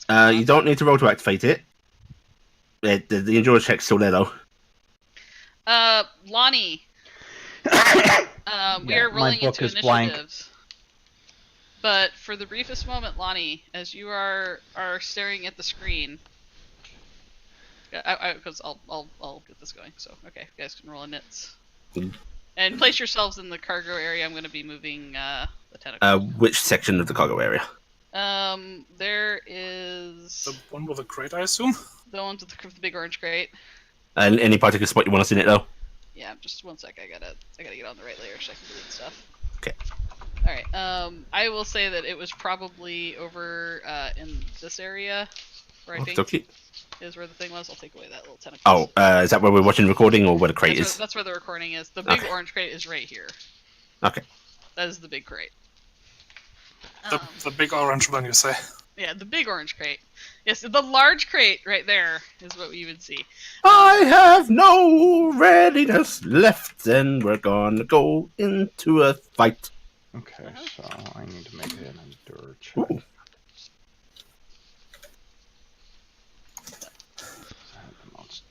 You don't need to roll to activate it. The endurance check's still there though. Lonnie. We Yeah, are my rolling book into is blank. initiatives. But for the briefest moment, Lonnie, as you are staring at the screen, because I'll get this going. So okay, you guys can roll a nits. And place yourselves in the cargo area. I'm going to be moving the tentacle. Which section of the cargo area? There is The one with the crate, I assume. the ones with the big orange crate. And any particular spot you want us in it though? Yeah, just one sec. I gotta get on the right layer so I can delete stuff. Okay. All right. I will say that it was probably over in this area, where I think Okay. is where the thing was. I'll take away that little tentacle. Oh, is that where we're watching the recording or where the crate is? That's where the recording is. The big Okay. orange crate is right here. Okay. That is the big crate. The big orange one, you say? Yeah, the big orange crate. Yes, the large crate right there is what we would see. I have no readiness left, and we're gonna go into a fight. Okay, so I need to make an endure check. Ooh.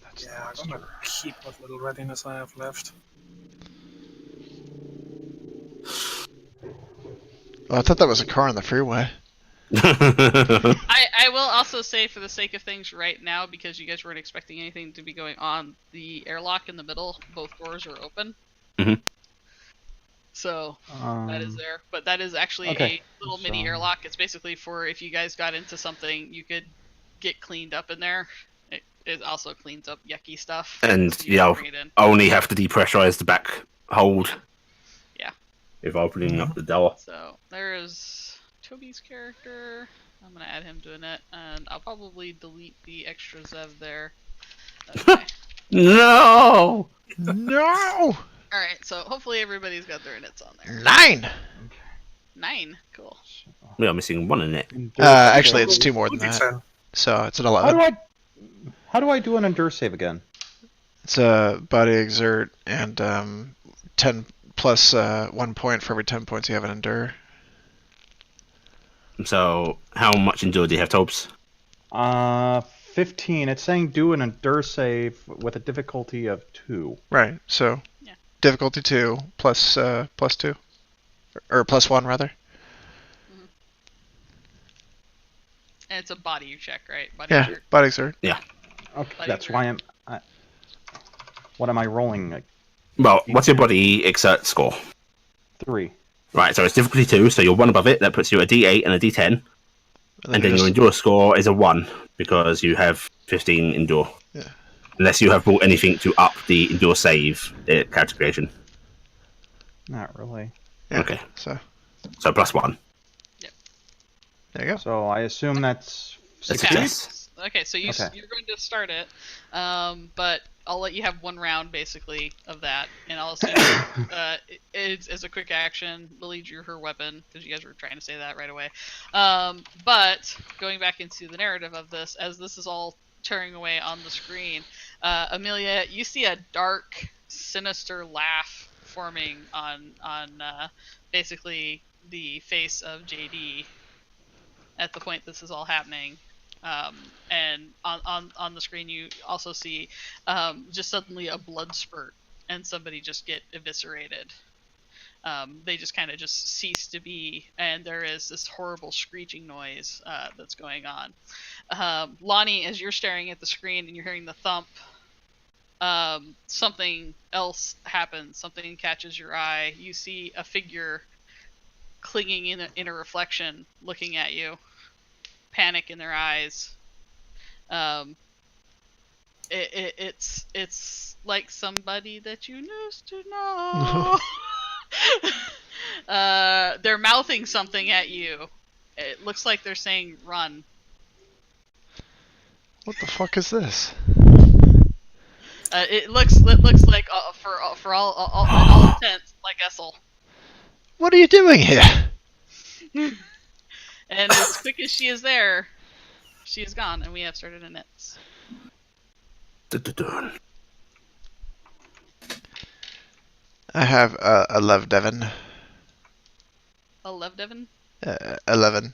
That's Yeah, I'm gonna keep what little readiness I have left. Oh, I thought that was a car on the freeway. I will also say, for the sake of things right now, because you guys weren't expecting anything to be going on, the airlock in the middle, both doors are open. Mhm. So that is there, but that is actually okay, a little mini so- airlock. It's basically for if you guys got into something, you could get cleaned up in there. It also cleans up yucky stuff. And, so you know, can bring it in. only have to depressurize the back hold. Yeah. If opening up the door. So there is Toby's character. I'm gonna add him to a net, and I'll probably delete the extra Zev there. Okay. No! No! Alright, so hopefully everybody's got their nits on there. 9! 9. Cool. We are missing one in it. Actually, it's 2 more than that. 2d10. So it's an How 11. do I do an endure save again? It's a body exert and 10 plus 1 point for every 10 points you have in endure. So, how much endure do you have, Tobes? 15. It's saying do an endure save with a difficulty of 2. Right, so Yeah. difficulty 2 plus 2. Or plus 1, rather. And it's a body check, right? Body Yeah, exert. body exert. Okay, Body that's exert. why I'm. What am I rolling? Well, what's your body exert score? 3. Right, so it's difficulty 2, so you're 1 above it. That puts you at a D8 and a D10. And then you your just- endure score is a 1, because you have 15 endure. Yeah. Unless you have brought anything to up the endure save character creation. Not really. Yeah, Okay. So So plus 1. there you go. So I assume that's That's a 16? success. Okay, so you're going to start it, but I'll let you have 1 round basically of that, and I'll assume it's as a quick action. We'll lead you her weapon because you guys were trying to say that right away. But going back into the narrative of this, as this is all tearing away on the screen, Amelia, you see a dark, sinister laugh forming on basically the face of JD at the point this is all happening. And on the screen you also see just suddenly a blood spurt and somebody just get eviscerated. They just kind of just cease to be, and there is this horrible screeching noise that's going on. Lonnie, as you're staring at the screen and you're hearing the thump, something else happens. Something catches your eye. You see a figure clinging in a reflection looking at you. Panic in their eyes. It's like somebody that you used to know. They're mouthing something at you. It looks like they're saying "run." What the fuck is this? It looks like for all intents like Essel. What are you doing here? And as quick as she is there, she is gone, and we have started a nets. Dun-dun-dun. I have 11, Devin. 11, Devin. 11.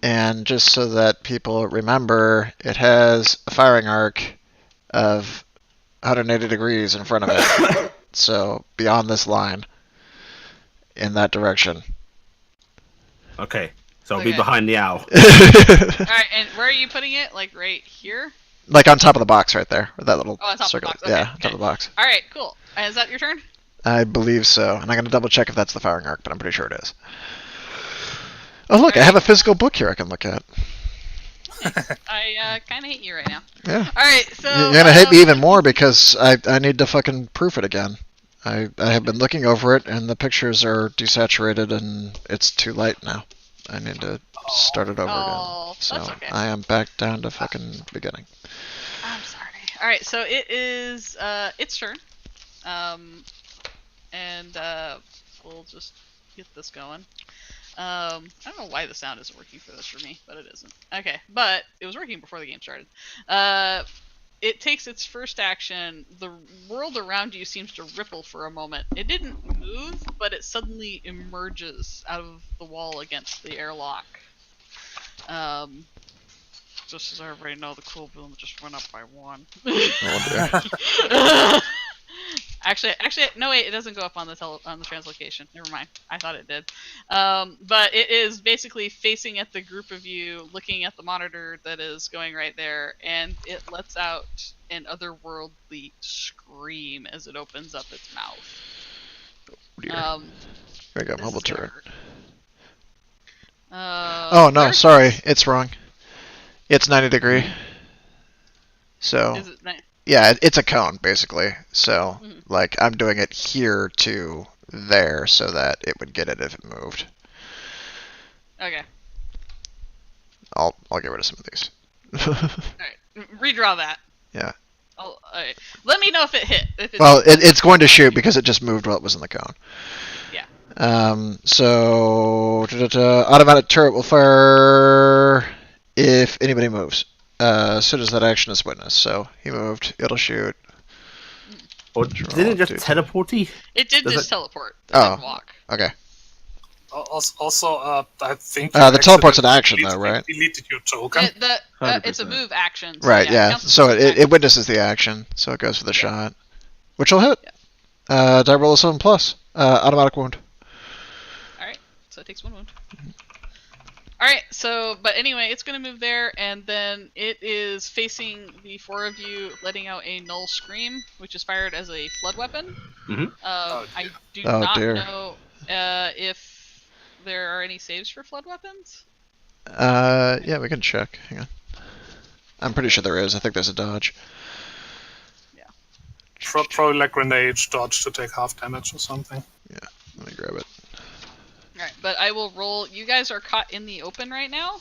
And just so that people remember, it has a firing arc of 180 degrees in front of it. So beyond this line, in that direction. Okay, so it'll be Okay. behind the owl. Alright, and where are you putting it? Like right here? Like on top of the box right there, with that little Oh, on top of the circle. box. Okay, Yeah, on top okay. of the box. Alright, cool. Is that your turn? I believe so, and I'm gonna double check if that's the firing arc, but I'm pretty sure it is. Oh look, I have a physical book here I can look at. I kind of hate you right now. Yeah. Alright, so... You're gonna hate me even more because I need to fucking proof it again. I have been looking over it, and the pictures are desaturated, and it's too light now. I need to start it over Oh, again. So that's okay. I am back down to fucking beginning. I'm sorry. Alright, so it is its turn. And we'll just get this going. I don't know why the sound isn't working for this for me, but it isn't. Okay, but it was working before the game started. It takes its first action. The world around you seems to ripple for a moment. It didn't move, but it suddenly emerges out of the wall against the airlock. Just so everybody know, the cool boom just went up by 1. Actually, no wait, it doesn't go up on the translocation. Never mind. I thought it did. But it is basically facing at the group of you, looking at the monitor that is going right there, and it lets out an otherworldly scream as it opens up its mouth. Here we go, this mobile is gonna turret. hurt. Oh no, there's- sorry, it's wrong. It's 90 degree. So Is it yeah, it's a cone basically. So Mhm. like I'm doing it here to there so that it would get it if it moved. okay. I'll get rid of some of these. Alright. Redraw that. Yeah. Alright. Let me know if it hit. If Well, it's going to shoot because it just moved while it was in the cone. Yeah. So automatic turret will fire if anybody moves. So does that action is witness. So he moved. It'll shoot. Or didn't it just teleporty? It did Does just it- teleport. It Oh. didn't walk. Okay. Also, I think The teleport's an action, though, right? Deleted your token. It's a 100%. move action. So Right. Yeah. counts as So move it action. witnesses the action. So it goes for the shot, which will hit. Die roll a 7+. Automatic wound. Alright, so it takes 1 wound. Alright, so, but anyway, it's gonna move there, and then it is facing the 4 of you, letting out a null scream, which is fired as a flood weapon. Mhm. I do Oh, not dear. know if there are any saves for flood weapons. Yeah, we can check. Hang on. I'm pretty sure there is. I think there's a dodge. Probably like grenade dodge to take half damage or something. Let me grab it. Alright, but I will roll. You guys are caught in the open right now.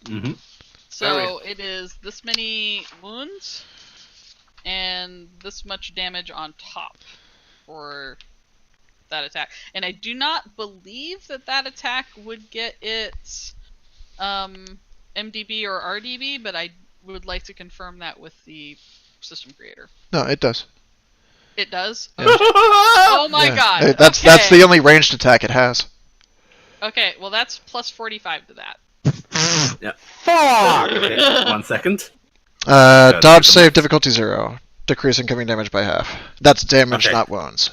Mm-hmm. So it is this many wounds and this much damage on top for that attack. And I do not believe that attack would get its MDB or RDB, but I would like to confirm that with the system creator. No, it does. It does? Yeah. Oh my Yeah. god. That's okay. the only ranged attack it has. Okay, well that's plus 45 to that. Yeah. Fuck! Okay, 1 second. Dodge save difficulty 0. Decrease incoming damage by half. That's damage, Okay. not wounds.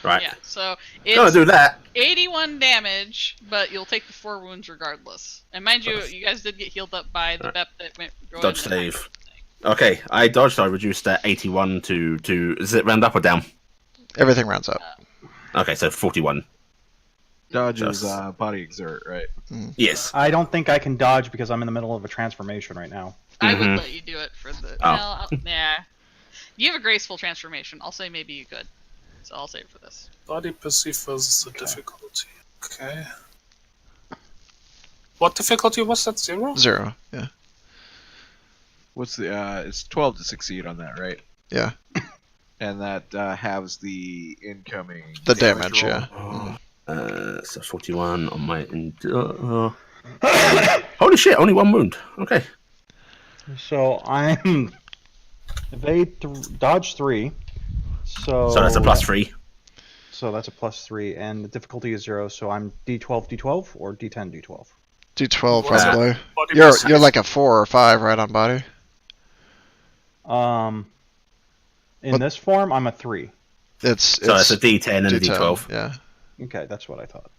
Right. Yeah, so Gonna it's do that. 81 damage, but you'll take the 4 wounds regardless. And mind you, you guys did get healed up by the BEP that went Dodge save. Okay, I dodged. I reduced that 81 to. Is it round up or down? Everything rounds up. Okay, so 41. Dodge is Just- body exert, right? Yes. I don't think I can dodge because I'm in the middle of a transformation right now. I would Mhm. let you do it for the. Oh. Well, nah. You have a graceful transformation. I'll say maybe you could. So I'll say it for this. Body perceived versus the difficulty. Okay. What difficulty was that? 0? 0. Yeah. What's the? It's 12 to succeed on that, right? Yeah. And that halves the incoming. The damage, roll. yeah. So 41 on my. Holy shit! Only 1 wound. Okay. So I'm dodge 3. So So that's a +3. So that's a +3, and the difficulty is 0. So I'm D12 D12 or D10 D12. D12 What's probably. Body You're percentage? like a 4 or 5 right on body. In What- this form, I'm a 3. It's So it's a D10 and a D12. Yeah, Okay, that's what I thought.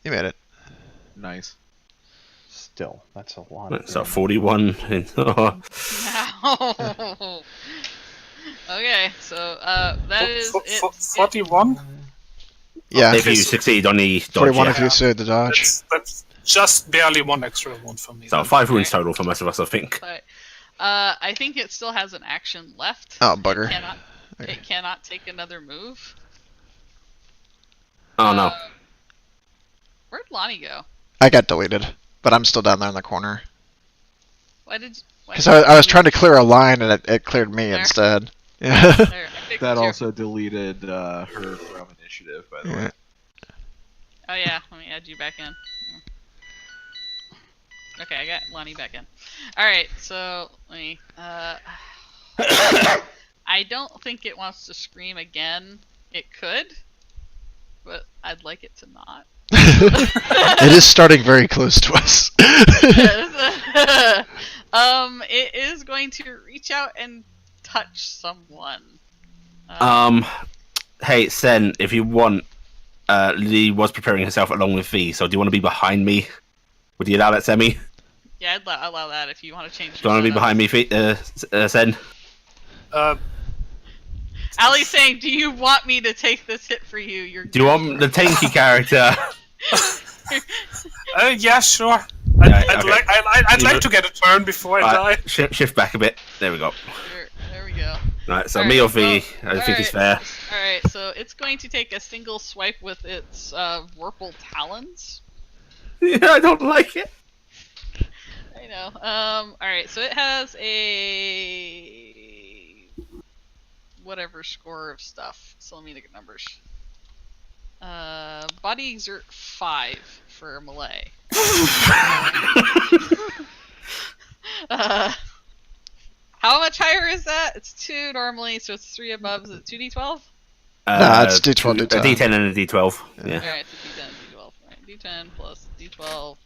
you made it. Nice. Still, that's a lot. So 41. No. Okay, so that is it. 41? Yeah, If you succeed on the dodge, 41 yeah. if you succeed the dodge. That's just barely 1 extra wound for me. So 5 wounds total for most of us, I think. But, I think it still has an action left. Oh, bugger. It cannot take another move. Oh no. Where'd Lonnie go? I got deleted, but I'm still down there in the corner. Why did? Because I was trying to clear a line and it cleared me There. instead. Yeah. There, I picked That your- also deleted her from initiative, by the way. Yeah. Oh yeah, let me add you back in. Okay, I got Lonnie back in. All right, so let me. I don't think it wants to scream again. It could, but I'd like it to not. It is starting very close to us. It is going to reach out and touch someone. Hey, Sen, if you want, Lee was preparing herself along with V, so do you want to be behind me? Would you allow that, Semi? Yeah, I'd allow that if you want to change. Do you want to be behind me, Sen? Ali's saying, "Do you want me to take this hit for you?" Do you want the tanky character? Yeah, sure. Right, I'd okay. like to get a turn before I die. Shift back a bit. There we go. There we go. Right, so All me right, or V, so- I think it's fair. Alright, so it's going to take a single swipe with its Vorpal talons. Yeah, I don't like it. I know. Alright, so it has a whatever score of stuff. So let me look at numbers. Body exert 5 for melee. How much higher is that? It's 2 normally, so it's 3 above. Is it 2d12? Nah, it's D12, A D10 and a D12. Yeah. Alright, so D10, D12. Right, D10 plus D12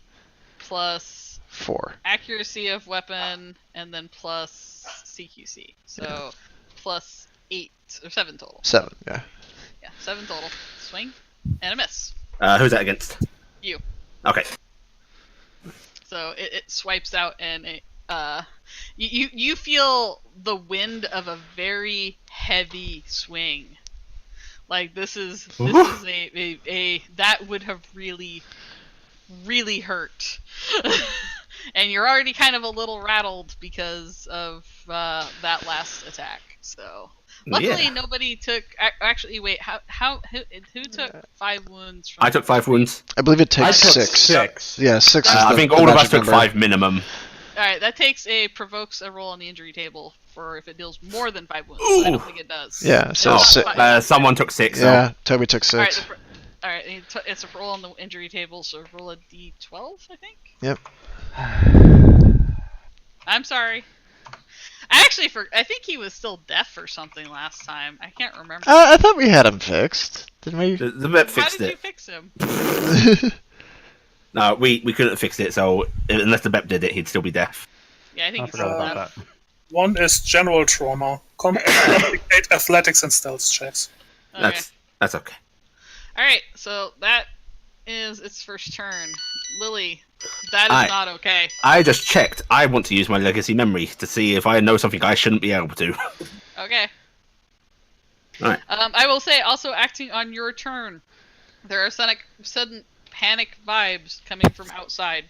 plus 4. accuracy of weapon, and then plus CQC. So plus 8 or 7 total. 7, yeah. Yeah, 7 total. Swing and a miss. Who's that against? You. Okay. So it swipes out, and it you feel the wind of a very heavy swing. Like this is a that would have really hurt. And you're already kind of a little rattled because of that last attack. So luckily Yeah. nobody took. Actually, wait. Who took 5 wounds? From I took 5 wounds. I believe it I takes took 6. 6. Yeah, 6 is I the think the all of us magic took number. 5 minimum. All right, that provokes a roll on the injury table for if it deals more than 5 wounds. Ooh. I don't think it does. Yeah, so Oh, It's si- not 5. someone took 6. Yeah, Toby took All right, 6. all right. It's a roll on the injury table, so roll a d12, I think. Yep. I'm sorry. I think he was still deaf or something last time. I can't remember. I thought we had him fixed. Didn't we? The vet How fixed did you it. fix him? No, we couldn't have fixed it, so unless the Bep did it, he'd still be deaf. Yeah, I think I he's forgot still about deaf. that. One is general trauma. Complicate athletics and stealth checks. Okay. That's okay. All right, so that is its first turn. Lily, that is Aye. not okay. I just checked. I want to use my legacy memory to see if I know something I shouldn't be able to. Okay. Alright. I will say, also acting on your turn, there are sudden panic vibes coming from outside.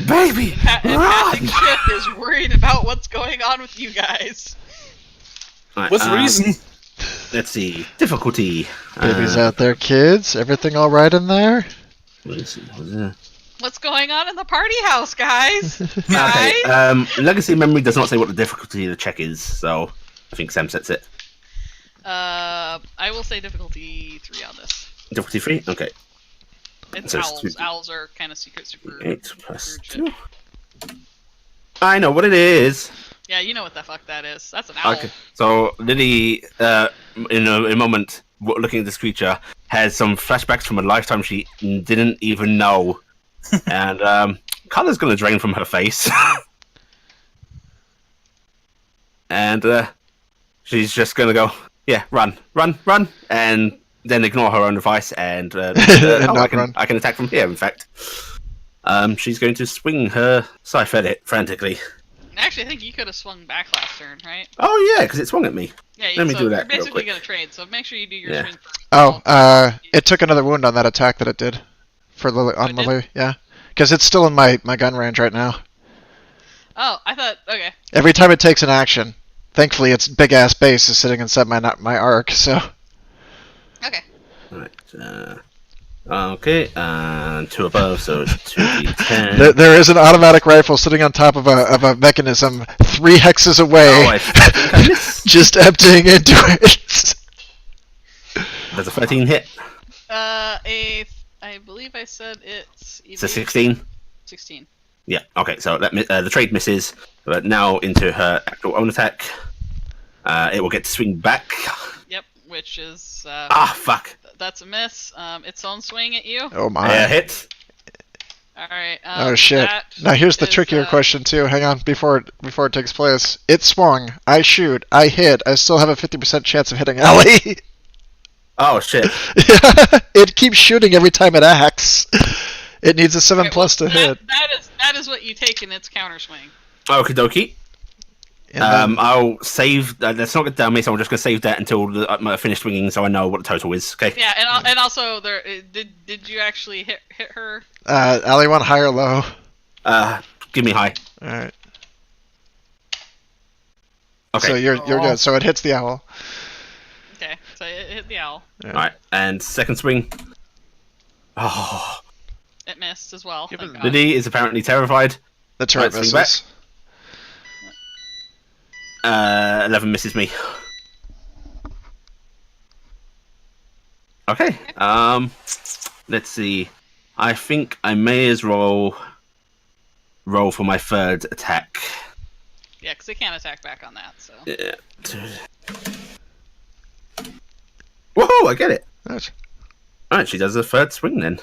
Baby! And Passing Ship is worried about what's going on with you guys. Right, With reason. Let's see. Difficulty. Babies out there, kids. Everything all right in there? Let's see. What's that? What's going on in the party house, guys? Okay. Guys? Legacy memory does not say what the difficulty of the check is, so I think Sam sets it. I will say difficulty 3 on this. Difficulty 3? Okay. It's So it's owls. 2. Owls are kind of super 8 plus super 2. I know what it is. Yeah, you know what the fuck that is. That's an owl. Okay. So Lily, in a moment, looking at this creature, has some flashbacks from a lifetime she didn't even know, and color's gonna drain from her face, and she's just gonna go, yeah, run, and then ignore her own advice and not run. I can attack from here. In fact, she's going to swing her scythe at it frantically. Actually, I think you could have swung back last turn, right? Oh yeah, because it swung at me. Yeah, Let me so do that you're real basically quick. going to trade, so make sure you do your Yeah. swing first. Oh, it took another wound on that attack that it did for Lily on it did? Lily. Yeah, because it's still in my gun range right now. Oh, I thought, okay. Every time it takes an action, thankfully its big ass base is sitting inside my arc. So Okay. Right. Okay, and 2 above, so it's 2d10. there is an automatic rifle sitting on top of a mechanism 3 hexes away, Oh, I think I missed. just emptying into it. There's a 13 hit. I believe I said it's... It's a 16. 16. Yeah. Okay. So the trade misses, but now into her actual own attack. It will get to swing back. Yep, which is... Fuck. That's a miss. Its own swing at you. Oh my. Hit. Alright. Oh shit. that Now here's the is, trickier question too. Hang on, before it takes place. It swung. I shoot. I hit. I still have a 50% chance of hitting Ellie. Oh shit. It keeps shooting every time it acts. It needs a 7+ to hit. That is what you take in its counter swing. Okie dokie. And then- I'll save. Let's not get down me, so I'm just going to save that until I finish swinging, so I know what the total is. Okay. Yeah, and also there did you actually hit her? Ellie want high or low? Give me high. All right. Okay. So you're good. So it hits the owl. Okay, so it hit the owl. Yeah. All right, and second swing. Oh, It missed as well. Given thank God. Lily is apparently terrified. The turret Right, swing back. misses. 11 misses me. Okay. Let's see. I think I may as well roll for my third attack. Yeah, because it can't attack back on that. So. Yeah. Whoa! I get it. Nice. All right, she does the third swing then.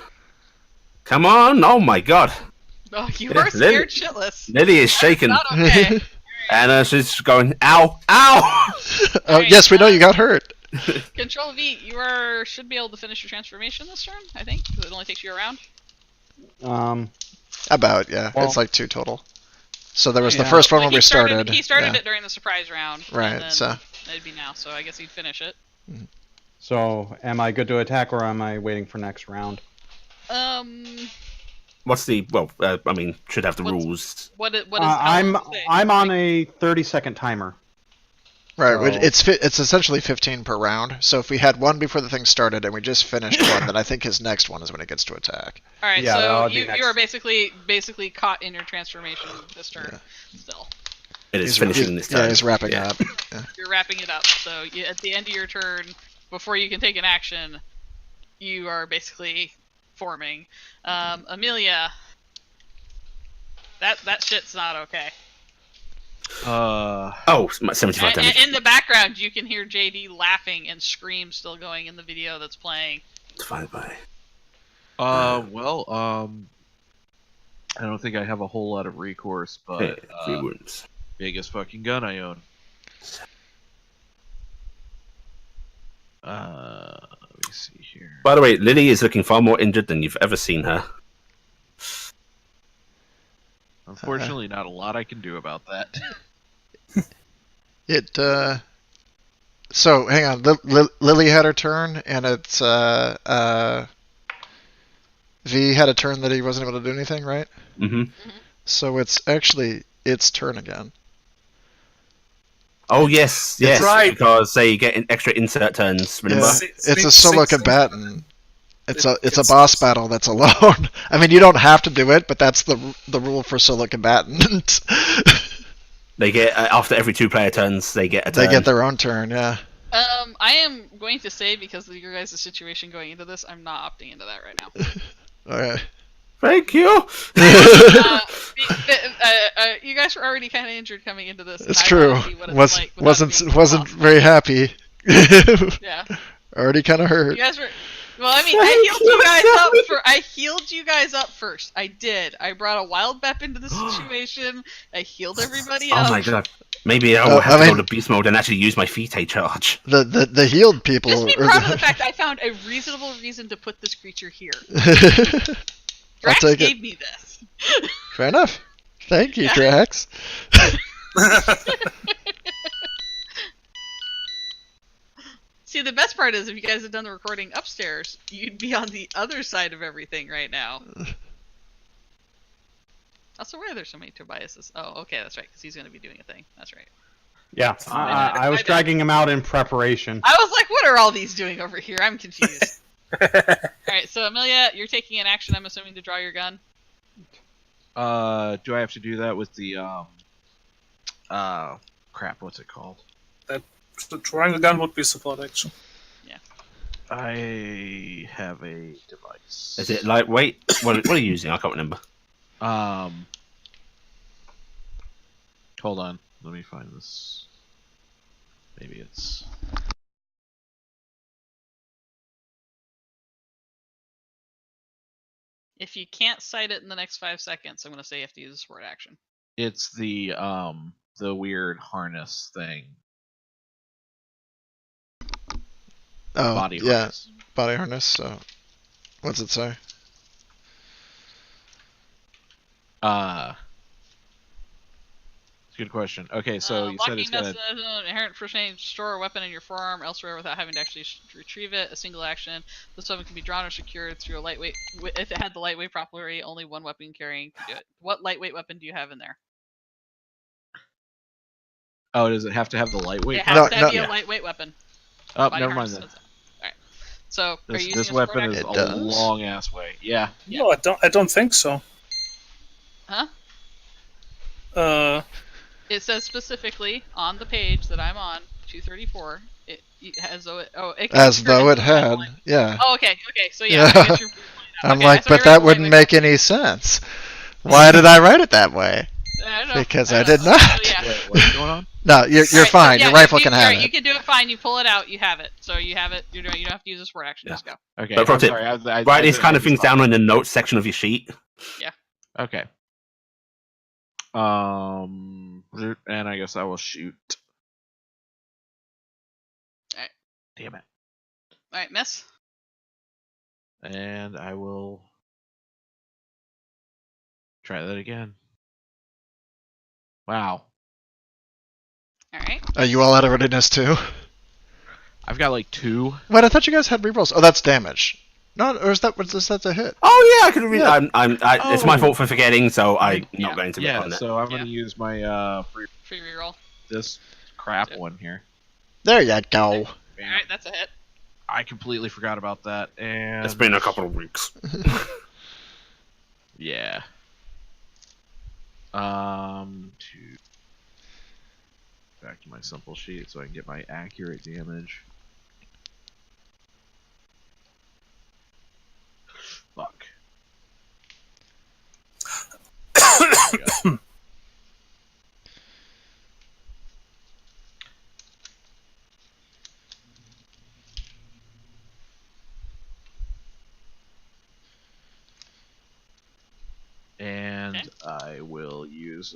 Come on! Oh my god! Oh, you Yeah, are scared shitless. Lily is shaking, Not okay. and she's going, "Ow! Ow!" Oh Alright, yes, we know you got hurt. Control V, should be able to finish your transformation this turn. I think 'cause it only takes you a round. About yeah, Well- it's like 2 total. So there was the Yeah. first one But when we started. He started yeah. it during the surprise round. and Right. then So it'd be now. So I guess he'd finish it. So, am I good to attack, or am I waiting for next round? What's the I mean, should have the What's- rules. What is I'm Alan say? I'm on a 30-second timer. right, So- it's essentially 15 per round. So if we had one before the thing started and we just finished one, then I think his next one is when it gets to attack. All right, Yeah, that so would be you next. are basically caught in your transformation this turn. Still, It is He's- finishing this time. Yeah, he's wrapping Yeah. up. Yeah. you're wrapping it up. So at the end of your turn, before you can take an action, you are basically forming. Amelia, that shit's not okay. Oh, 75 And damage. in the background, you can hear JD laughing and screams still going in the video that's playing. Divided by. I don't think I have a whole lot of recourse, Okay, but 3 wounds. biggest fucking gun I own. Let me see here. By the way, Lily is looking far more injured than you've ever seen her. Unfortunately, not a lot I can do about that. It So hang on, Lily had her turn, and it's V had a turn that he wasn't able to do anything, right? Mm-hmm. So it's actually its turn again. Oh yes, yes, right. because they get extra insert turns. Remember? Yeah. It's a solo Six- combatant. It's a boss battle that's alone. I mean, you don't have to do it, but that's the rule for solo combatant. They get after every 2 player turns, they get a turn. They get their own turn, yeah. I am going to say, because of your guys' situation going into this, I'm not opting into that right now. Okay. Thank you. You guys were already kind of injured coming into this. and It's I true. wanna see what it's like without being Wasn't very happy. Yeah. Already kind of hurt. You guys were. Well, I mean, I healed you guys up first. I did. I brought a wild Bep into the situation. I healed everybody up. Oh my god. Maybe I will have I to mean- go to beast mode and actually use my Fite charge. The healed people. Just be are proud of the fact I found a reasonable reason to put this creature here. I'll Drax take gave it. me this. Fair enough. Thank you, Yeah. Drax. See, the best part is if you guys had done the recording upstairs, you'd be on the other side of everything right now. Also, why are there so many Tobiases? Oh, okay, that's right, because he's going to be doing a thing. That's right. Yeah, I was dragging him out in preparation. I was like, what are all these doing over here? I'm confused. Alright, so Amelia, you're taking an action, I'm assuming, to draw your gun? Do I have to do that with the crap? What's it called? So drawing the gun would be support action. I have a device. Is it lightweight? What are you using? I can't remember. Hold on. Let me find this. Maybe it's. If you can't cite it in the next 5 seconds, I'm going to say you have to use a support action. It's the weird harness thing. Oh, Body yeah, harness. body harness. So, what's it say? It's a good question. Okay, so you said locking it's gonna. an inherent first aid, store a weapon in your forearm elsewhere without having to actually retrieve it. A single action. This weapon can be drawn or secured through a lightweight. If it had the lightweight property, only one weapon carrying can do it. What lightweight weapon do you have in there? Oh, does it have to have the lightweight? It has No, to no. be a lightweight weapon. Oh, Body never mind harness then. does it. Alright. So, are you using This a support weapon is action? It a does? long ass way. Yeah. Yeah. No, I don't think so. Huh? It says specifically on the page that I'm on, 234. It as though it. Oh, it As though it had. had. Yeah. Oh, okay. So yeah. Yeah. I guess you're I'm okay, like, so but you're that right, wouldn't wait, make any sense. Why did I write it that way? I don't know. Because I I don't did know. not. So, yeah. Wait, what's going on? No, you're Alright, so fine. yeah, Your rifle you, can have You it. can do it fine. You pull it out. You have it. So you have it. You don't have to use a support action. Yeah. Just go. Okay. But pro I'm tip, sorry. Write these kind of things down in the notes section of your sheet. Okay. And I guess I will shoot. Alright. Damn it. All right, miss. And I will try that again. Wow. All right. Are you all out of readiness too? I've got like 2. Wait, I thought you guys had rerolls. Oh, that's damage. No, or is that a hit? Oh yeah, I could read. Yeah. It's my Oh. fault for forgetting, so I'm Yeah. not going to Yeah, on that. so I'm Yeah. gonna use my Free reroll. this crap Yep. one here. There you go. All right, that's a hit. I completely forgot about that, and It's been a couple of weeks. yeah. To back to my simple sheet so I can get my accurate damage. Fuck. There we go. And Okay. I will use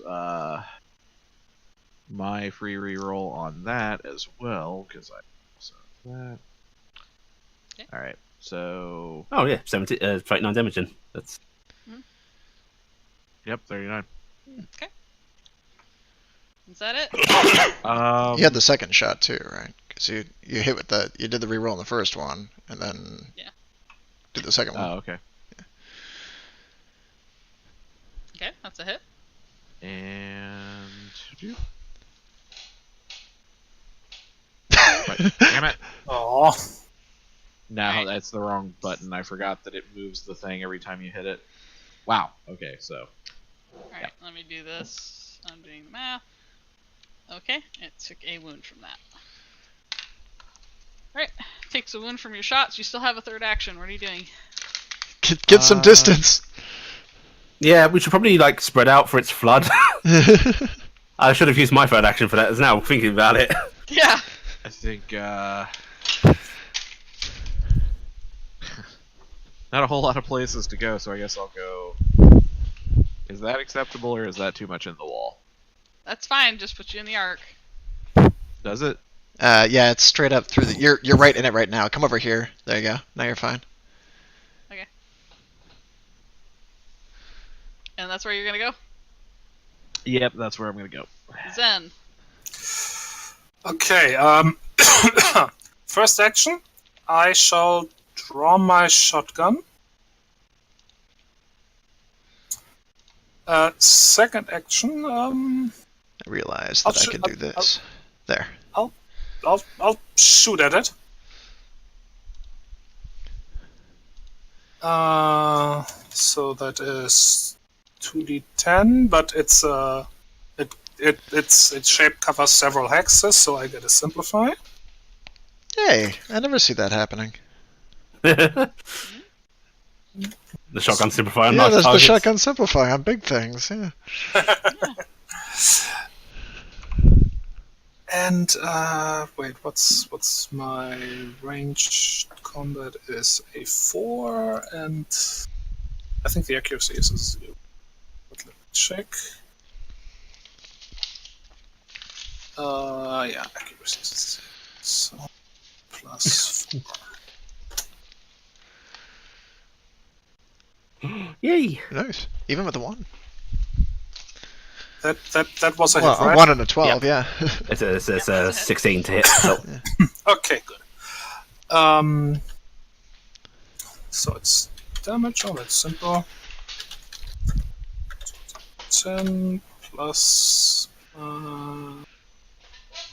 my free reroll on that as well because I also have that. Okay. All right, so Oh yeah, 39 damage then. That's yep, 39. Is that it? You had the second shot too, right? Because you hit with you did the reroll on the first one, and then Yeah. did the second one. Oh, okay. Okay, that's a hit. And damn it! Oh, No, Alright. that's the wrong button. I forgot that it moves the thing every time you hit it. Wow. Okay, so All right, let me do this. I'm doing the math. Okay, it took a wound from that. All right, takes a wound from your shots. You still have a third action. What are you doing? Get some distance. yeah. We should probably like spread out for its flood. I should have used my third action for that. As now thinking about it. Yeah. I think Not a whole lot of places to go, so I guess I'll go. Is that acceptable, or is that too much in the wall? That's fine. Just put you in the arc. Does it? Yeah, it's straight up through the. You're right in it right now. Come over here. There you go. Now you're fine. Okay. And that's where you're gonna go. Yep, that's where I'm gonna go. Zen. Okay. First action, I shall draw my shotgun. Second action, I realize that I can do this. There. I'll shoot at it. So that is 2d10, but its shape covers several hexes, so I get a simplify. Hey, I never see that happening. The shotgun simplifier. Yeah, Nice that's the targets. shotgun simplify on big things. Yeah. And wait, what's my ranged combat is a 4, and I think the accuracy is a 0. But let me check. Yeah, accuracy is 0. So plus 4. Yay! Nice. Even with the 1. That was a Well, hit, a right? 1 and a 12, yeah. It's a 16 to hit. So. Okay, good. So it's damage. Oh, that's simple. 10 plus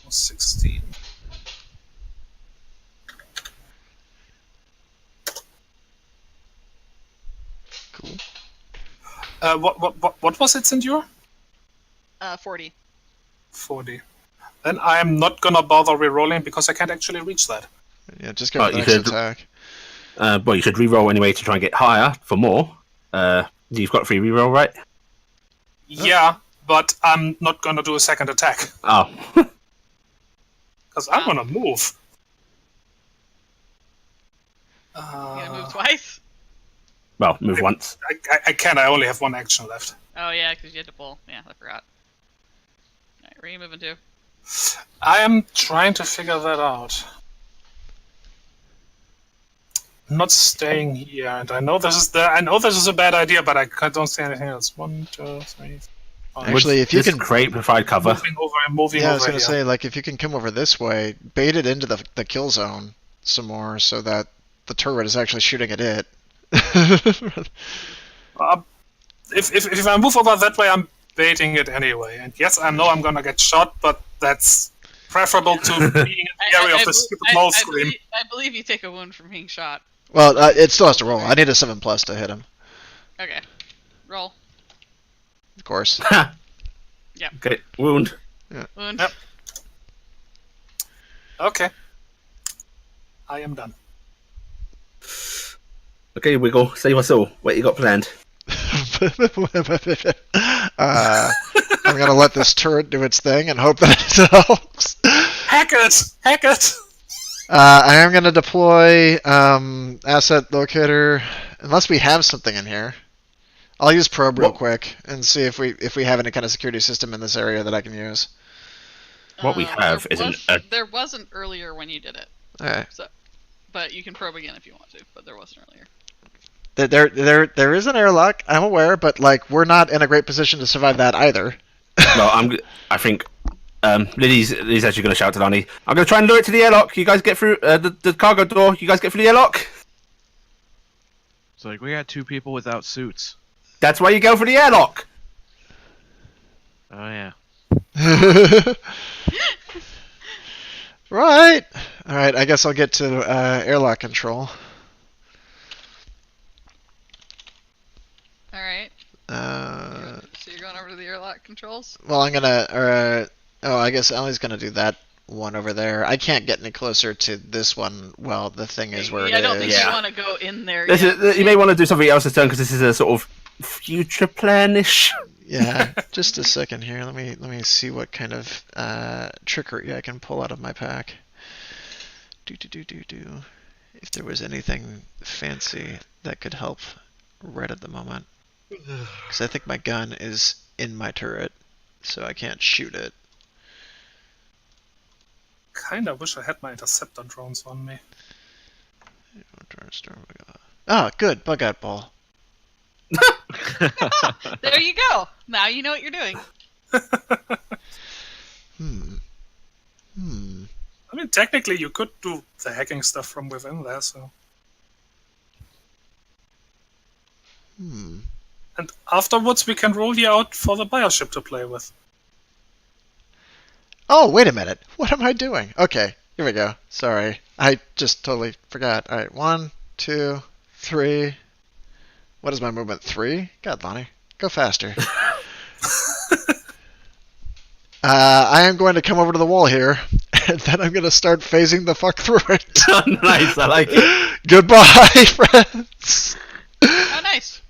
16. Cool. What was its endure? 40. 40. Then I am not gonna bother re-rolling because I can't actually reach that. Yeah, just go Oh, for the you next should- attack. Well, you should re-roll anyway to try and get higher for more. You've got free re-roll, right? Yeah, but I'm not gonna do a second attack Oh. because I'm gonna move. You gonna move twice? Well, move once. I can't. I only have one action left. Oh yeah, because you had to pull. Yeah, I forgot. Alright, where are you moving to? I am trying to figure that out. I'm not staying here, and I know this is a bad idea, but I don't see anything else. 1, 2, 3. 4. Actually, if you This can- crate provide cover. Moving Yeah, I over was gonna here. say, like, if you can come over this way, bait it into the kill zone some more, so that the turret is actually shooting at it. If I move over that way, I'm baiting it anyway. And yes, I know I'm gonna get shot, but that's preferable to being in the area of the stupid null scream. I believe you take a wound from being shot. Well, it still has to roll. I need a 7+ to hit him, Okay. Roll. of course. Okay, wound. Wound. Yep. Okay. I am done. Okay, Wiggle, save us all. What you got planned? I'm gonna let this turret do its thing and hope that it helps. Hack it! Hack it! I am gonna deploy asset locator, unless we have something in here. I'll use probe real quick and see if we have any kind of security system in this area that I can use. What we have there isn't was- a- There wasn't earlier when you did it. Alright. So, but you can probe again if you want to. But there wasn't earlier. There is an airlock, I'm aware, but like we're not in a great position to survive that either. Well, I think Lily's actually going to shout to Lonnie. I'm going to try and lure it to the airlock. You guys get through the cargo door. You guys get through the airlock. It's like, we got 2 people without suits. That's why you go for the airlock. Oh, yeah. Right. Alright, I guess I'll get to airlock control. All right. So you're going over to the airlock controls. Well, I'm gonna, I guess Ellie's gonna do that one over there. I can't get any closer to this one. Well, the thing is where I don't it think is. you want to go in there. This yet. is, you may want to do something else this turn because this is a sort of future planish. Yeah, just a second here. Let me see what kind of trickery I can pull out of my pack. Do. if there was anything fancy that could help right at the moment. Because I think my gun is in my turret, so I can't shoot it. Kinda wish I had my interceptor drones on me. Ah, good, bug out ball. There you go. Now you know what you're doing. I mean, technically, you could do the hacking stuff from within there, so. And afterwards, we can roll you out for the bioship to play with. Oh, wait a minute. What am I doing? Okay, here we go. Sorry. I just totally forgot. Alright, 1, 2, 3. What is my movement? 3? God, Lonnie. Go faster. I am going to come over to the wall here, and then I'm going to start phasing the fuck through it. Nice, I like it. Goodbye, friends. Oh, nice.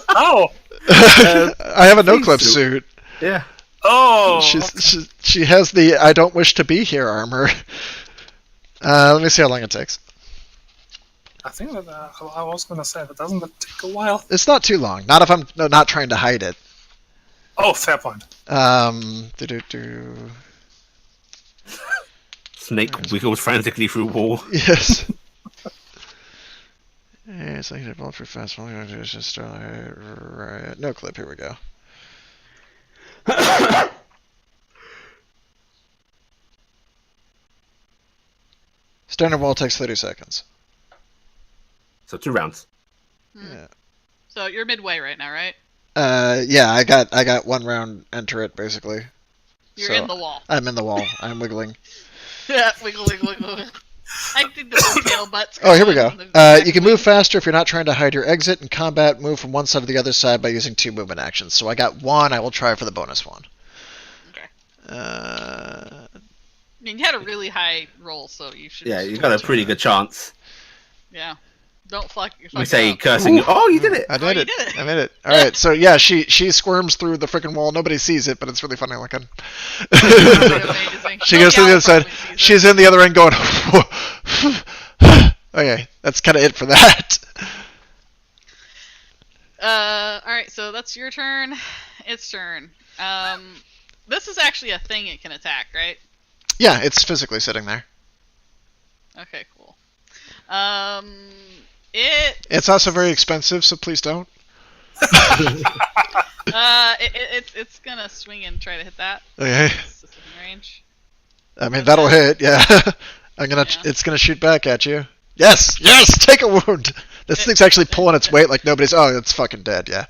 Oh! I have a no-clip suit. suit. Yeah. Oh! She has the I don't wish to be here armor. Let me see how long it takes. I think that I was gonna say that doesn't that take a while. It's not too long. Not if I'm not trying to hide it. Oh, fair point. Snake wiggles frantically through wall. Yes. Yeah, it's like a bulletproof fast. Just right. No clip. Here we go. Standard wall takes 30 seconds. So 2 rounds. Yeah. So you're midway right now, right? Yeah. I got 1 round enter it basically. You're So, in the wall. I'm in the wall. I'm wiggling. Yeah, wiggle, wiggle, wiggle. I think the tail butts. Oh, here we go. You can move faster if you're not trying to hide your exit. In combat, move from one side to the other side by using 2 movement actions. So I got 1. I will try for the bonus 1. Okay. Uh, I mean, you had a really high roll, so you should. Yeah, you got a pretty good chance. Yeah. Don't fuck. We say cursing. Ooh. Oh, you did it. I did you it. did it. I made it. All right. So yeah, she squirms through the freaking wall. Nobody sees it, but it's really funny looking. Amazing. She goes to the other side. She's in the other end going. Okay, that's kind of it for that. All right. So that's your turn. Its turn. This is actually a thing it can attack, right? Yeah, it's physically sitting there. Okay. Cool. It's also very expensive, so please don't. It's gonna swing and try to hit that. Okay. It's within range. I mean, that'll hit. Yeah. Yeah. It's gonna shoot back at you. Yes. Yes. Take a wound. This thing's actually pulling its weight like nobody's. Oh, it's fucking dead. Yeah.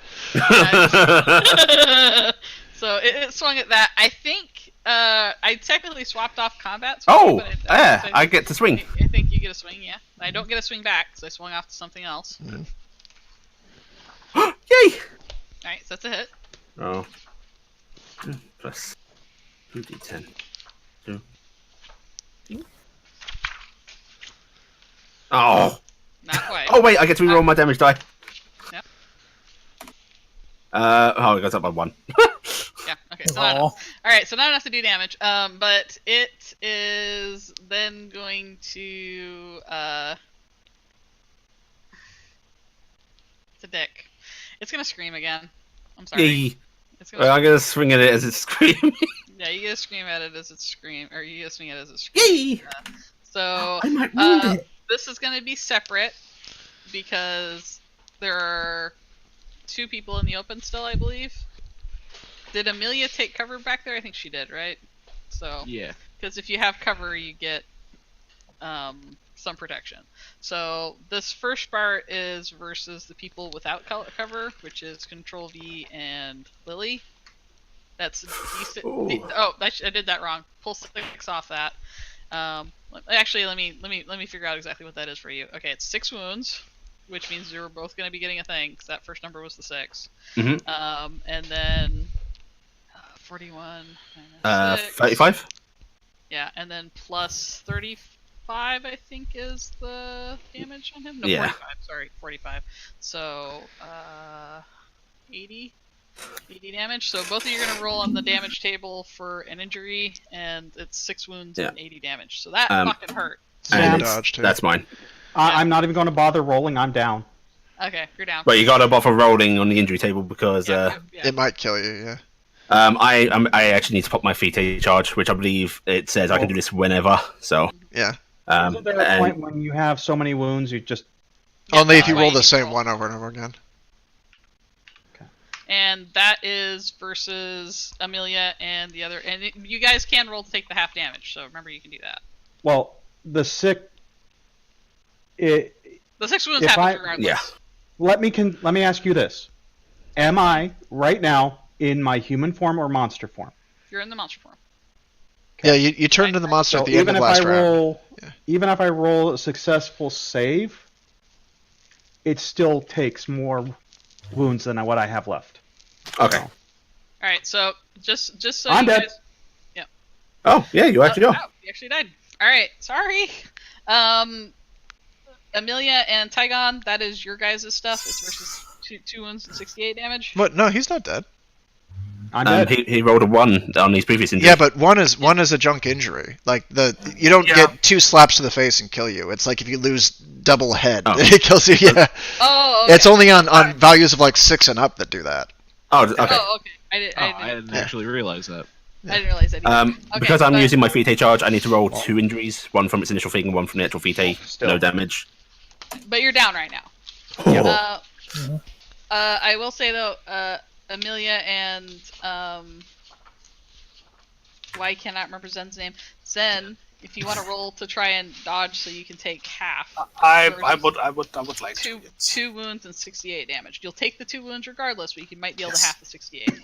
So it swung at that. I think I technically swapped off combat. Oh, but yeah, I get to swing. I think you get a swing. Yeah, I don't get a swing back because I swung off to something else. Yay! All right, so that's a hit. Oh. Plus 2d10. 2. Oh. Not quite. Oh wait, I get to reroll my damage die. Yep. Oh, it goes up by 1. Yeah. Okay. So not enough. All right. So not enough to do damage. But it is then going to. It's a dick. It's gonna scream again. I'm sorry. Yay. It's gonna. I'm gonna swing at it as it's screaming. Yeah, you gotta scream at it as it scream, or you gotta swing at it as it scream. Yay! So I might wound it. this is gonna be separate because there are 2 people in the open still, I believe. Did Amelia take cover back there? I think she did, right? So Yeah. because if you have cover, you get some protection. So this first part is versus the people without cover, which is Control V and Lily. That's decent. Oh, I did that wrong. Pull 6 off that. Actually, let me figure out exactly what that is for you. Okay, it's 6 wounds, which means you're both going to be getting a thing because that first number was the 6. Mm-hmm. And then 41 minus 6. 35. Yeah, and then plus 35, I think, is the damage on him. No, Yeah. 45. Sorry, 45. So 80 damage. So both of you are gonna roll on the damage table for an injury, and it's 6 wounds and 80 damage. So that fucking hurt. Sam and dodge, too. that's mine. I'm not even going to bother rolling. I'm down. Okay, you're down. But you got to bother rolling on the injury table because Yeah. It might kill you, yeah. I actually need to pop my feat charge, which I believe it says I can do this whenever. So Yeah. Isn't there a point when you have so many wounds you just... Yeah, Only if that's you why roll need the to same roll. one over and over again. And that is versus Amelia and the other. And you guys can roll to take the half damage, so remember you can do that. Well, the sick... The 6 wounds If happen I- regardless. yeah. Let me ask you this. Am I, right now, in my human form or monster form? You're in the monster form. Yeah, you turned into the monster So at the end even of if I last round. roll, Yeah. even if I roll a successful save, it still takes more wounds than what I have left. Okay. So, All right, so just so I'm you dead. guys. Oh yeah, you actually are. Oh, you actually died. All right, sorry. Amelia and Tygon, that is your guys' stuff. It's versus two wounds and 68 damage. What? No, he's not dead. I'm dead. He rolled a 1 on his previous injury. Yeah, but one is a junk injury. Like you don't Yeah. get 2 slaps to the face and kill you. It's like if you lose double head, Oh. it kills you. Yeah. Oh, okay. It's only on values of like 6 and up that do that. Oh, okay. Oh, okay. I didn't actually realize that. I didn't realize that either. Okay, Because I'm but- using my feat charge, I need to roll 2 injuries, one from its initial thing and one from the actual feat. Still. No damage. But you're down right now. Oh. I will say though, Amelia and why I cannot remember Zen's name. Zen, if you want to roll to try and dodge, so you can take half. I versus would like two to. two wounds and 68 damage. You'll take the 2 wounds regardless, but you might be able to half the 68.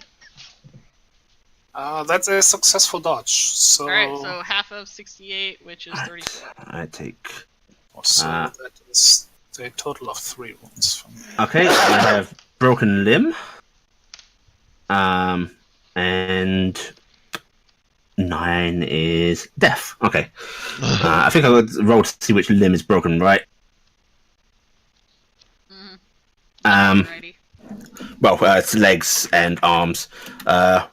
That's a successful dodge. So, All right, so half of 68, which is 34. I take. that is a total of 3 wounds from me. Okay, I have broken limb. And 9 is death. Okay. I think I would roll to see which limb is broken, right? Alrighty. Well, it's legs and arms. Yeah,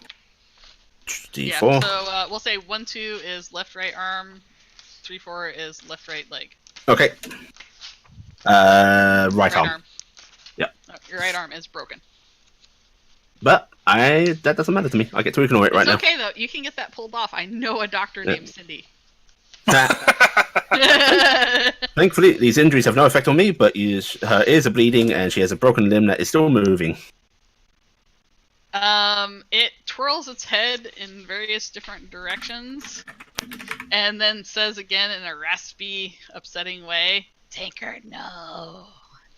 D4. so we'll say 1, 2 is left, right arm. 3, 4 is left, right leg. Okay. Right arm. Yeah. Your right arm is broken. But that doesn't matter to me. I get to ignore it right It's now. okay though. You can get that pulled off. I know a doctor Yeah. named Cindy. Thankfully, these injuries have no effect on me, but her ears are bleeding and she has a broken limb that is still moving. It twirls its head in various different directions, and then says again in a raspy, upsetting way, "Tinker, no!"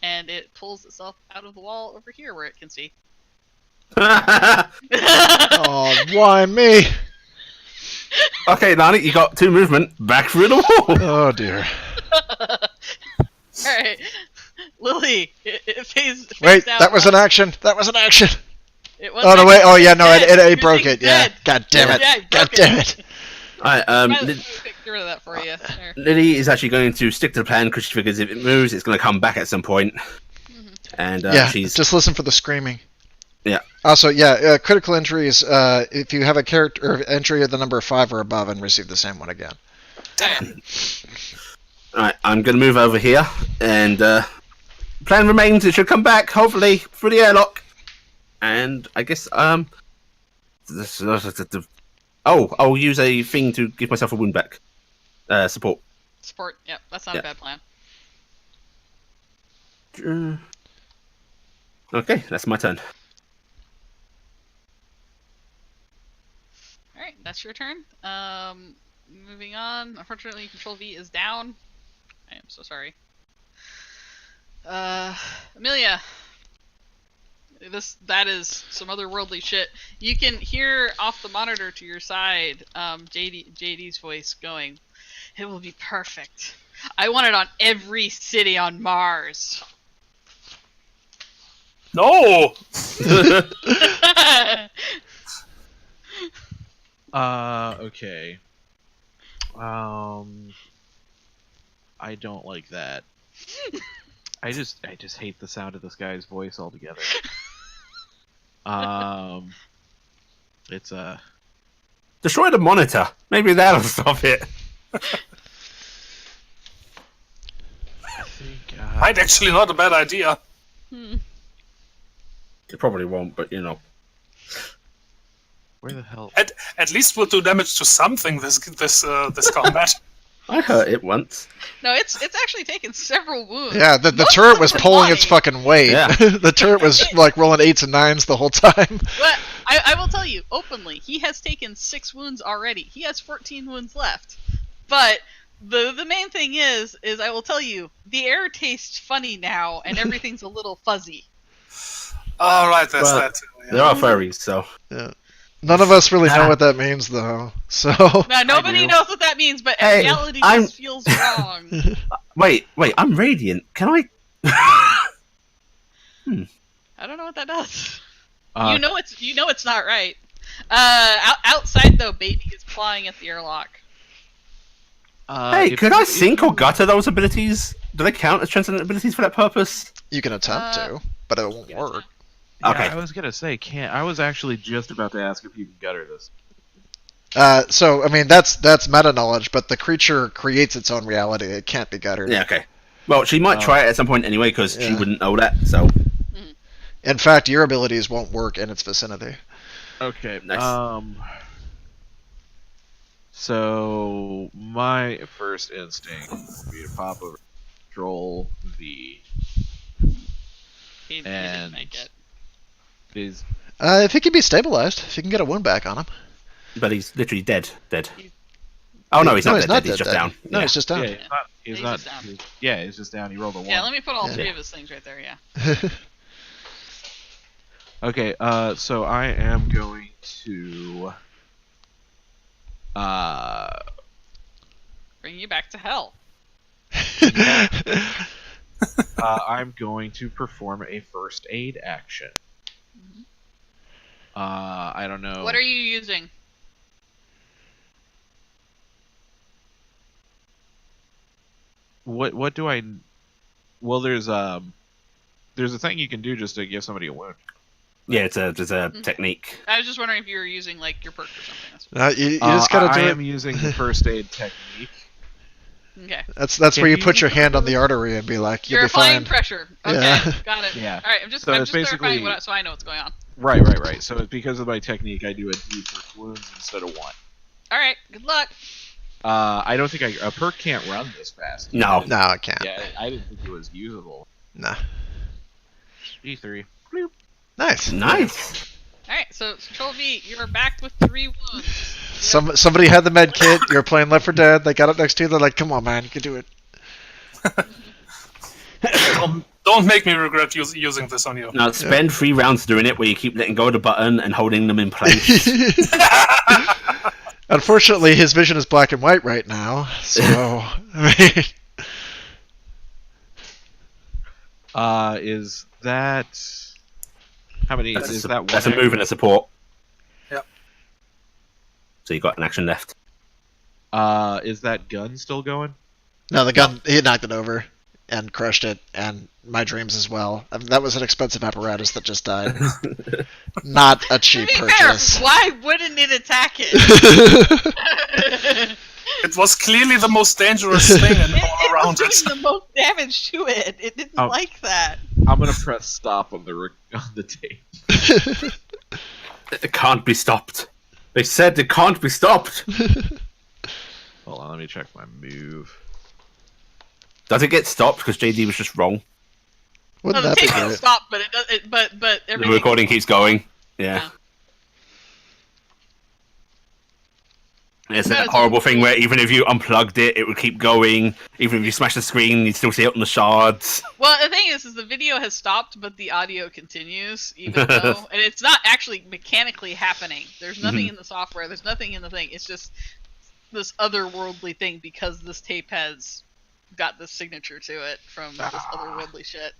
And it pulls itself out of the wall over here where it can see. Oh, why me? Okay, Nani, you got 2 movement. Back through the wall. Oh dear. Alright. Lily, it phased Wait, out. that was an action. That was an action. It was Oh no, wait. Oh yeah, no, dead. Your it broke thing's it. Yeah. dead. God damn it. Yeah, it God broke damn it. Alright, Let me get rid of that for you. There. Lily is actually going to stick to the plan because she figures if it moves, it's going to come back at some point. And Yeah. she's Just listen for the screaming. Yeah. Also, yeah, critical injuries. If you have a character or entry of the number 5 or above, and receive the same one again. Damn. Alright, I'm going to move over here, and plan remains it should come back, hopefully, through the airlock. And I guess, I'll use a thing to give myself a wound back. Support. Support. Yep, that's not Yeah. a bad plan. Okay, that's my turn. Alright, that's your turn. Moving on. Unfortunately, Control V is down. I am so sorry. Amelia. That is some otherworldly shit. You can hear off the monitor to your side, JD's voice going, "It will be perfect. I want it on every city on Mars." No! Okay. I don't like that. I just hate the sound of this guy's voice altogether. It's Destroy the monitor. Maybe that'll stop it. think. Might actually not a bad idea. It probably won't, but you know. Where the hell? At least we'll do damage to something this combat. I hurt it once. No, it's actually taken several wounds. Yeah, the Most turret of was them pulling are its body. fucking weight. Yeah. The turret was like rolling 8s and 9s the whole time. But I will tell you openly, he has taken 6 wounds already. He has 14 wounds left. But the main thing is I will tell you, the air tastes funny now, and everything's a little fuzzy. All right, that's Well, that. Too, yeah. There are furries, so. None of us really know what that means, though. So Now, nobody do. knows what that means, but Hey, reality I'm- just feels wrong. Wait, I'm radiant. Can I? I don't know what that does. Uh, You know it's not right. Outside though, baby is clawing at the airlock. Hey, if could you- I if sync or you- gutter those abilities? Do they count as transcendent abilities for that purpose? you can attempt to, but it won't work. Yeah, Okay. I was gonna say, can't. I was actually just about to ask if you can gutter this. So I mean that's meta knowledge, but the creature creates its own reality. It can't be guttered. Yeah, okay. Well, she might try it at some point anyway, because she Yeah. wouldn't know that, so. In fact, your abilities won't work in its vicinity. Okay. Nice. So my first instinct would be to pop over, control V. He didn't And- make it. Is If he can be stabilized, if you can get a wound back on him. But he's literally dead. He's- Oh, no, he's No, not he's dead. not He's dead, just dead. down. No, Yeah. he's just down. yeah, he's He's not. just down. Yeah, he's just down. He rolled a 1. Yeah, let me put all Yeah. 3 of his things right there. Yeah. Okay, so I am going to Bring you back to hell. I'm going to perform a first aid action. I don't know. What are you using? What do I? Well, there's a thing you can do just to give somebody a wound. Yeah, it's a technique. I was just wondering if you were using like your perk or something. You just gotta I do am it. using the first aid technique. Okay. That's Can where you you put your use hand on the artery and be like, you'll You're be applying fine. pressure. Okay, Yeah. got it. Yeah. All right, I'm just So it's clarifying basically- so I know what's going on. Right. So because of my technique, I do a D for wounds instead of 1. All right, good luck. I don't think a perk can't run this fast. No. No, I can't. Yeah, I didn't think it was usable. Nah. D3. Nice. Nice. All right, so Control V, you're back with 3 wounds. Somebody had the med kit. You're playing Left 4 Dead. They got it next to you. They're like, "Come on, man, you can do it." Don't make me regret using this on you. Now, spend 3 rounds doing it where you keep letting go of the button and holding them in place. Unfortunately, his vision is black and white right now. So, I mean, Is that how many? Is that one? That's a move and a support. Yep. So you got an action left. Is that gun still going? no, the gun, he knocked it over and crushed it, and my dreams as well. I mean, that was an expensive apparatus that just died. Not a To cheap be fair, purchase. why wouldn't it attack it? It was clearly the most dangerous thing and all around was it. doing the most damage to it. It didn't Oh. like that. I'm gonna press stop on the tape. It can't be stopped. They said it can't be stopped. Hold on, let me check my move. Does it get stopped because JD was just wrong? Wouldn't No, the that be tape will great? stop, but it does. But The everything. recording keeps going. Yeah. Yeah. It's That that is horrible cool. thing where even if you unplugged it, it would keep going. Even if you smash the screen, you'd still see it on the shards. Well, the thing is the video has stopped, but the audio continues, even though, and it's not actually mechanically happening. There's nothing in the software. There's nothing in the thing. It's just this otherworldly thing because this tape has got this signature to it from this otherworldly shit.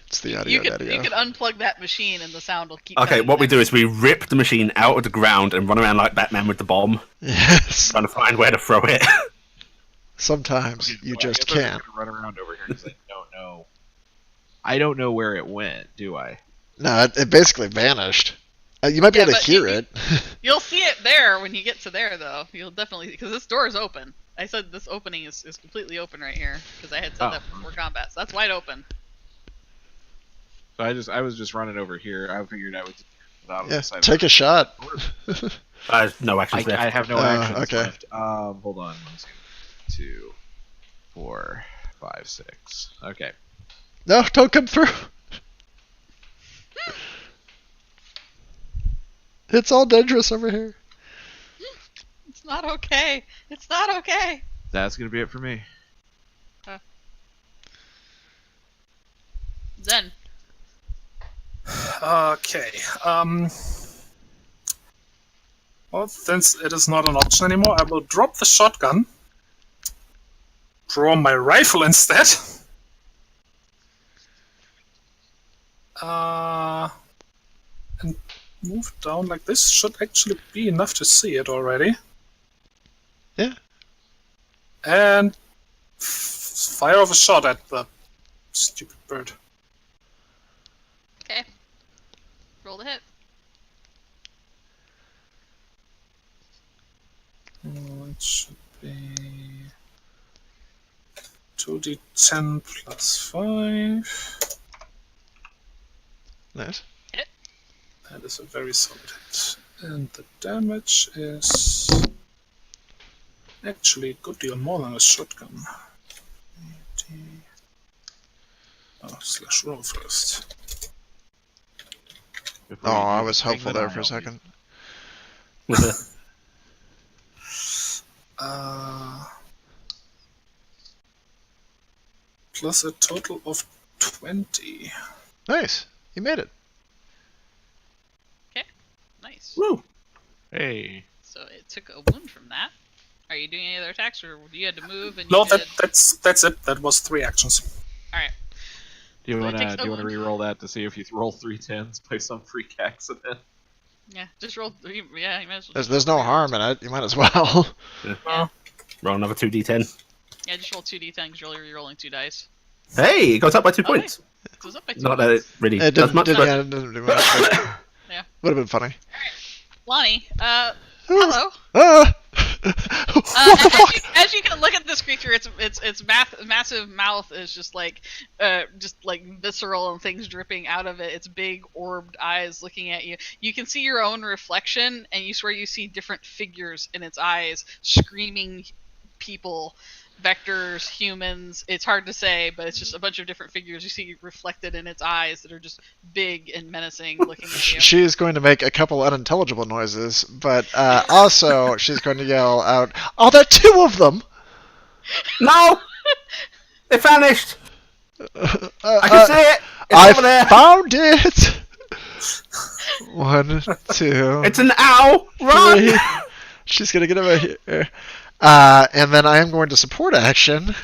It's the You audio could daddy. unplug that machine and the sound will keep. Okay, coming what we back. do is we rip the machine out of the ground and run around like Batman with the bomb, Yes. trying to find where to throw it. Sometimes you Well, I just guess I'm can't. gonna run around over here because I don't know. I don't know where it went, do I? No, it basically vanished. You might be Yeah, able to but hear it. You'll see it there when you get to there, though. You'll definitely, because this door is open. I said this opening is completely open right here because I had said that before combat. So that's wide open. So I was just running over here. I figured I would just get out of Yeah, the side. take a shot. No actions left. I have no actions okay. left. Hold on. 1, 2, 4, 5, 6. Okay. No, don't come through. It's all dangerous over here. It's not okay. It's not okay. That's gonna be it for me. Zen. Okay. Well, since it is not an option anymore, I will drop the shotgun, draw my rifle instead, and move down like this. Should actually be enough to see it already. Yeah. And fire off a shot at the stupid bird. Okay. Roll the hit. It should be 2d10 plus 5. Nice. That is a very solid hit. And the damage is actually a good deal more than a shotgun. Slash roll first. Oh, I was helpful there for a second. Plus a total of 20. Nice. You made it. Nice. Woo! Hey. So it took a wound from that. Are you doing any other attacks, or you had to move and No, you did... that's it. That was 3 actions. Alright. Do you So it wanna takes a re-roll that to see if you roll 3 10s by some freak accident? Yeah, just roll... Yeah, you might as well... There's no harm in it. You might as well. Roll another 2d10. Yeah, just roll 2d10 because you're rolling 2 dice. Hey, it goes up by 2 Oh, points. It goes up by 2 Not that it really It does didn't, much, but it didn't do much. But Yeah. Would have been funny. Lonnie, hello. Ah! What the fuck? As you can look at this creature, its massive mouth is just like visceral and things dripping out of it. Its big orbed eyes looking at you. You can see your own reflection, and you swear you see different figures in its eyes, screaming people, vectors, humans. It's hard to say, but it's just a bunch of different figures you see reflected in its eyes that are just big and menacing, looking at you. She's going to make a couple unintelligible noises, but also she's going to yell out, "Oh, there are 2 of them!" no, they vanished. I can see it. It's over there. I found it. 1, 2. It's an owl. Run! 3. She's gonna get over here. And then I am going to support action.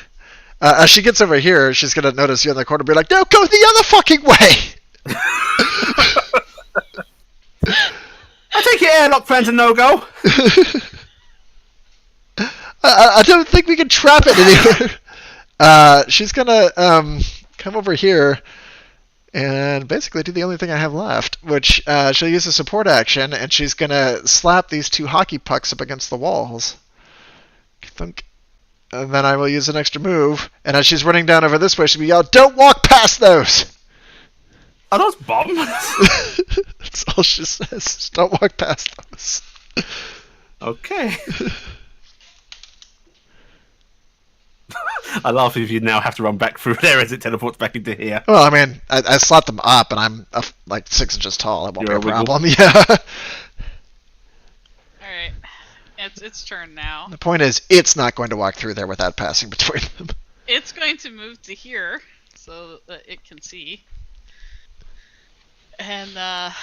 As she gets over here, she's gonna notice you in the corner and be like, "No, go the other fucking way!" I take your airlock plan's a no-go. I don't think we can trap it anywhere. She's gonna come over here and basically do the only thing I have left, which she'll use a support action, and she's gonna slap these 2 hockey pucks up against the walls. Thunk. And then I will use an extra move, and as she's running down over this way, she'll be yelled, "Don't walk past those!" Are those bombs? That's all she says. Just don't walk past those. Okay. I laugh if you now have to run back through there as it teleports back into here. Well, I mean, I slapped them up, and I'm like 6 inches tall. It won't You're be a a wiggle. problem. Yeah. Alright. It's its turn now. The point is, it's not going to walk through there without passing between them. It's going to move to here so that it can see. And I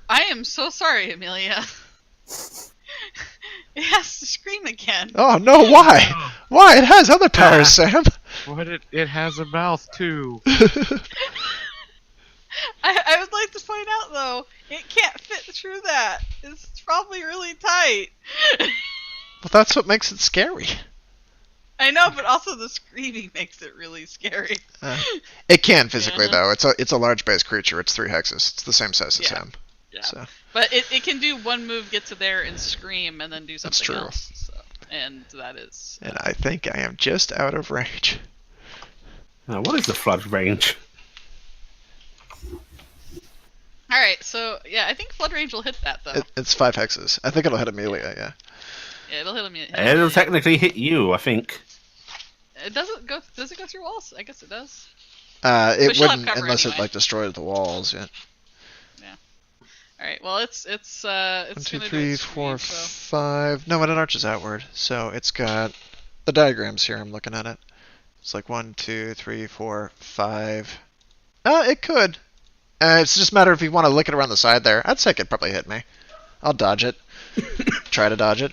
am so sorry, Amelia. It has to scream again. Oh no! Why? Why? It has other powers, Sam. But it has a mouth too. I would like to point out though, it can't fit through that. It's probably really tight. Well, that's what makes it scary. I know, but also the screaming makes it really scary. It can physically Yeah. though. It's a large base creature. It's 3 hexes. It's the same size as Yeah. him. Yeah. So But it can do one move, get to there, and scream, and then do something true. else. So, and that is. and I think I am just out of range. Now, what is the flood range? All right, so yeah, I think Flood Range will hit that though. It's 5 hexes. I think it'll hit Amelia. Yeah. Yeah, it'll hit him. It'll technically hit you, I think. It doesn't go. Does it go through walls? I guess it does. It she'll have wouldn't cover unless it anyway. like destroyed the walls. Yeah. All right. Well, it's 1, 2, gonna 3, do its 4, scream, so. 5. No, but it arches outward. So it's got the diagrams here. I'm looking at it. It's like 1, 2, 3, 4, 5. It could. It's just a matter if you want to lick it around the side there. I'd say it could probably hit me. I'll dodge it. Try to dodge it.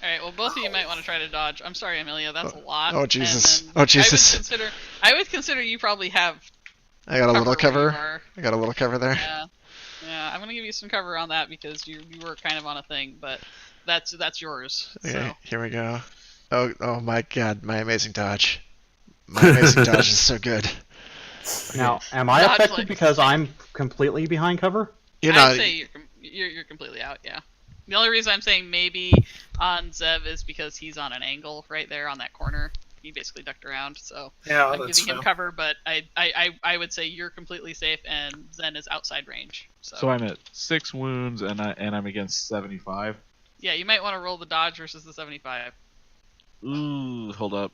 All right. Well, both of you might want to try to dodge. I'm sorry, Amelia. That's a lot. Oh, Jesus. And then Oh, Jesus. I would consider you probably have. I got a little where cover. you are. I got a little cover there. Yeah. Yeah. I'm gonna give you some cover on that because you were kind of on a thing, but that's yours. Okay, So. here we go. Oh my God, my amazing dodge. My amazing dodge is so good. Now, am I Dodge affected like- because I'm completely behind cover? You're I'd not. say you're completely out. Yeah. The only reason I'm saying maybe on Zev is because he's on an angle right there on that corner. He basically ducked around, so Yeah, I'm that's giving him fair. cover. But I would say you're completely safe, and Zen is outside range. So I'm at 6 wounds, and I'm against 75. Yeah, you might want to roll the dodge versus the 75. Ooh, hold up.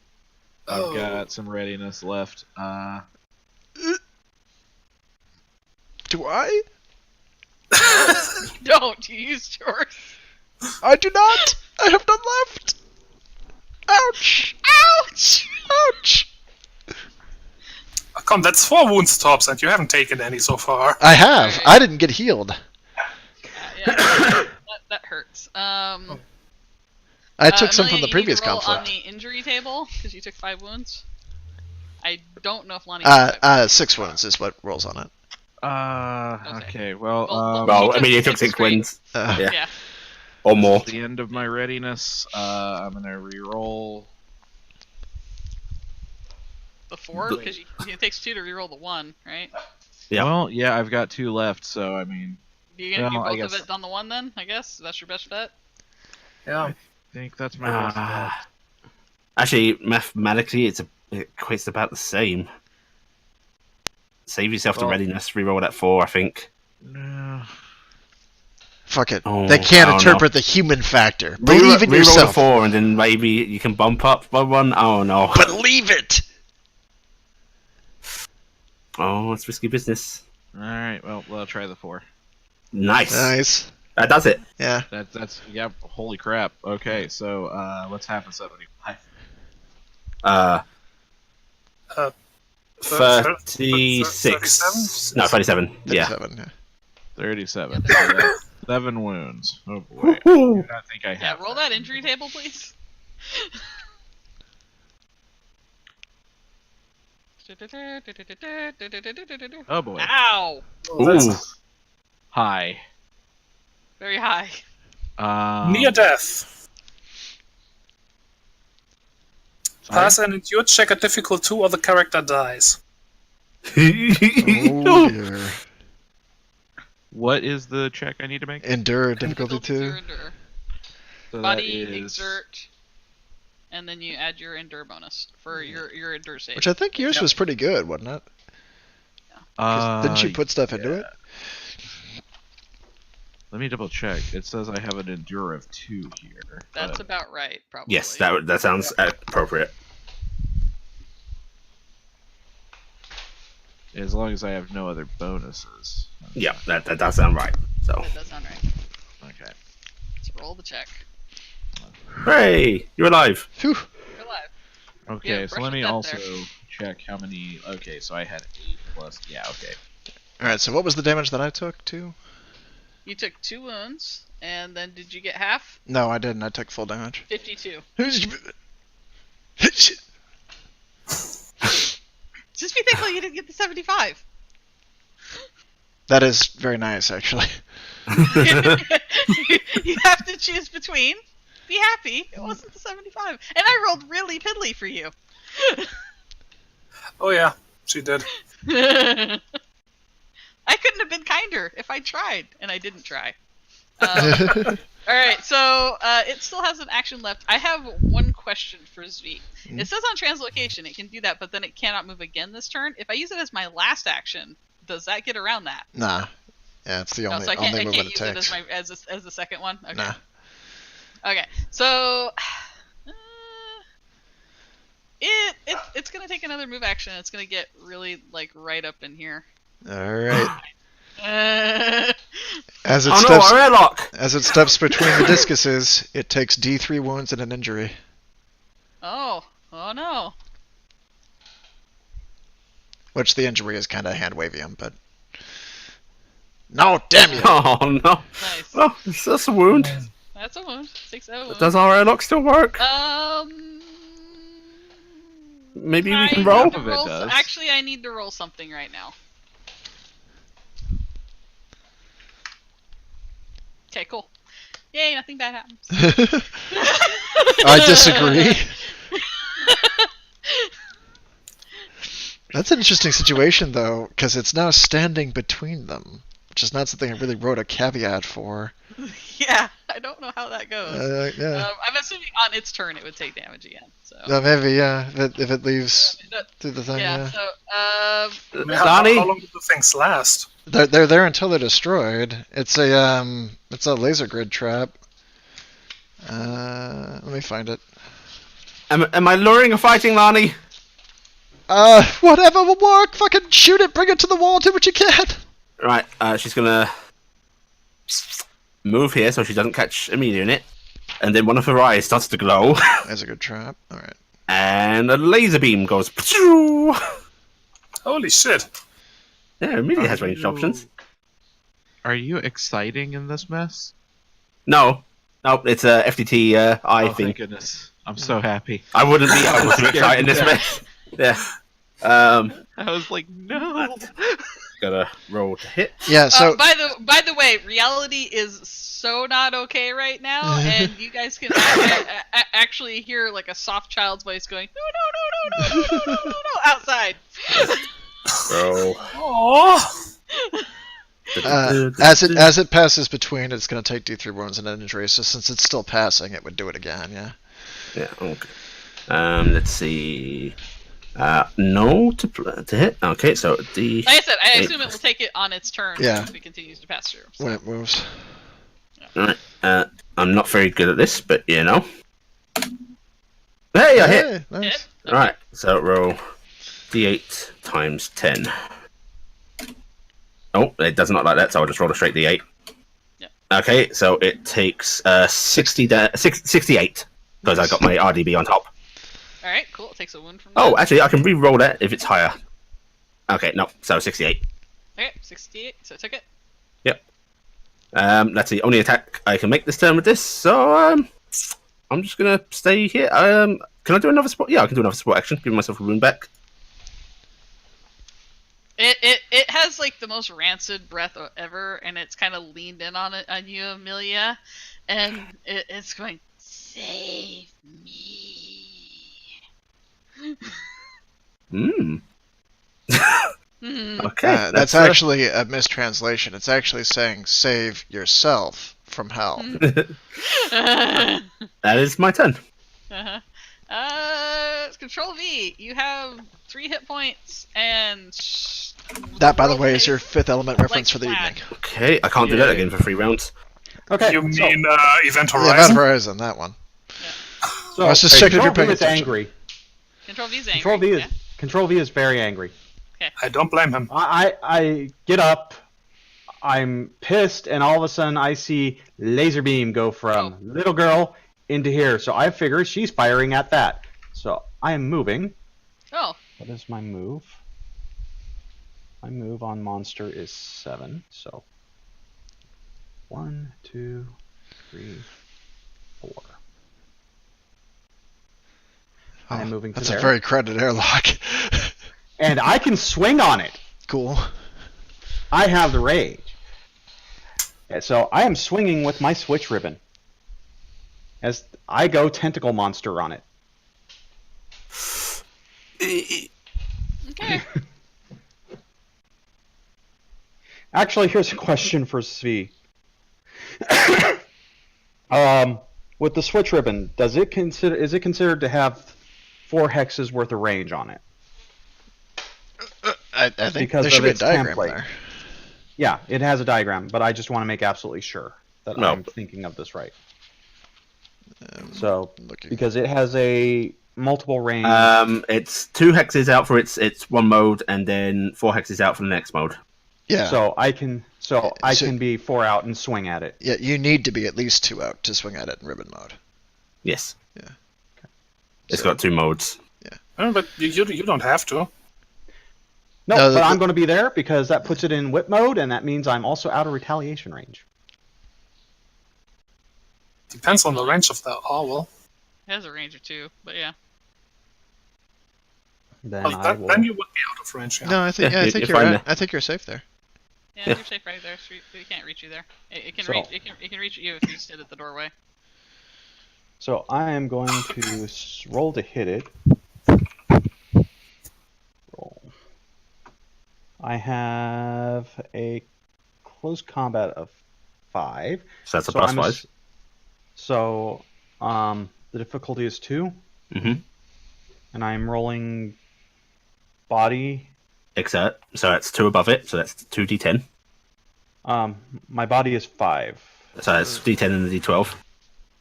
I've got some readiness left. Do I? Don't you used yours? I do not. I have none left. Ouch! Ouch! Ouch! Oh, come, that's 4 wounds tops, and you haven't taken any so far. I have. Alright. I didn't get healed. Yeah, that hurts. I took some Amelia, from the you previous need to roll on conflict. the injury table because you took 5 wounds. I don't know if Lonnie. took 5 6 wounds is what rolls on it. Okay, well, Well, I mean, you took took 6 straight. wins. Yeah. Yeah. Or more. at the end of my readiness, I'm gonna re-roll. The 4 because it takes 2 to reroll the 1, right? Yeah. Well, yeah, I've got 2 left, so I mean, You're gonna Well, I do both of guess- it on the 1 then? I guess that's your best bet. Yeah. I think that's my best bet. Actually, mathematically, it equates about the same. Save yourself the Well- readiness, reroll that 4, I think. No. Fuck it. Oh, They can't I don't interpret the human factor. Believe in Reroll the yourself. 4, and then maybe you can bump up by 1. Oh, no. Believe it. Oh, it's risky business. Alright, well, I'll try the 4. Nice. Nice. That does it. Yeah. That's yeah, holy crap. Okay, so, what's half of 75? 36. No, 37. Yeah. 37, yeah. 37. So that's 7 wounds. Oh boy. Woo-hoo. I think I Yeah, have. roll that injury table, please. Oh boy. Ow! Ooh. High. Very high. Near death. Sorry? Pass an endure check at difficult 2 or the character dies. Oh dear. What is the check I need to make? Endure difficulty 2. Endure. So that Body, is- exert, and then you add your endure bonus for your endure save. Which I think yours was pretty good, wasn't it? 'Cause didn't you put stuff into it? Let me double check. It says I have an endure of 2 here. That's but- about right, probably. Yes, that sounds appropriate. as long as I have no other bonuses. Yeah, that does sound right. So, That does sound right. Okay. Let's roll the check. hooray! You're alive. Phew. You're alive. Okay, Yeah, so brush let me with that also there. check how many. Okay, so I had 8 plus. Yeah, okay. Alright, so what was the damage that I took, too? You took 2 wounds, and then did you get half? No, I didn't. I took full damage. 52. Just be thankful you didn't get the 75. That is very nice, actually. You have to choose between Be happy. It wasn't the 75. And I rolled really piddly for you. Oh yeah, she did. I couldn't have been kinder if I tried, and I didn't try. Alright, so it still has an action left. I have one question for Zvi. It says on translocation it can do that, but then it cannot move again this turn. If I use it as my last action, does that get around that? Nah. Yeah, it's the only, so I can't only move use it it takes. as the second one? Okay. Nah. Okay, so it's gonna take another move action. It's gonna get really like right up in here. Alright. Uh, As it Oh no, steps our airlock! as it steps between the discuses, it takes D3 wounds and an injury. oh no. Which the injury is kinda hand wavium, but no, damn you! Oh no. Nice. Well, that's a wound. That's a wound. 6 out of wound. Does our airlock still work? Maybe we can I roll? need to Half of it does. Actually, I need to roll something right now. Okay, cool. Yay, nothing bad happens. I disagree. That's an interesting situation, though, because it's now standing between them, which is not something I really wrote a caveat for. Yeah, I don't know how that goes. Yeah. I'm assuming on its turn it would take damage again. So. Maybe, yeah, if it leaves That- through the thing, yeah. yeah. So, I mean, how Donnie? long do the things last? They're there until they're destroyed. It's a laser grid trap. Let me find it. Am I luring or fighting, Lani? Whatever will work. Fucking shoot it. Bring it to the wall. Do what you can. Right, she's gonna move here so she doesn't catch immediate in it. And then one of her eyes starts to glow. There's a good trap. All right. And a laser beam goes. Pachoo! Holy shit! Yeah, it immediately has ranged options. Are you exciting in this mess? No, it's a FTT eye Oh, thing. thank goodness. I'm so happy. I wouldn't be. I was too excited in this mess. Yeah. I was like, no. Gotta roll to hit. Yeah. So by the way, reality is so not okay right now, and you guys can actually hear like a soft child's voice going, no, outside. Roll. Oh, as it passes between, it's gonna take D3 wounds and an injury. So since it's still passing, it would do it again. Yeah. Yeah. Okay. Let's see. No to hit. Okay, so D. Like I said, I assume it will take it on its turn if it continues to pass through. So. When it moves. Alright. I'm not very good at this, but you know. Hey, I hit. Hey, nice. Hit? Alright, so roll D8 times 10. Oh, it does not like that, so I'll just roll a straight D8. Yep. Okay, so it takes 68, because I got my RDB on top. Alright, cool. It takes a wound from Oh, that. actually, I can re-roll that if it's higher. Okay, no, so 68. Okay, 68. So I took it. Yep. That's the only attack I can make this turn with this, so I'm just gonna stay here. Can I do another support? Yeah, I can do another support action, give myself a wound back. It has like the most rancid breath ever, and it's kind of leaned in on you, Amelia, and it's going, save me. Hmm. Hmm. Okay, That's actually a mistranslation. It's actually saying save yourself from hell. that is my turn. Uh-huh. Control V. You have 3 hit points, and That, by the way, is your Fifth Element reference for the flat. evening. Okay, I can't do that again for 3 rounds. Okay. you so- mean Event Yeah, Event Horizon? Horizon, that one. So, I was just checking if you're Control paying V is attention. angry. Control V is angry. Control V is yeah. Control V is very angry. I don't blame him. I get up. I'm pissed, and all of a sudden I see laser beam go from little girl into here. So I figure she's firing at that. So I am moving. Oh, What is my move? My move on monster is 7. So 1, 2, 3, 4. I'm moving to That's there. a very crowded airlock. And I can swing on it. Cool. I have the rage. So I am swinging with my switch ribbon. As I go tentacle monster on it. Okay. Actually, here's a question for Svi. With the switch ribbon, is it considered to have 4 hexes worth of range on it? I think Because there should of be a its diagram template. there. Yeah, it has a diagram, but I just want to make absolutely sure that No. I'm thinking of this right. So, Looking. because it has a multiple range. It's 2 hexes out for its one mode, and then 4 hexes out for the next mode. Yeah. So I can be 4 out and swing at it. Yeah, you need to be at least 2 out to swing at it in ribbon mode. Yes. Yeah. Okay. It's got 2 modes. But you don't have to. No, but I'm going to be there because that puts it in whip mode, and that means I'm also out of retaliation range. Depends on the range of the owl. It has a range of 2, but yeah. Then Well, then you would be out of range. Yeah. No, I think Yeah, I think you're fine there. I think you're safe there. Yeah, Yeah. you're safe right there. So it can't reach you there. It can So- reach. It can reach you if you sit at the doorway. So I am going to roll to hit it. Roll. I have a close combat of 5. So that's a So plus I'm 5. So the difficulty is 2, Mm-hmm. and I'm rolling body. Exert. So that's 2 above it. So that's 2d10. My body is 5. So that's d10 and the d12.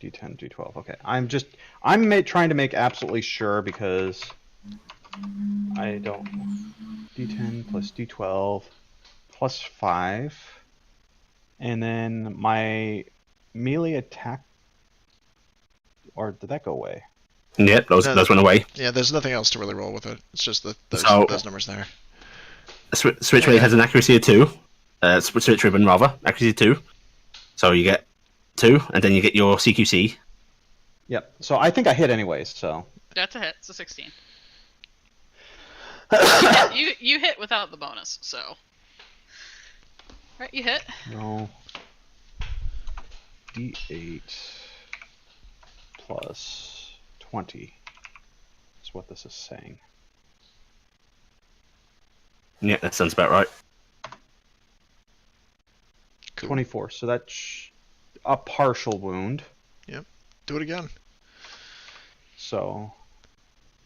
D10, D12. Okay, I'm trying to make absolutely sure because I don't. D10 plus D12 plus 5, and then my melee attack. Or did that go away? Yep, those went away. Yeah, there's nothing else to really roll with it. It's just those So- numbers there. Switch Blade has an accuracy of 2. Switch Ribbon, rather. Accuracy of 2. So you get 2, and then you get your CQC. Yep. So I think I hit anyways. So That's a hit. It's a 16. you hit without the bonus, so. Right, you hit. roll D8 plus 20. That's what this is saying. Yeah, that sounds about right. Cool. 24. So that's a partial wound. Do it again. So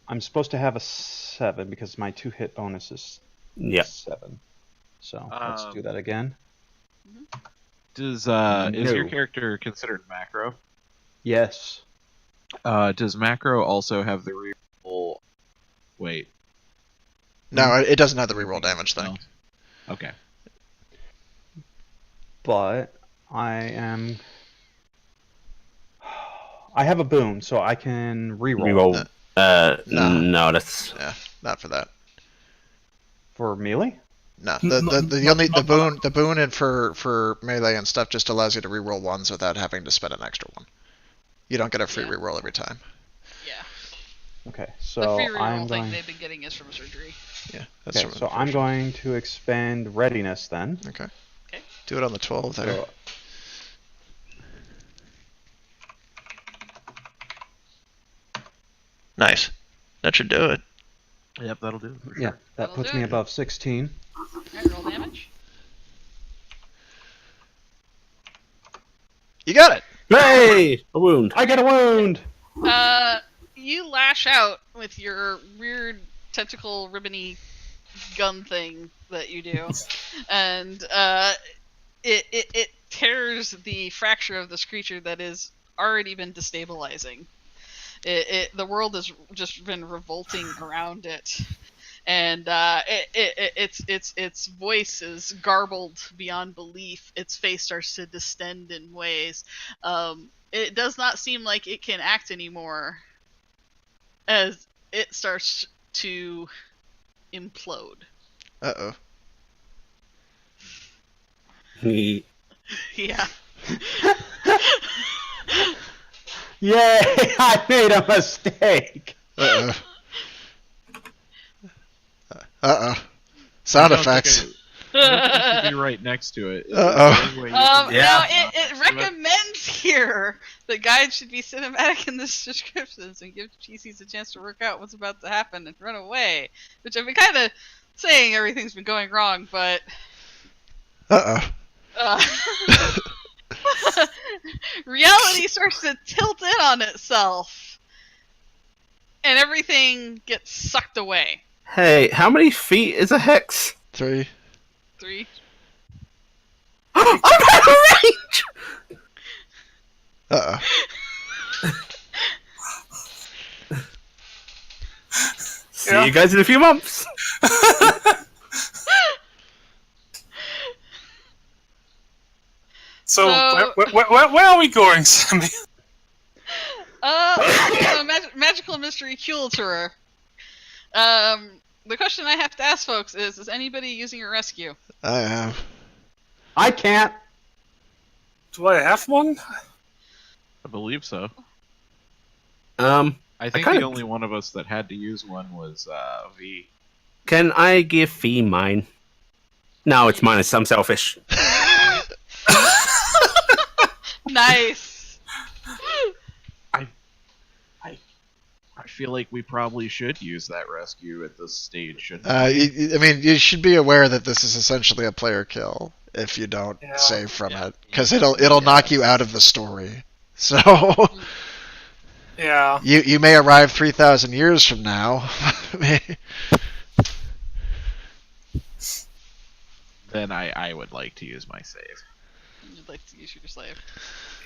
I'm supposed to have a 7 because my 2 hit bonus is Yeah. 7. So let's do that again. Is your No. character considered macro? Yes. Does macro also have the reroll? Wait. No, it doesn't have the reroll damage thing. No. Okay. But I have a boon, so I can reroll. Reroll. No. No, that's. Yeah, not for that. For melee? No, the boon and for melee and stuff just allows you to reroll ones without having to spend an extra one. You don't get a free Yeah. reroll every time. Yeah. Okay, The so free I'm reroll thing going. they've been getting is from surgery. Yeah, that's Okay, from so the I'm first going to expend readiness then. one. Okay. Okay. Do it on the 12 there. So, Nice. That should do it. Yep, that'll do. For sure. yeah, that That'll puts do me it. above 16. Alright, roll damage. You got it. Hey! A wound. I get a wound. You lash out with your weird tentacle ribbony gun thing that you do, and it tears the fracture of this creature that has already been destabilizing. The world has just been revolting around it, and its voice is garbled beyond belief. Its face starts to distend in ways. It does not seem like it can act anymore, as it starts to implode. Uh-oh. He- Yeah. Yay! I made a mistake. Uh-oh. Uh-oh. Sound I don't effects. think to be right next to it. Is there Uh-oh. any way you can- Yeah. No, it recommends here that guides should be cinematic in the descriptions and give PCs a chance to work out what's about to happen and run away. Which I've been kind of saying everything's been going wrong, but Uh-oh. uh, reality starts to tilt in on itself, and everything gets sucked away. Hey, how many feet is a hex? 3. 3. I'm out of range! Uh-oh. See you guys in a few months. So, So- where are we going, Sammy? Magical mystery culturer. The question I have to ask folks is anybody using a rescue? I am. I can't. Do I have one? I believe so. I think kinda- the only one of us that had to use one was V. Can I give Fee mine? No, it's mine. I'm selfish. Nice. I feel like we probably should use that rescue at this stage, shouldn't we? I mean, you should be aware that this is essentially a player kill if you don't Yeah. save from Yeah. it, because it'll knock you out of the story. So Yeah. you may arrive 3,000 years from now. Then I would like to use my save. You'd like to use your slave.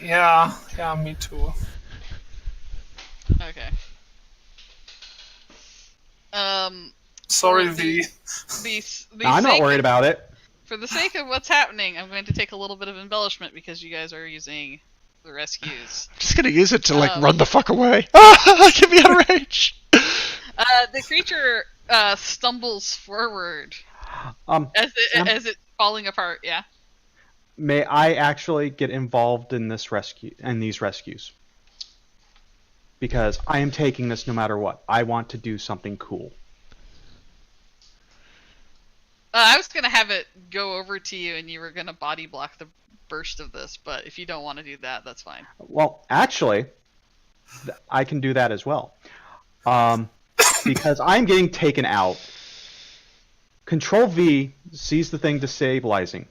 Yeah, me too. Okay. Sorry, For V. the I'm not sake worried of- about it. For the sake of what's happening, I'm going to take a little bit of embellishment because you guys are using the rescues. I'm just gonna use it to Oh. run the fuck away. Ah, get me out of range. The creature stumbles forward Sam? as it's falling apart. Yeah. May I actually get involved in this rescue and these rescues? Because I am taking this no matter what. I want to do something cool. I was gonna have it go over to you, and you were gonna body block the burst of this. But if you don't want to do that, that's fine. Well, actually, I can do that as well. Because I'm getting taken out. Control V sees the thing destabilizing.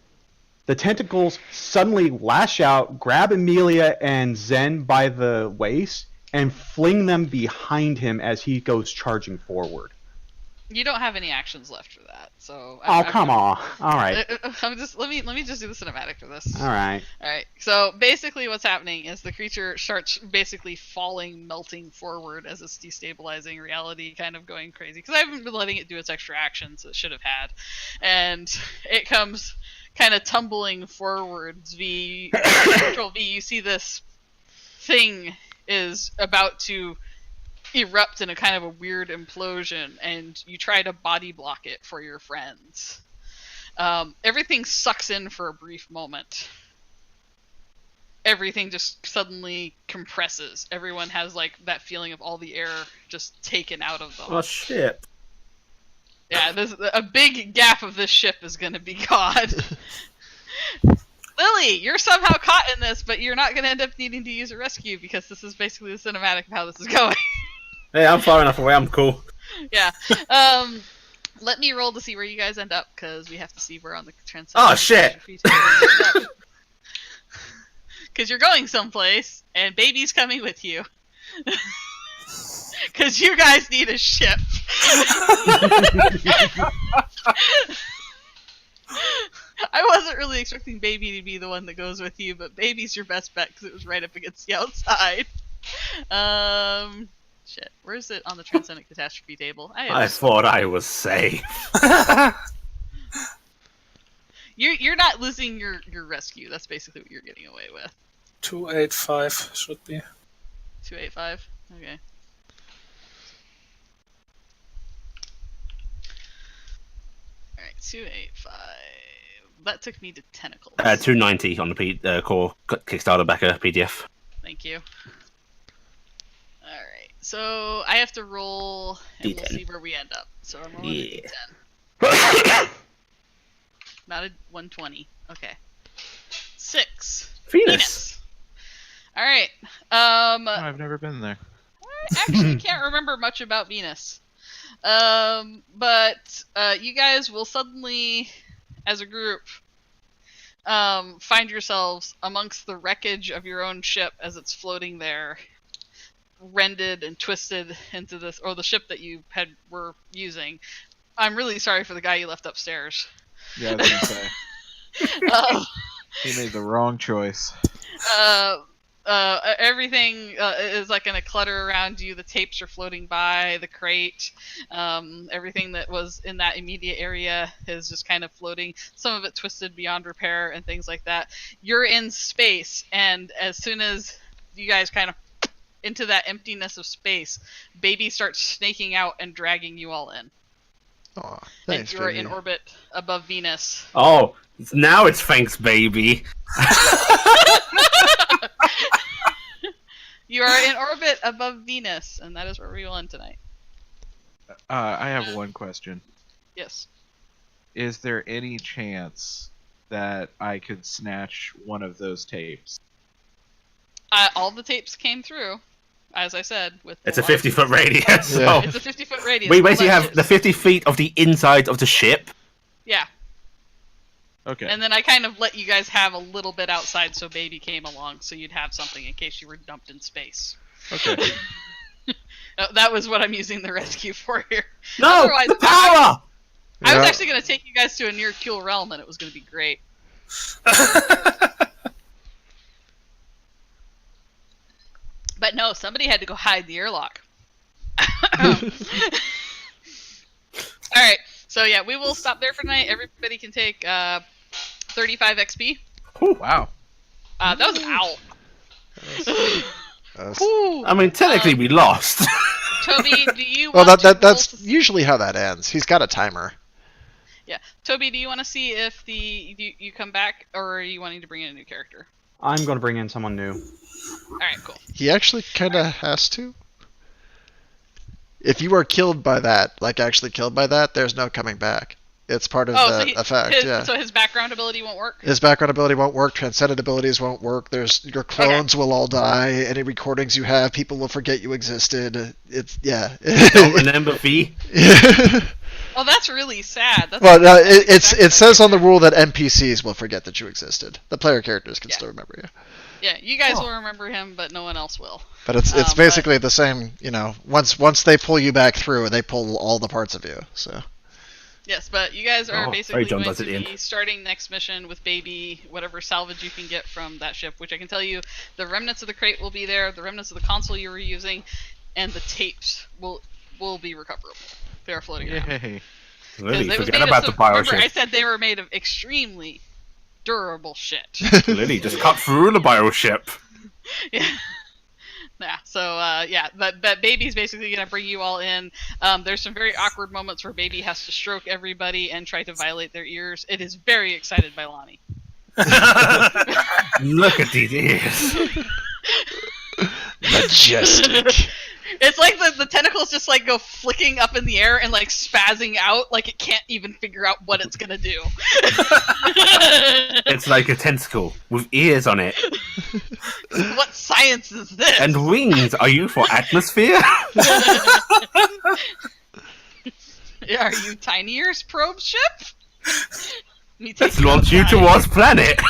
The tentacles suddenly lash out, grab Amelia and Zen by the waist, and fling them behind him as he goes charging forward. You don't have any actions left for that, so. Oh, come on. All right. Let me just do the cinematic for this. All right. All right. So basically, what's happening is the creature starts basically falling, melting forward as it's destabilizing reality, kind of going crazy. Because I haven't been letting it do its extra actions it should have had, and it comes kind of tumbling forwards. Control V. You see this thing is about to erupt in a kind of a weird implosion, and you try to body block it for your friends. Everything sucks in for a brief moment. Everything just suddenly compresses. Everyone has like that feeling of all the air just taken out of them. Oh shit! Yeah, a big gap of this ship is going to be gone. Lily, you're somehow caught in this, but you're not going to end up needing to use a rescue because this is basically the cinematic of how this is going. Hey, I'm far enough away. I'm cool. Yeah. Let me roll to see where you guys end up, because we have to see where on the transcendent. Oh, shit. Because you're going someplace, and baby's coming with you. Because you guys need a ship. I wasn't really expecting baby to be the one that goes with you, but baby's your best bet because it was right up against the outside. Shit. Where is it on the Transcendent Catastrophe table? I thought I was safe. You're not losing your rescue. That's basically what you're getting away with. 285 should be. 285. Okay. All right, 285. That took me to tentacles. 290 on the core Kickstarter backer PDF. Thank you. Alright, so I have to roll, and D10. we'll see where we end up. So I'm rolling a Yeah. D10. Not a 120. Okay. 6. Venus. All right. I've never been there. I actually can't remember much about Venus. But you guys will suddenly, as a group, find yourselves amongst the wreckage of your own ship as it's floating there, rended and twisted into this, or the ship that you were using. I'm really sorry for the guy you left upstairs. Yeah, I was gonna say. He made the wrong choice. Everything is like in a clutter around you. The tapes are floating by, the crate, everything that was in that immediate area is just kind of floating. Some of it twisted beyond repair and things like that. You're in space, and as soon as you guys kind of into that emptiness of space, Baby starts snaking out and dragging you all in. Aw, thanks, and you're baby. in orbit above Venus. Oh, now it's thanks, baby. You are in orbit above Venus, and that is where we will end tonight. I have one question. Yes. Is there any chance that I could snatch one of those tapes? All the tapes came through, as I said. It's a 50-foot radius. So Yeah. It's a 50-foot radius. we all basically that have is. the 50 feet of the inside of the ship. Yeah. Okay. And then I kind of let you guys have a little bit outside, so Baby came along, so you'd have something in case you were dumped in space. Okay. That was what I'm using the rescue for here. No, Otherwise, the power. I was Yeah. actually going to take you guys to a near Kuhl realm, and it was going to be great. But no, somebody had to go hide the airlock. Alright, so yeah, we will stop there for tonight. Everybody can take 35 XP. Wow. That was an owl. Whew. I mean, technically, we lost. Toby, do you Well, want to that's roll to... usually how that ends. He's got a timer. Yeah. Toby, do you want to see if you come back, or are you wanting to bring in a new character? I'm going to bring in someone new. Alright, cool. He actually kind of has to. If you are killed by that, like actually killed by that, there's no coming back. It's part of the effect, yeah. So his background ability won't work? His background ability won't work, transcendent abilities won't work, your clones will all die, any recordings you have, people will forget you existed. It's, yeah. Don't remember V. Oh, that's really sad. That's Well, that's it says on the rule that NPCs will forget that you existed. The player characters can still remember you. Yeah, you guys will remember him, but no one else will. But it's basically the same, once they pull you back through, they pull all the parts of you, so. Yes, but you guys are basically John going does to it be starting next mission with Baby, whatever salvage you can get from that ship, which I can tell you, the remnants of the crate will be there, the remnants of the console you were using, and the tapes will be recoverable. They are floating around. Yay. Lily, It was forget made about of the remember, I bioship. said they were made of extremely durable shit. Lily, just cut through the bioship. Yeah. Yeah, so that Baby's basically gonna bring you all in. There's some very awkward moments where Baby has to stroke everybody and try to violate their ears. It is very excited by Lonnie. Look at these ears. Majestic. It's like the tentacles just like go flicking up in the air and like spazzing out, like it can't even figure out what it's gonna do. It's like a tentacle with ears on it. What science is this? And wings. Are you for atmosphere? Are you Tiny Ears probe ship? Let's launch you towards planet.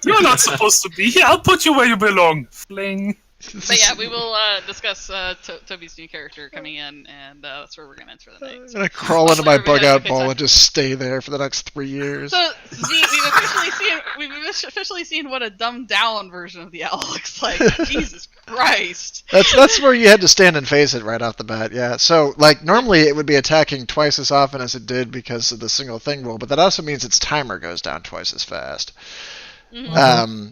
You're not supposed to be here. I'll put you where you belong. Fling. But yeah, we will discuss Toby's new character coming in, and that's where we're going to enter the night. I'm gonna crawl into my Hopefully everybody bug had a out good ball time. and just stay there for the next 3 years. So, Z, we've officially seen what a dumbed down version of the owl looks like. Jesus Christ. That's where you had to stand and face it right off the bat, yeah. So, like, normally it would be attacking twice as often as it did because of the single thing rule, but that also means its timer goes down twice as fast. Mm-hmm.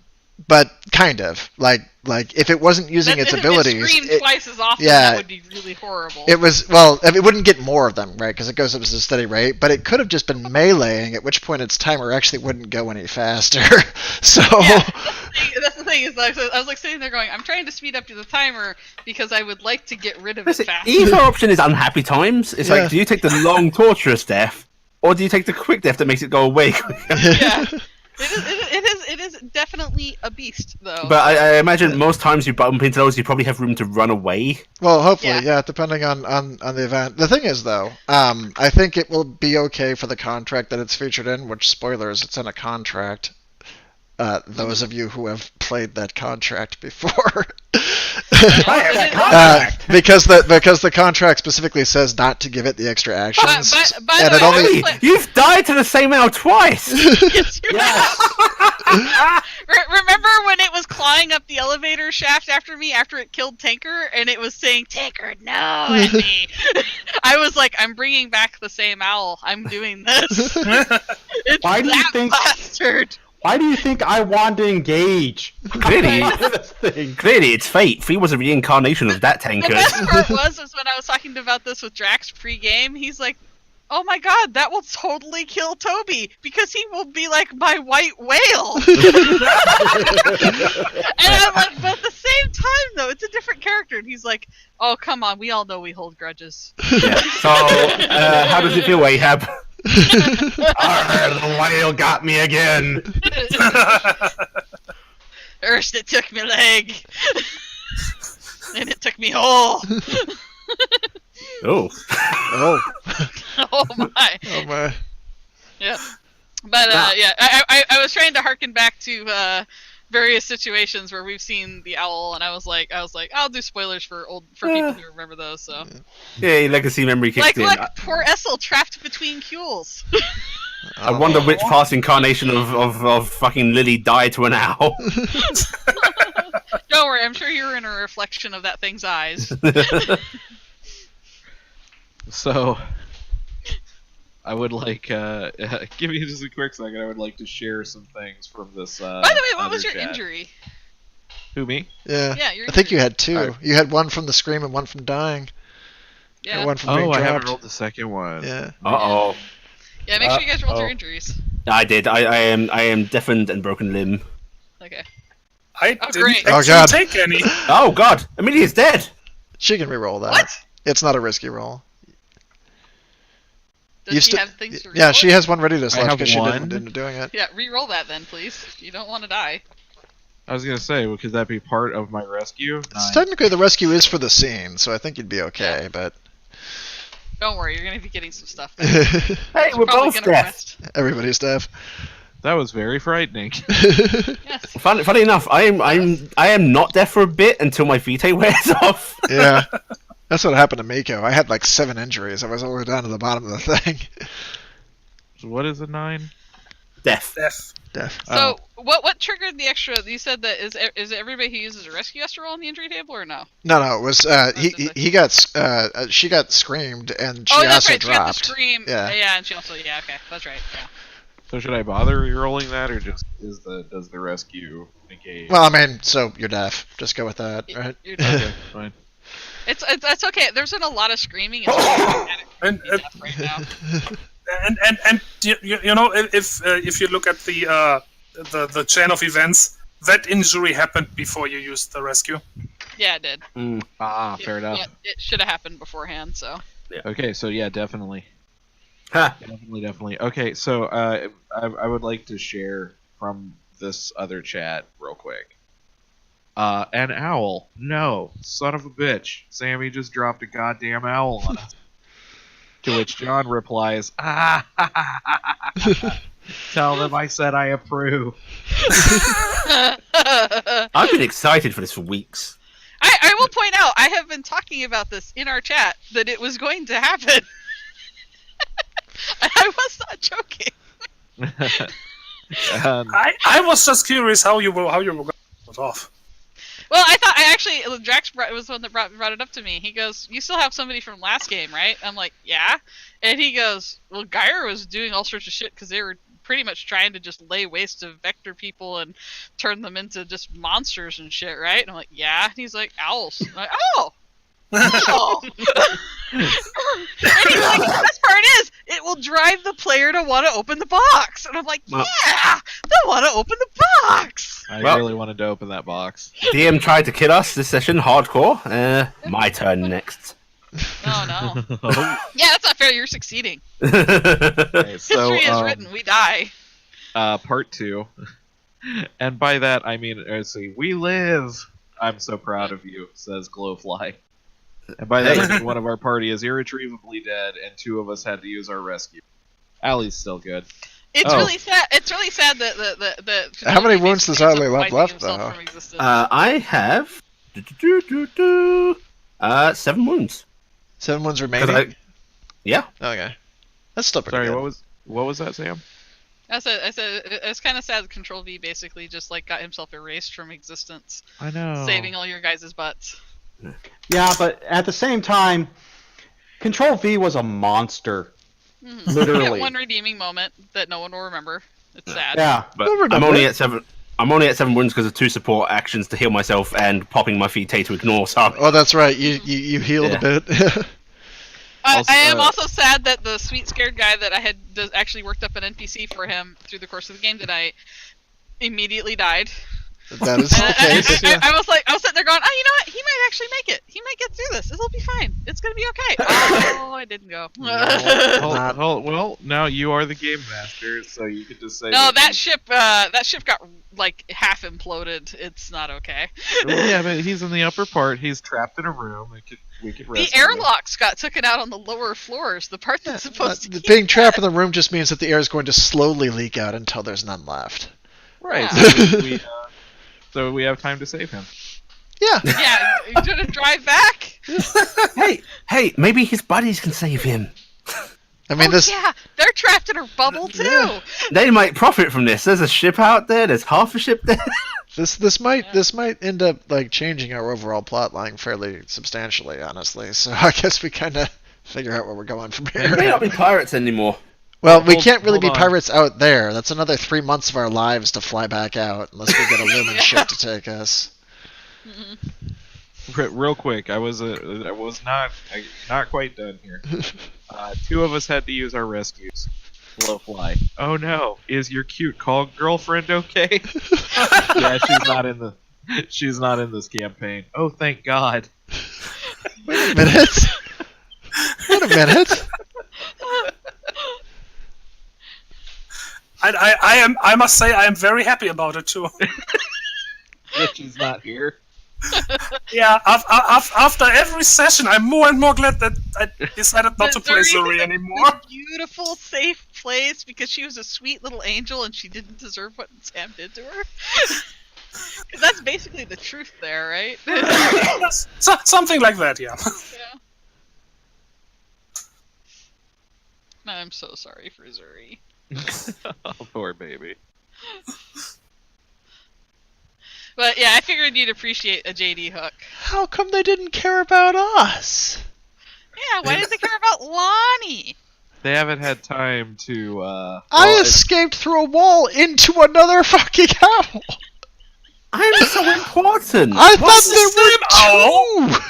But kind of. Like if it wasn't using its abilities... If it screamed twice as often, yeah, that would be really horrible. It was, well, it wouldn't get more of them, right, because it goes up at a steady rate, but it could have just been meleeing, at which point its timer actually wouldn't go any faster. So... Yeah, that's the thing thing is, I was like sitting there going, I'm trying to speed up the timer because I would like to get rid of it Listen, fast. either option is unhappy times. It's Yeah. like, do you take the long, torturous death, or do you take the quick death that makes it go away? Yeah. It is definitely a beast, though. But I imagine most times you bump into those, you probably have room to run away. Well, hopefully, Yeah. yeah, depending on the event. The thing is, though, I think it will be okay for the contract that it's featured in, which, spoilers, it's in a contract. Those of you who have played that contract before. Because the contract specifically says not to give it the extra actions. By and the it way, only- I was like- You've died to the same owl twice! Yes, you have. Remember when it was clawing up the elevator shaft after me after it killed Tanker, and it was saying, "Tanker, no!" at me? I was like, I'm bringing back the same owl. I'm doing this. It's Why do you that think- bastard? Why do you think I want to engage? Clearly, This thing. clearly it's fate. Fee was a reincarnation of that The tanker. best part was when I was talking about this with Drax pre-game, he's like, "Oh my god, that will totally kill Toby because he will be like my white whale." And I'm like, but at the same time though, it's a different character. And he's like, "Oh come on, we all know we hold grudges." Yeah. So, how does it feel, Ahab? The whale got me again. First it took me leg, then it took me whole. Oh. Oh, Oh my. oh my. Yeah. But yeah, I was trying to harken back to various situations where we've seen the owl, and I was like, I'll do spoilers for people who remember those. So, Yeah, legacy memory kicked like, in. look, poor Essel trapped between Kules. I wonder which past incarnation of fucking Lily died to an owl. Don't worry, I'm sure you were in a reflection of that thing's eyes. So, I would like, give me just a quick second. I would like to share some things from this. By the way, what other was your chat. injury? Who, me? Yeah. Yeah, your I think you injury. had two. Alright. You had one from the scream and one from dying. Yeah. And one from being Oh, I haven't dropped. rolled the second one. Yeah. Uh-oh. Yeah, make sure you guys roll your oh. injuries. I did. I am deafened and broken limb. Okay. I Oh, didn't great. Oh, actually God. take any. Oh god, Amelia's dead. She can re-roll that. What? It's not a risky roll. Does You she sti- have things to Yeah, re-roll? she has one ready to I slap have because she one. didn't doing it. Yeah, re-roll that then, please. You don't want to die. I was gonna say, well, could that be part of my rescue? It's technically the rescue is for the scene, so I think you'd be okay, but Don't worry, you're gonna be getting some stuff. Hey, we're Probably both gonna deaf. rest. everybody's deaf. That was very frightening. Yes. Funny enough, I am not deaf for a bit until my vitae wears off. Yeah. That's what happened to Miko. I had like 7 injuries. I was all the way down to the bottom of the thing. So what is a 9? Deaf. Death. Deaf. So, what triggered the extra? You said that is it everybody who uses a rescue has to roll on the injury table, or no? No, it was he got she got screamed and she Oh, that's also right. She got the dropped. scream. Yeah. Yeah, and she also okay, that's right. Yeah. So should I bother re-rolling that, or just does the rescue negate? Well, I mean, so you're deaf. Just go with that, right? You're done. Okay, fine. It's okay. There's been a lot of screaming. It's And right now. and you know, if you look at the chain of events, that injury happened before you used the rescue. Yeah, it did. Fair enough. Yeah, it should have happened beforehand. So. Okay, so yeah, definitely. Ha. Definitely. Okay, so I would like to share from this other chat real quick. An owl? No, son of a bitch. Sammy just dropped a goddamn owl on us. To which John replies, tell them I said I approve. I've been excited for this for weeks. I will point out, I have been talking about this in our chat that it was going to happen. I was not joking. I was just curious how you were going to pull it off. Well, Drax was the one that brought it up to me. He goes, "You still have somebody from last game, right?" I'm like, "Yeah," and he goes, "Well, Geyer was doing all sorts of shit because they were pretty much trying to just lay waste to Vector people and turn them into just monsters and shit, right?" And I'm like, "Yeah," and he's like, "Owls." I'm like, "Oh." Oh. And he's like, the best part is, it will drive the player to want to open the box. And I'm like, Well- yeah, they'll want to open the box. I Well- really wanted to open that box. DM tried to kill us this session, hardcore. My turn next. Oh, no. Yeah, that's not fair. You're succeeding. Okay, so, History is written. We die. part 2. And by that, I mean, let's see, we live! I'm so proud of you, says Glowfly. And by that, I mean one of our party is irretrievably dead, and 2 of us had to use our rescue. Allie's still good. It's Oh. really sad. It's really sad that the How many wounds does Ali basically have wiping left, himself though? from existence. I have 7 wounds. 7 wounds 'Cause remaining? yeah. Okay. That's still pretty Sorry, good. what was that, Sam? I said it's kind of sad that Control V basically just like got himself erased from existence, I know. saving all your guys' butts. Yeah, but at the same time, Control V was a monster. Mhm. Literally. One redeeming moment that no one will remember. It's sad. Yeah. But We'll remember I'm only it. at 7. I'm only at 7 wounds because of 2 support actions to heal myself and popping my feet to ignore. So Oh, that's right. You healed Yeah. a bit. Also, I am uh, also sad that the sweet scared guy that I had actually worked up an NPC for him through the course of the game tonight immediately died. That is the case. Yeah. I was sitting there going, oh, you know what? He might actually make it. He might get through this. It'll be fine. It's gonna be okay. Oh, I didn't go. Well, now you are the game master, so you could just say. No, that ship got like half imploded. It's not okay. Yeah, but he's in the upper part. He's trapped in a room. We could The rescue him. airlocks got taken out on the lower floors. The part that's supposed to keep Being trapped in the room just means that the air is going to slowly leak out until there's none left. Right. Yeah. So we have time to save him. Yeah. Yeah, you gonna drive back? hey, maybe his buddies can save him. I mean, this. Yeah, they're trapped in a bubble too. Yeah. They might profit from this. There's a ship out there. There's half a ship there. This might end up like changing our overall plot line fairly substantially, honestly. So I guess we kind of figure out where we're going from They may here. not be pirates anymore. Well, we Hold- can't really be hold on. pirates out there. That's another 3 months of our lives to fly back out, unless we get a lumen ship to take us. Real quick, I was not quite done here. 2 of us had to use our rescues. Blowfly. Oh no, is your cute call girlfriend okay? Yeah, she's not in this campaign. Oh, thank God. Wait a minute. Wait a minute. I must say I am very happy about it too. That she's not here. Yeah, after every session, I'm more and more glad that I decided not to play Zuri Zuri anymore. Beautiful, safe place because she was a sweet little angel and she didn't deserve what Sam did to her. 'Cause that's basically the truth there, right? Something like that, yeah. Yeah. I'm so sorry for Zuri. Oh, poor baby. But yeah, I figured you'd appreciate a JD hook. How come they didn't care about us? Yeah, why did they care about Lonnie? They haven't had time to. I escaped through a wall into another fucking owl. I'm so important. I What's thought the there were same owl? two.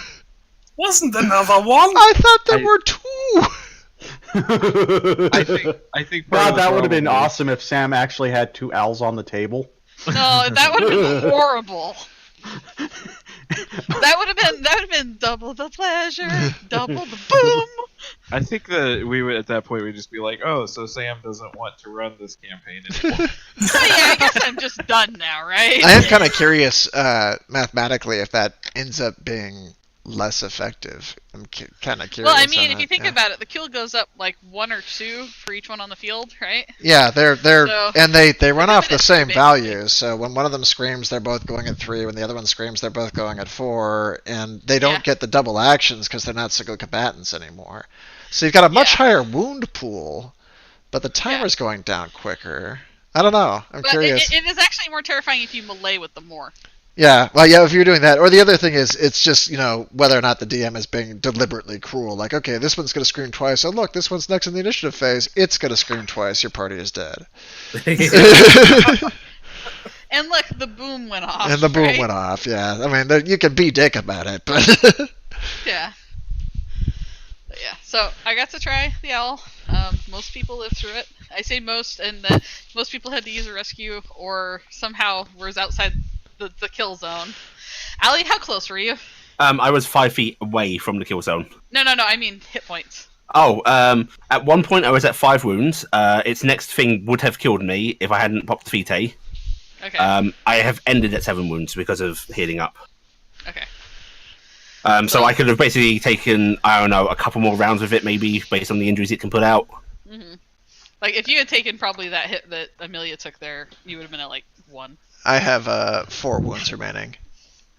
Wasn't another one? I thought there were two. I think. part God, of the that would have been problem is- awesome if Sam actually had 2 owls on the table. No, that would have been horrible. That would have been double the pleasure, double the boom. I think that we would at that point we'd just be like, oh, so Sam doesn't want to run this campaign anymore. So yeah, I guess I'm just done now, right? I am kind of curious, mathematically, if that ends up being less effective. I'm kind of curious. Well, I mean, on if you that, think yeah. about it, the kill goes up like 1 or 2 for each one on the field, right? Yeah, they're So- and they run off the Basically. same values. So when one of them screams, they're both going at 3. When the other one screams, they're both going at 4. And they don't Yeah. get the double actions because they're not single combatants anymore. So you've got a much Yeah. higher wound pool, but the timer's going down quicker. I don't know. I'm But curious. it is actually more terrifying if you melee with them more. Yeah, well, yeah, if you're doing that. Or the other thing is, it's just, whether or not the DM is being deliberately cruel. Like, okay, this one's going to scream twice. Oh, look, this one's next in the initiative phase. It's going to scream twice. Your party is dead. And look, the boom went off. And the boom right? went off, yeah. I mean, you can be dick about it, but... Yeah. Yeah, so I got to try the owl. Most people lived through it. I say most, and that most people had to use a rescue or somehow was outside the kill zone. Allie, how close were you? I was 5 feet away from the kill zone. No, I mean hit points. Oh, at one point I was at 5 wounds. Its next thing would have killed me if I hadn't popped the vitae. Okay. I have ended at 7 wounds because of healing up. Okay. So I could have basically taken, I don't know, a couple more rounds with it, maybe, based on the injuries it can put out. Mm-hmm. Like, if you had taken probably that hit that Amelia took there, you would have been at, like, 1. I have 4 wounds remaining.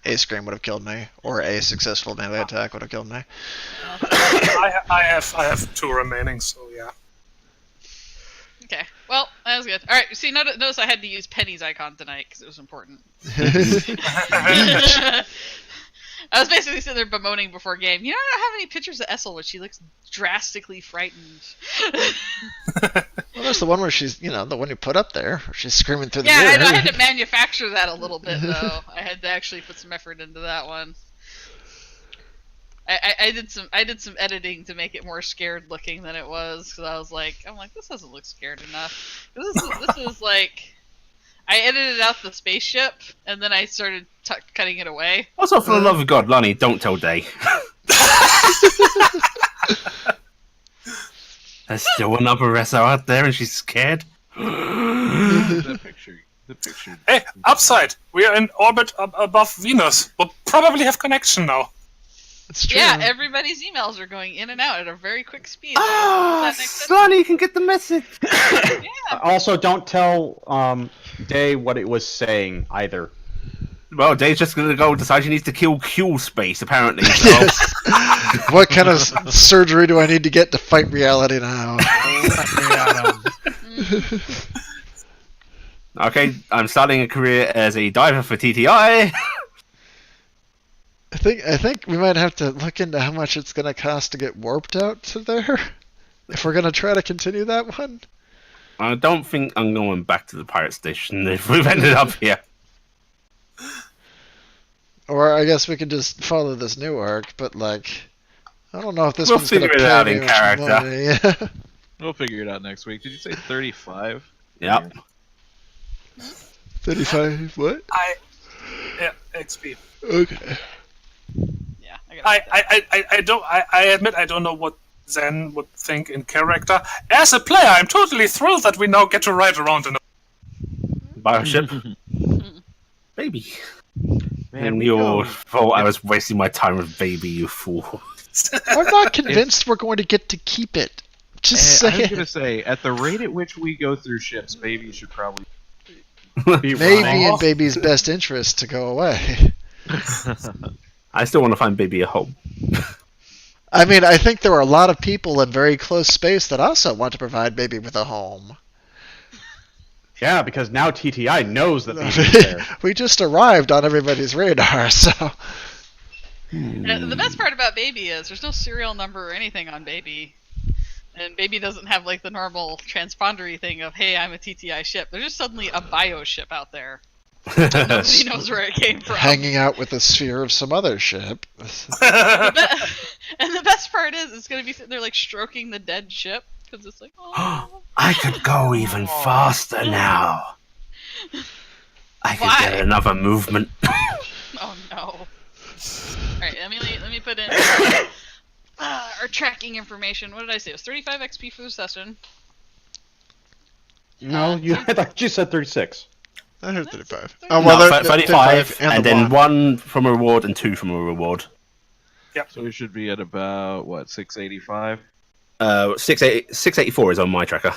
A scream would have killed me, or a successful melee attack would have killed me. I have 2 remaining, so yeah. Okay, well, that was good. Alright, see, notice I had to use Penny's icon tonight, because it was important. I was basically sitting there bemoaning before game. You know, I don't have any pictures of Essel where she looks drastically frightened. Well, there's the one where she's, the one you put up there. Where she's screaming through the Yeah, mirror. I know. I had to manufacture that a little bit, though. I had to actually put some effort into that one. I did some editing to make it more scared looking than it was, because I'm like, this doesn't look scared enough. This is like, I edited out the spaceship, and then I started cutting it away. Also, for the love of God, Lonnie, don't tell Day. There's still another wrestler out there, and she's scared. The picture. Hey, Upside! We are in orbit above Venus. We'll probably have connection now. It's true. Yeah, everybody's emails are going in and out at a very quick speed. Ah, Lonnie, you can get the message. Yeah. Also, don't tell Day what it was saying either. Well, Day's just going to go decide she needs to kill Q space, apparently. So. What kind of surgery do I need to get to fight reality now? Okay, I'm starting a career as a diver for TTI. I think we might have to look into how much it's going to cost to get warped out to there. If we're going to try to continue that one. I don't think I'm going back to the pirate station if we've ended up here. Or I guess we could just follow this new arc, but I don't know if this We'll one's going to figure it pay out me in much character. money. Yeah. We'll figure it out next week. Did you say 35? Yep. 35, what? Yeah, XP. Okay. Yeah, I admit I don't know what Zen would think in character. As a player, I'm totally thrilled that we now get to ride around in a Bioship. Baby. Man, And we you go- thought I was wasting my time with Baby, you fool. I'm not convinced we're going to get to keep it. Just I was saying. gonna say, at the rate at which we go through ships, Baby should probably Be Maybe running. in Baby's best interest to go away. I still want to find Baby a home. I mean, I think there are a lot of people in very close space that also want to provide Baby with a home. Yeah, because now TTI knows that Baby's there. We just arrived on everybody's radar, so... And the best part about Baby is there's no serial number or anything on Baby. And Baby doesn't have the normal transpondery thing of, hey, I'm a TTI ship. There's just suddenly a bio ship out there. Nobody knows where it came from. Hanging out with the sphere of some other ship. And the best part is it's going to be sitting there stroking the dead ship. Because it's oh. I could go even faster now. I could Why? get another movement. Oh no. Alright, let me put in our tracking information. What did I say? It was 35 XP for the session. No, I thought you said 36. I heard 35. Oh, No, they're 35, and the then 1 from a reward and 2 from a reward. So we should be at about, what, 685? 684 is on my tracker.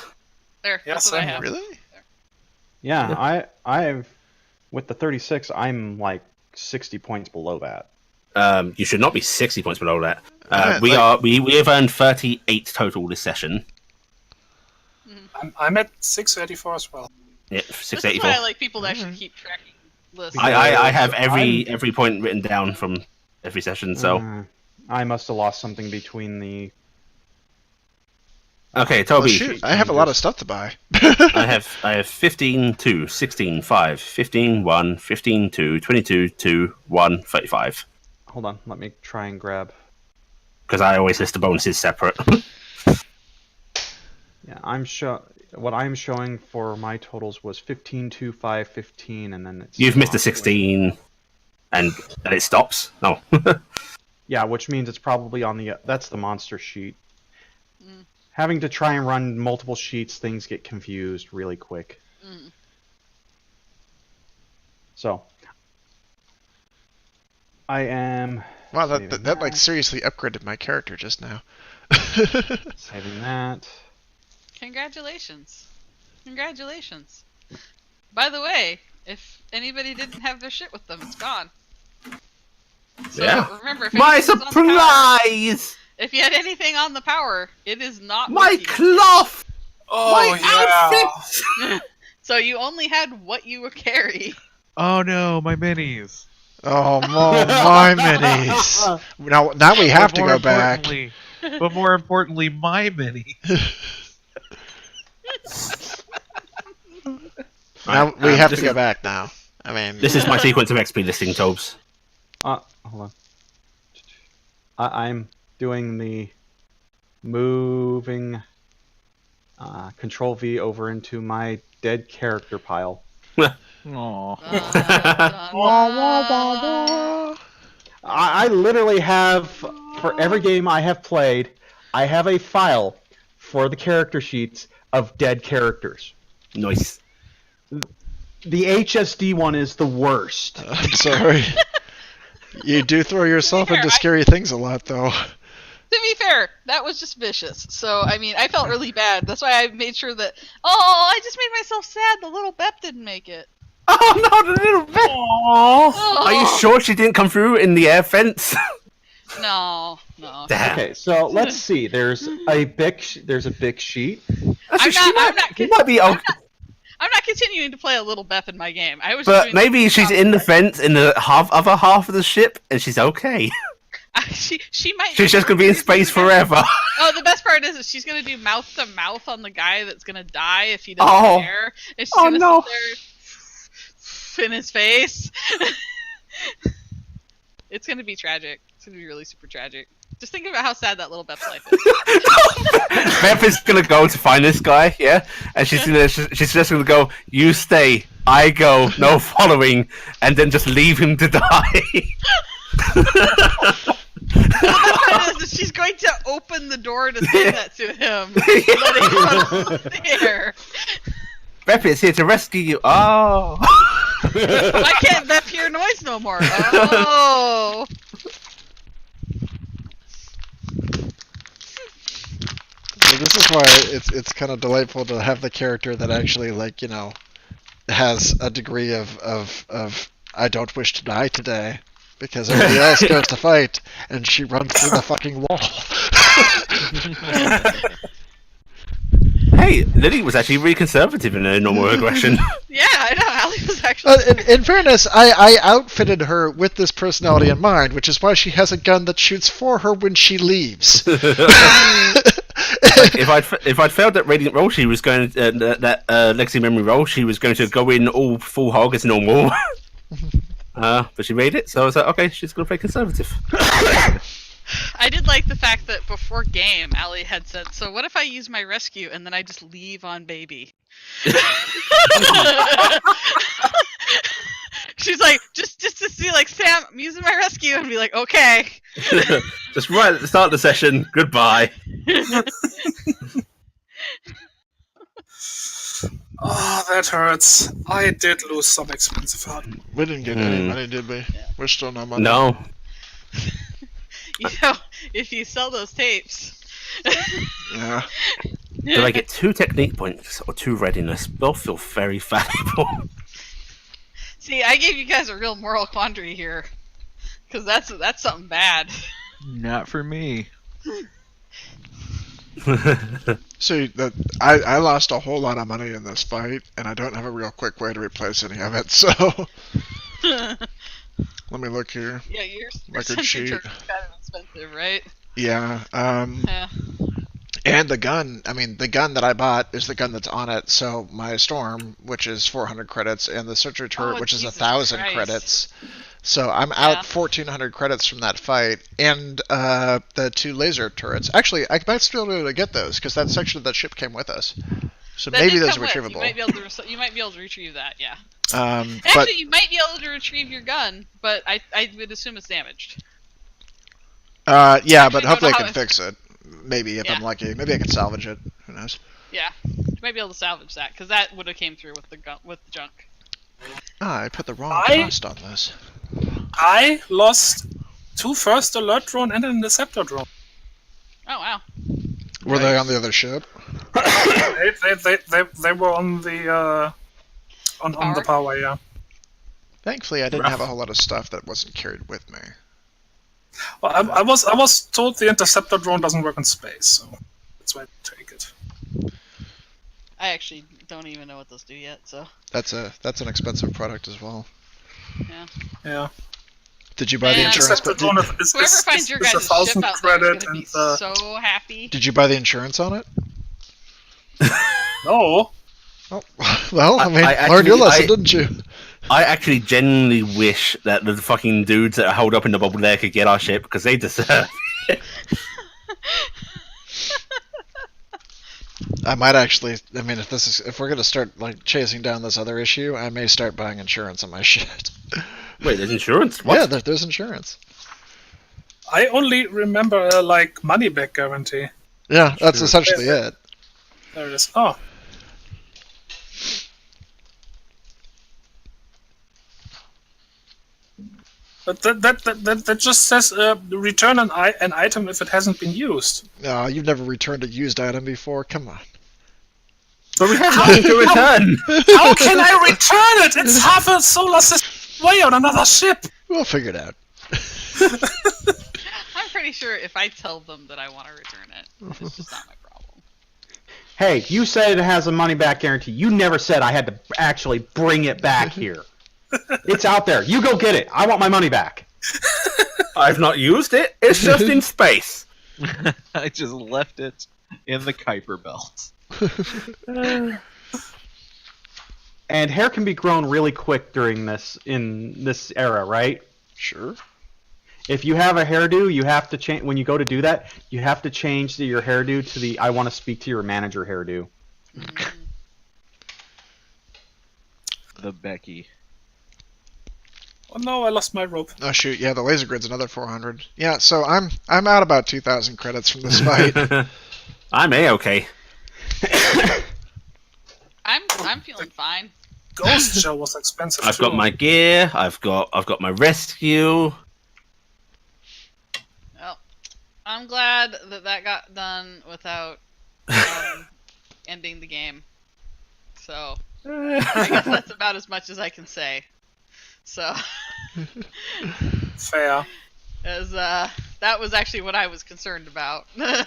There, Yeah, that's what I same. have. Really? Yeah, I've with the 36, I'm 60 points below that. You should not be 60 points below that. Alright, We have earned 38 total this session. I'm at 684 as well. Yeah, This is 684. why I like people to actually keep tracking lists. I have every point written down from every session. So I must have lost something between the. okay, Well, Toby. shoot, I have a lot of stuff to buy. I have 15 2, 16 5, 15 1, 15 2, 22 2, 1, 35. Hold on, let me try and grab. because I always list the bonuses separate. Yeah, what I'm showing for my totals was 15, 2, 5, 15, and then it's You've missed a stopped. 16, and then it stops. No. Yeah, which means it's probably on the that's the monster sheet. Mm. Having to try and run multiple sheets, things get confused really quick. Mm. So I am Wow, saving that like seriously upgraded my character just now. saving that. Congratulations. Congratulations. By the way, if anybody didn't have their shit with them, it's gone. So Yeah. remember, if My anything was on the power, surprise! if you had anything on the power, it is not My with you. cloth! Oh, My yeah. outfit! So you only had what you would carry. Oh no, my minis. Oh, my minis. Now we have to go back. But more importantly, my minis. Now we have to go back now. I mean, This is my sequence of XP listing, Tobes. Hold on. I'm doing the moving Control V over into my dead character pile. Aww. I literally have, for every game I have played, I have a file for the character sheets of dead characters. Nice. The HSD one is the worst. I'm sorry. You do throw yourself into scary things a lot, though. To be fair, that was just vicious. So, I mean, I felt really bad. That's why I made sure that... Oh, I just made myself sad the little Bep didn't make it. Oh no, the little bit! Oh. Are you sure she didn't come through in the air fence? No. Damn. Okay, so let's see. There's a big sheet. I'm not continuing to play a little Bep in my game. I was just But doing maybe she's in the fence in the other half of the ship, and she's okay. she might. She's just gonna be in space forever. Oh, the best part is that she's gonna do mouth to mouth on the guy that's gonna die if he doesn't Oh. care. And she's Oh, gonna no. sit there in his face. It's gonna be tragic. It's gonna be really super tragic. Just think about how sad that little Bep's life is. Beth is gonna go to find this guy, yeah, and she's just gonna go. You stay, I go, no following, and then just leave him to die. The best part is that she's going to open the door to say that to him. Let him out there. Beth is here to rescue you. Oh. I can't Bep hear noise no more. Oh. So this is why it's kind of delightful to have the character that actually, like, you know, has a degree of I don't wish to die today, because everybody else goes to fight and she runs through the fucking wall. Hey, Lily was actually really conservative in her normal aggression. Yeah, I know. Allie was actually. In fairness, I outfitted her with this personality in mind, which is why she has a gun that shoots for her when she leaves. If I'd failed that radiant roll, she was going that legacy memory roll. She was going to go in all full hog as normal. But she made it, so I was like, okay, she's going to play conservative. I did like the fact that before game, Allie had said, "So what if I use my rescue and then I just leave on baby?" She's like, just to see, like, Sam, I'm using my rescue, and be like, okay. Just right at the start of the session. Goodbye. Oh, that hurts. I did lose some expensive fun. We didn't get any money, did we? We're still not money. No. You know, if you sell those tapes. Yeah. Did I get 2 technique points or 2 readiness? Both feel very valuable. See, I gave you guys a real moral quandary here, because that's something bad. Not for me. See, I lost a whole lot of money in this fight, and I don't have a real quick way to replace any of it, so... Let me look here. Yeah, your Record sheet. are kind of expensive, right? Yeah, Yeah. and the gun, I mean, the gun that I bought is the gun that's on it, so my Storm, which is 400 credits, and the Searcher Turret, Oh, which is Jesus 1,000 Christ. credits, So I'm out 1,400 credits from that fight, and the 2 laser turrets. Actually, I might still be able to get those because that section of that ship came with us. So That maybe did those come are with. retrievable. You might be able to. You might be able to retrieve that. Yeah. But Actually, you might be able to retrieve your gun, but I would assume it's damaged. yeah, Actually, but no, hopefully no, I can fix it. Maybe if I'm lucky. Maybe I can salvage it. Who knows? Yeah, you might be able to salvage that because that would have came through with the junk. Ah, I put the wrong cost on this. I lost 2 first alert drone and an interceptor drone. Oh wow. Were they on the other ship? They were on the on the power, yeah. Thankfully, I didn't have a whole lot of stuff that wasn't carried with me. Well, I was told the interceptor drone doesn't work in space, so that's why I take it. I actually don't even know what those do yet, so. That's an expensive product as well. Yeah. Did you buy the insurance? Whoever finds your guys' ship out there is gonna be so happy. Did you buy the insurance on it? No. Oh, well, I mean, I learned your lesson, didn't you? I actually genuinely wish that the fucking dudes that are holed up in the bubble there could get our ship because they deserve it. I might actually. I mean, if we're gonna start like chasing down this other issue, I may start buying insurance on my shit. Wait, there's insurance? What? Yeah, there's insurance. I only remember like money back guarantee. Yeah, that's essentially it. There it is. Oh. But that just says return an item if it hasn't been used. No, you've never returned a used item before. Come on. But we have nothing to return. How can I return it? It's half a solar system away on another ship. We'll figure it out. I'm pretty sure if I tell them that I want to return it, it's just not my problem. Hey, you said it has a money back guarantee. You never said I had to actually bring it back here. It's out there. You go get it. I want my money back. I've not used it. It's just in space. I just left it in the Kuiper belt. And hair can be grown really quick in this era, right? Sure. If you have a hairdo, you have to change when you go to do that. You have to change your hairdo to the "I want to speak to your manager" hairdo. The Becky. Oh no, I lost my rope. Oh shoot! Yeah, the laser grid's another 400. Yeah, so I'm out about 2,000 credits from this fight. I'm A-okay. I'm feeling fine. Ghost Show was expensive. I've got my gear. I've got my rescue. Well, I'm glad that got done without ending the game. So I guess that's about as much as I can say. So fair. As that was actually what I was concerned about. I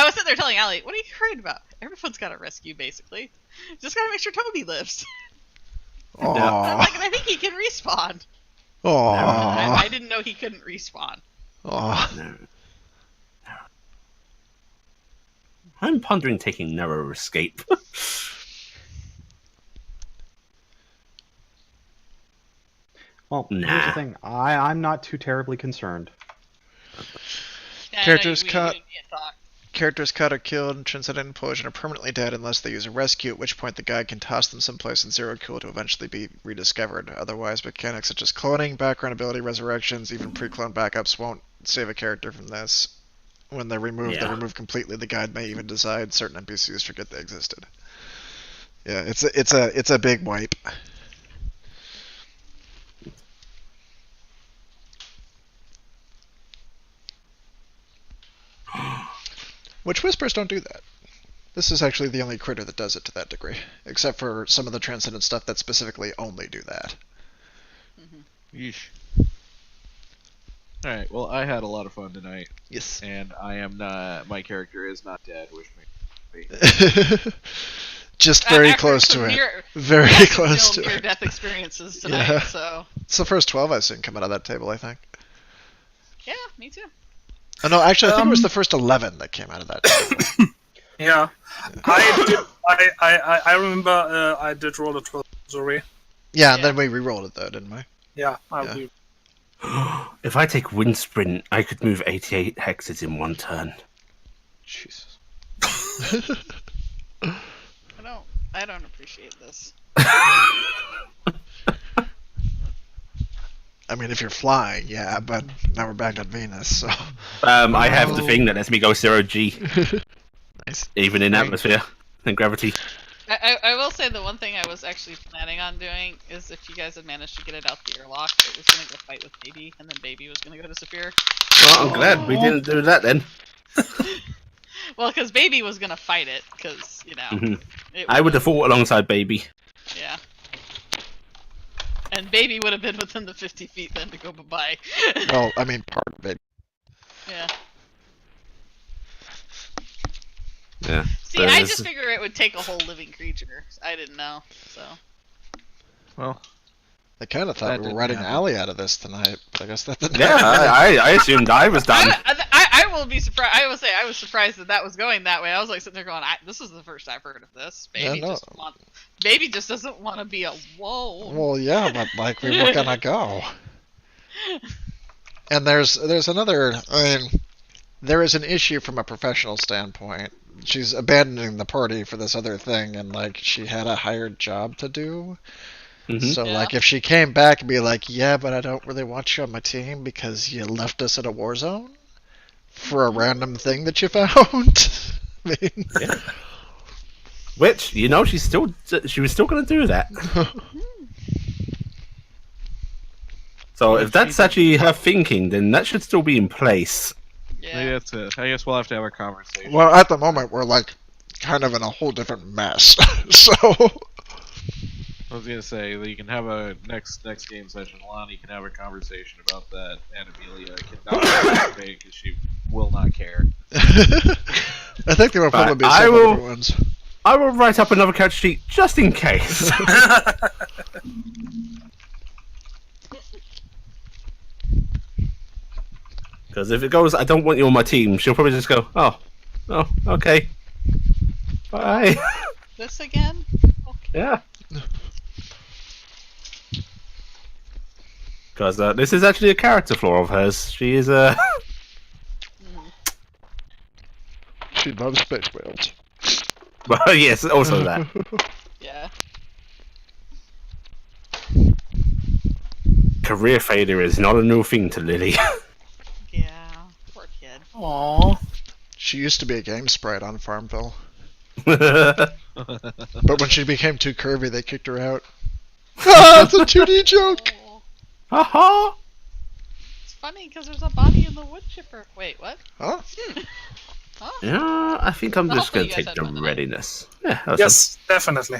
was sitting there telling Allie, "What are you worried about? Everyone's got a rescue, basically. Just gotta make sure Toby lives." Aww. Like, and I think he can respawn. Aww. I didn't know he couldn't respawn. Aww. I'm pondering taking narrow escape. Well, here's the thing. I'm not too terribly concerned. Yeah, Characters cut. Characters cut or killed in transcendent implosion are permanently dead unless they use a rescue, at which point the guide can toss them someplace in zero cool to eventually be rediscovered. Otherwise, mechanics such as cloning, background ability resurrections, even pre-clone backups won't save a character from this. When they're removed completely. The guide may even decide certain NPCs forget they existed. Yeah, it's a big wipe. Which Whispers don't do that. This is actually the only critter that does it to that degree, except for some of the Transcendent stuff that specifically only do that. Yeesh. Alright, well, I had a lot of fun tonight. Yes. And I am not. My character is not dead, which makes me. Just very close to it. Very close to it. Near-death experiences tonight, so. It's the first 12 I've seen come out of that table, I think. Yeah, me too. Oh, no, actually, I think it was the first 11 that came out of that table. Yeah. I remember I did roll a 12 Missouri. Yeah, and then we re-rolled it, though, didn't we? Yeah, I'll Yeah. be. If I take wind sprint, I could move 88 hexes in one turn. Jesus. I don't appreciate this. I mean, if you're flying, yeah, but now we're back on Venus, so. I have the thing that lets me go 0G, Nice. even in atmosphere and gravity. I will say the one thing I was actually planning on doing is if you guys had managed to get it out the airlock, it was going to go fight with Baby, and then Baby was going to go disappear. Well, I'm glad we didn't do that then. Well, because Baby was going to fight it, because, you know. Mhm. It I would have fought alongside Baby. Yeah. And Baby would have been within the 50 feet then to go bye-bye. Well, I mean, part of it. Yeah. Yeah. See, I just figured it would take a whole living creature. I didn't know, so. Well, I kind of thought That we were didn't writing happen. Allie out of this tonight, but I guess that didn't Yeah, happen. I assumed I was done. I will be surprised. I will say I was surprised that was going that way. I was like sitting there going, "This is the first I've heard of this." Baby Yeah, no. Baby just doesn't want to be alone. Well, yeah, but like we were gonna go. And there's another. I mean, there is an issue from a professional standpoint. She's abandoning the party for this other thing, and like she had a hired job to do. Mhm. So Yeah. like if she came back and be like, yeah, but I don't really want you on my team because you left us in a war zone for a random thing that you found. I mean, Yeah. Which, you know, she was still going to do that. So if that's actually her thinking, then that should still be in place. maybe Yeah. that's it. I guess we'll have to have a conversation. well, at the moment we're like kind of in a whole different mess. So I was gonna say that you can have a next game session. Lonnie can have a conversation about that, and Amelia cannot participate because she will not care. I think there will probably be I some will- other ones. I will write up another character sheet just in case. Because if it goes, I don't want you on my team, she'll probably just go, oh, okay. Bye. This again? Okay. Yeah. Because this is actually a character flaw of hers. She is a. She loves space whales. Well, yes, also that. Yeah. Career failure is not a new thing to Lily. Yeah. Poor kid. Aww. She used to be a game sprite on Farmville, Well, but when she became too curvy, they kicked her out. Ah, it's a 2D joke. Oh, haha. it's funny because there's a body in the wood chipper. Wait, what? Huh? Huh? Yeah, I think I'm just Hopefully going you to guys take had the fun tonight. readiness. Yeah, that was Yes, definitely.